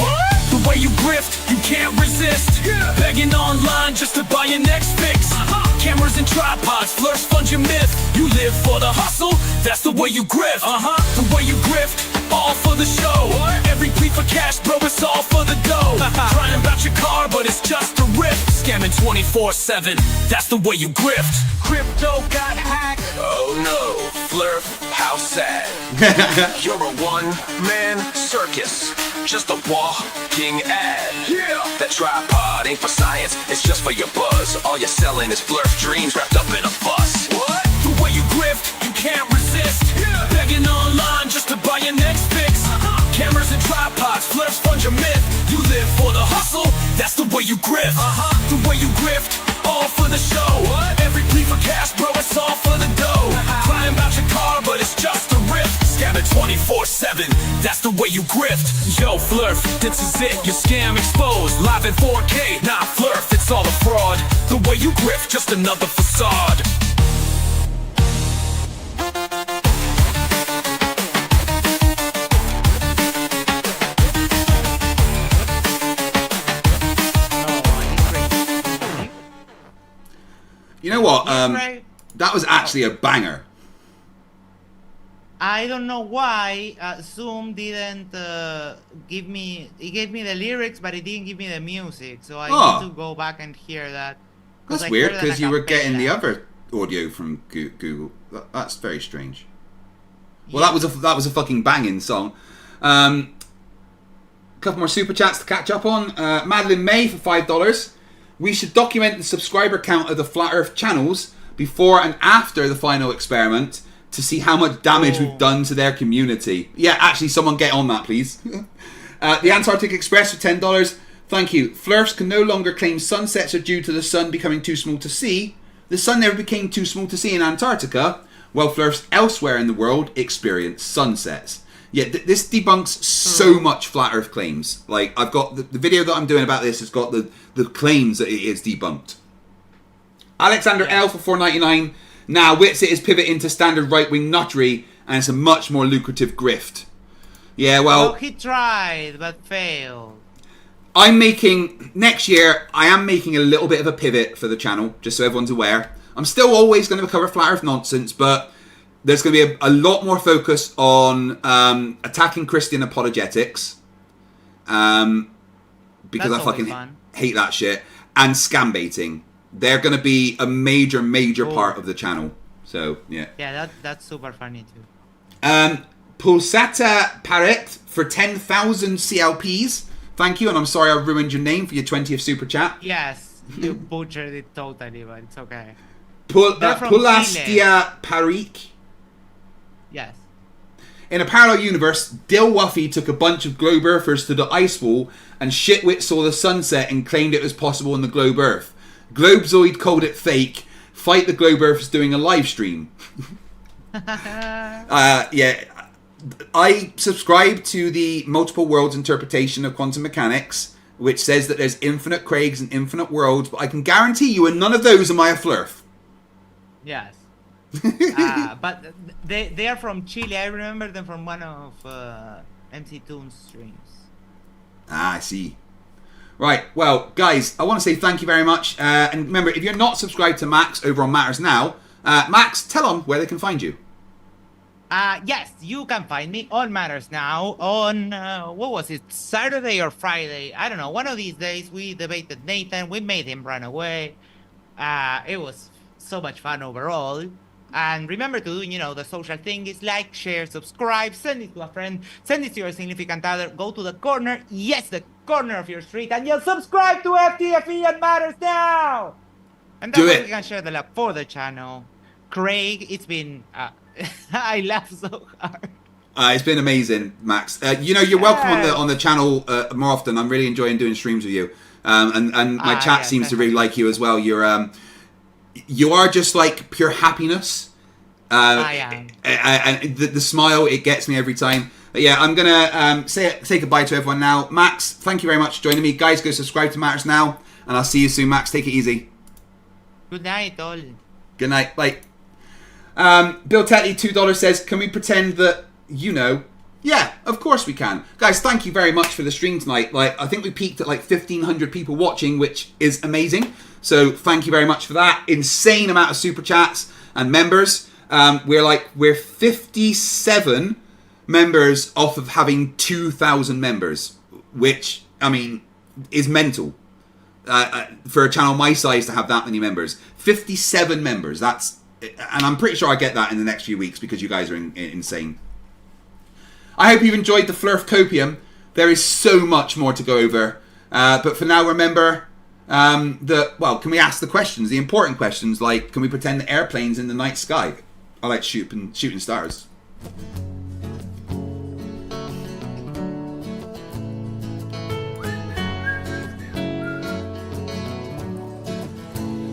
The way you grift, you can't resist. Begging online just to buy your next fix. Cameras and tripods, FLERFs fund your myth. You live for the hustle, that's the way you grift. The way you grift, all for the show. Every plea for cash, bro, it's all for the dough. Crying about your car, but it's just a riff. Scamming 24/7, that's the way you grift. Crypto got hacked. Oh no, FLERF, how sad. You're a one-man circus, just a walking ad. That tripod ain't for science, it's just for your buzz. All you're selling is FLERF dreams wrapped up in a fuss. The way you grift, you can't resist. Begging online just to buy your next fix. Cameras and tripods, FLERFs fund your myth. You live for the hustle, that's the way you grift. The way you grift, all for the show. Every plea for cash, bro, it's all for the dough. Crying about your car, but it's just a riff. Scamming 24/7, that's the way you grift. Yo, FLERF, this is it, your scam exposed. Live in 4K, nah, FLERF, it's all a fraud. The way you grift, just another facade. You know what? That was actually a banger. I don't know why Zoom didn't give me. He gave me the lyrics, but he didn't give me the music. So I need to go back and hear that. That's weird because you were getting the other audio from Google. That's very strange. Well, that was a fucking banging song. A couple more super chats to catch up on. Madeline May for $5. We should document the subscriber count of the Flat Earth channels before and after the final experiment to see how much damage we've done to their community. Yeah, actually, someone get on that, please. The Antarctic Express for $10. Thank you. FLERFs can no longer claim sunsets are due to the sun becoming too small to see. The sun never became too small to see in Antarctica, while FLERFs elsewhere in the world experience sunsets. Yeah, this debunks so much flat Earth claims. Like, I've got the video that I'm doing about this has got the claims that it is debunked. Alexander L for $4.99. Now, Wit It is pivoting to standard right-wing nuttery, and it's a much more lucrative grift. Yeah, well... he tried, but failed. Next year, I am making a little bit of a pivot for the channel, just so everyone's aware. I'm still always going to cover flat Earth nonsense, but there's going to be a lot more focus on attacking Christian apologetics. Because I fucking hate that shit. And scam baiting. They're going to be a major part of the channel. So, yeah. Yeah, that's super funny too. Pulsata Paret for 10,000 CLPs. Thank you, and I'm sorry I ruined your name for your 20th super chat. Yes, you butchered it totally, but it's okay. Pulastia Parik. Yes. In a parallel universe, Dil Wuffy took a bunch of globe earthers to the ice wall, and Shitwit saw the sunset and claimed it was possible on the globe Earth. Globe Zoid called it fake. Fight the globe Earths doing a live stream. Yeah, I subscribe to the multiple worlds interpretation of quantum mechanics, which says that there's infinite Craigs and infinite worlds, but I can guarantee you, and none of those are my FLERF. Yes. But they are from Chile. I remember them from one of MC Toon's streams. I see. Right, well, guys, I want to say thank you very much. And remember, if you're not subscribed to Max over on Matters Now, Max, tell them where they can find you. Yes, you can find me on Matters Now on, what was it, Saturday or Friday? I don't know. One of these days, we debated Nathan. We made him run away. It was so much fun overall. And remember to do, the social thing is like, share, subscribe, send it to a friend, send it to your significant other, go to the corner, yes, the corner of your street, and you'll subscribe to FTFE and Matters Now! And that way we can share the love for the channel. Craig, it's been, I laugh so hard. It's been amazing, Max. You're welcome on the channel more often. I'm really enjoying doing streams with you. And my chat seems to really like you as well. You are just like pure happiness. I am. And the smile, it gets me every time. But yeah, I'm gonna say goodbye to everyone now. Max, thank you very much for joining me. Guys, go subscribe to Matters Now, and I'll see you soon. Max, take it easy. Good night, all. Good night. Bye. Bill Tetley, $2 says, can we pretend that yeah, of course we can. Guys, thank you very much for the stream tonight. I think we peaked at 1,500 people watching, which is amazing. So thank you very much for that. Insane amount of super chats and members. We're 57 members off of having 2,000 members, which, is mental. For a channel my size to have that many members. 57 members, and I'm pretty sure I get that in the next few weeks because you guys are insane. I hope you've enjoyed the Flerf copium. There is so much more to go over. But for now, remember can we ask the questions, the important questions, like, can we pretend the airplanes in the night sky? I like shooting stars.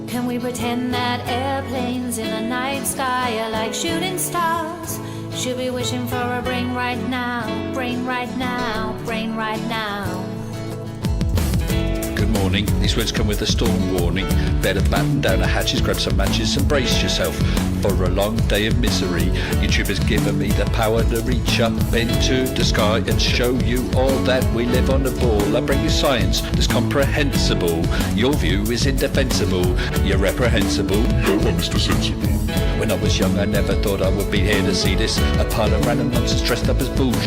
Can we pretend that airplanes in the night sky are like shooting stars? Should be wishing for a brain right now, brain right now, brain right now. Good morning, these words come with a storm warning. Better batten down the hatches, grab some matches and brace yourself for a long day of misery. YouTube has given me the power to reach up into the sky and show you all that we live on the ball. I bring you science that's comprehensible. Your view is indefensible. You're reprehensible. No one, Mr. Sensible. When I was young, I never thought I would be here to see this. A pile of random nonsense dressed up as bullshit.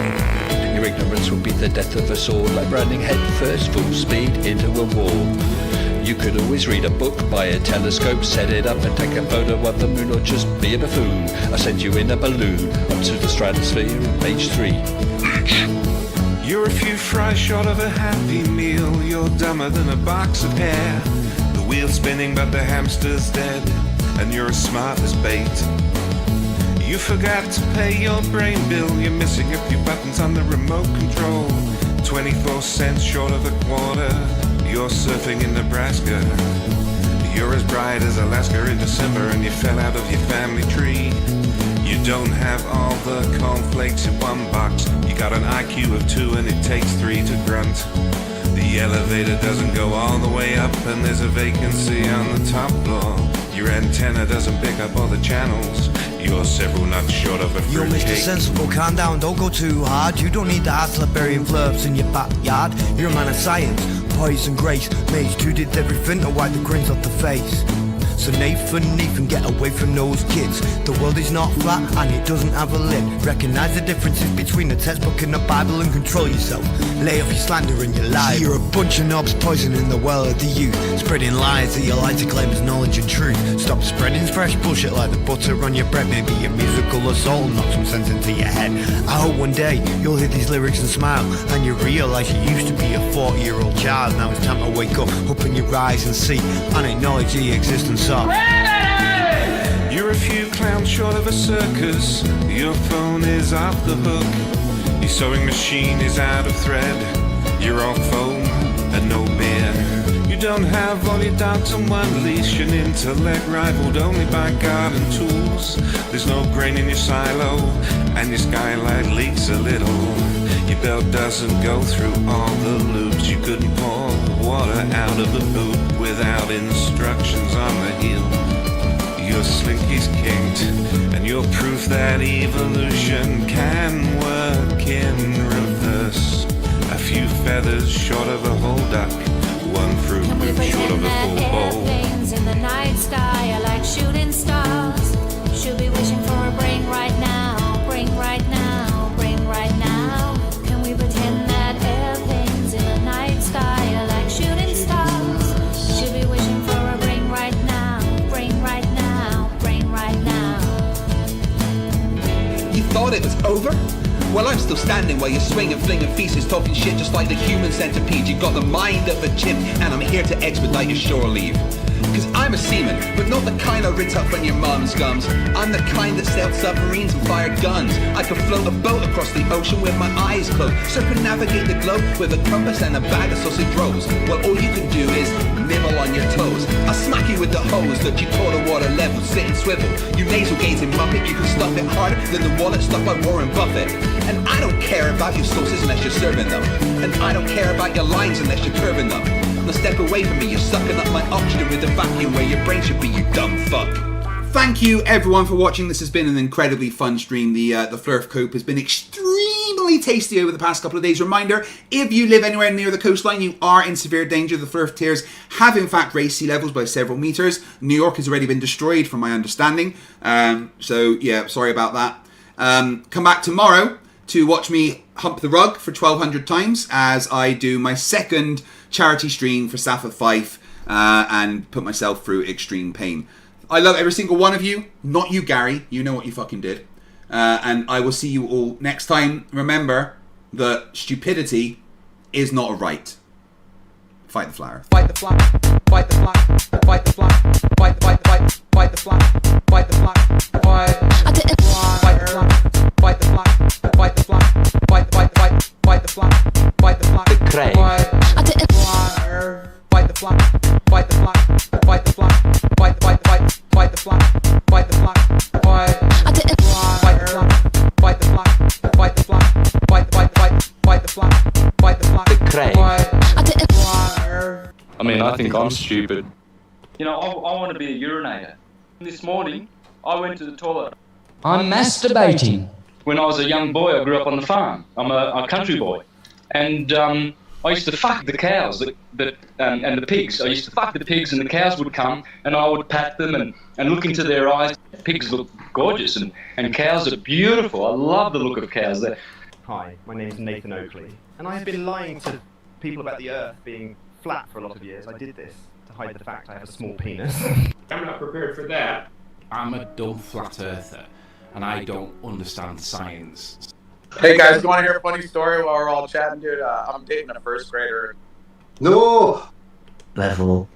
Your ignorance will be the death of us all, like running head first full speed into a wall. You could always read a book, buy a telescope, set it up and take a photo of the moon, or just be a buffoon. I send you in a balloon up to the stratosphere in page 3. You're a few fries short of a happy meal. You're dumber than a box of hair. The wheel's spinning but the hamster's dead, and you're as smart as bait. You forgot to pay your brain bill. You're missing a few buttons on the remote control. 24 cents short of a quarter. You're surfing in Nebraska. You're as bright as Alaska in December, and you fell out of your family tree. You don't have all the cornflakes in one box. You got an IQ of 2 and it takes 3 to grunt. The elevator doesn't go all the way up, and there's a vacancy on the top floor. Your antenna doesn't pick up all the channels. You're several nuts short of a You're Mr. fruitcake. Sensible, calm down, don't go too hard. You don't need to ask Liberian Flerfs in your backyard. You're a man of science, poison grace. Mage 2 did everything to wipe the grins off the face. So Nathan, get away from those kids. The world is not flat and it doesn't have a lid. Recognize the differences between the textbook and the Bible and control yourself. Lay off your slander and your lies. You're a bunch of knobs poisoning the well of the youth, spreading lies that you like to claim as knowledge and truth. Stop spreading fresh bullshit like the butter on your bread. Maybe a musical assault, knock some sense into your head. I hope one day you'll hear these lyrics and smile, and you realise you used to be a 40-year-old child. Now it's time to wake up, open your eyes and see, and acknowledge the existence of. You're a few clowns short of a circus. Your phone is off the hook. Your sewing machine is out of thread. You're all foam and no beer. You don't have all your dogs on one leash. An intellect rivaled only by garden tools. There's no grain in your silo, and your skylight leaks a little. Your belt doesn't go through all the loops. You couldn't pour water out of the boot without instructions on the heel. Your slinky's kinked, and you're proof that evolution can work in reverse. A few feathers short of a whole duck, one fruit loop short of a full bowl. Airplanes in the night sky are like shooting stars. Should be wishing for a brain right now, brain right now, brain right now. Can we pretend that airplanes in the night sky are like shooting stars? Should be wishing for a brain right now, brain right now, brain right now. thought it was over? Well, I'm still standing while you're swinging, flinging feces, talking shit just like the human centipede. You got the mind of a chimp, and I'm here to expedite your shore leave. Cause I'm a seaman, but not the kind I rinse up from your mum's gums. I'm the kind that sailed submarines and fired guns. I could float a boat across the ocean with my eyes closed, circumnavigate the globe with a compass and a bag of sausage rolls. Well, all you can do is nibble on your toes. I'll smack you with the hose that you taught a water level, sit and swivel. You nasal gazing muppet, you can stuff it harder than the wallet stuffed by Warren Buffett. And I don't care about your sauces unless you're serving them. And I don't care about your lines unless you're curving them. Now step away from me, you're sucking up my oxygen with the vacuum where your brain should be, you dumb fuck. Thank you everyone for watching. This has been an incredibly fun stream. The Flerf Cope has been extremely tasty over the past couple of days. Reminder, if you live anywhere near the coastline, you are in severe danger. The Flerf tiers have in fact raised sea levels by several meters. New York has already been destroyed from my understanding. So yeah, sorry about that. Come back tomorrow to watch me hump the rug for 1,200 times as I do my second charity stream for Staff at Fife and put myself through extreme pain. I love every single one of you. Not you, Gary. You know what you fucking did. And I will see you all next time. Remember that stupidity is not a right. Fight the flower. Fight the flower. Fight the flower. Fight the flower. Fight the flower. Fight the flower. Fight the flower. Fight the flower. Fight the flower. Fight the flower. Fight the flower. Fight the flower. Fight the flower. Fight the flower. The crane. Fight the flower. Fight the flower. Fight the flower. Fight the flower. Fight the flower. Fight the flower. Fight the flower. Fight the flower. Fight the flower. Fight the flower. Fight the flower. Fight the flower. Fight the flower. Fight the flower. The crane. I mean, I think I'm stupid. You know, I want to be a urinator. This morning, I went to the toilet. I'm masturbating. When I was a young boy, I grew up on the farm. I'm a country boy. And I used to fuck the cows and the pigs. I used to fuck the pigs, and the cows would come, and I would pat them and look into their eyes. Pigs look gorgeous, and cows are beautiful. I love the look of cows. Hi, my name's Nathan Oakley, and I've been lying to people about the Earth being flat for a lot of years. I did this to hide the fact I have a small penis. I'm not prepared for that. I'm a dumb flat earther, and I don't understand science. Hey guys, you want to hear a funny story while we're all chatting, dude? I'm dating a first grader. No! Level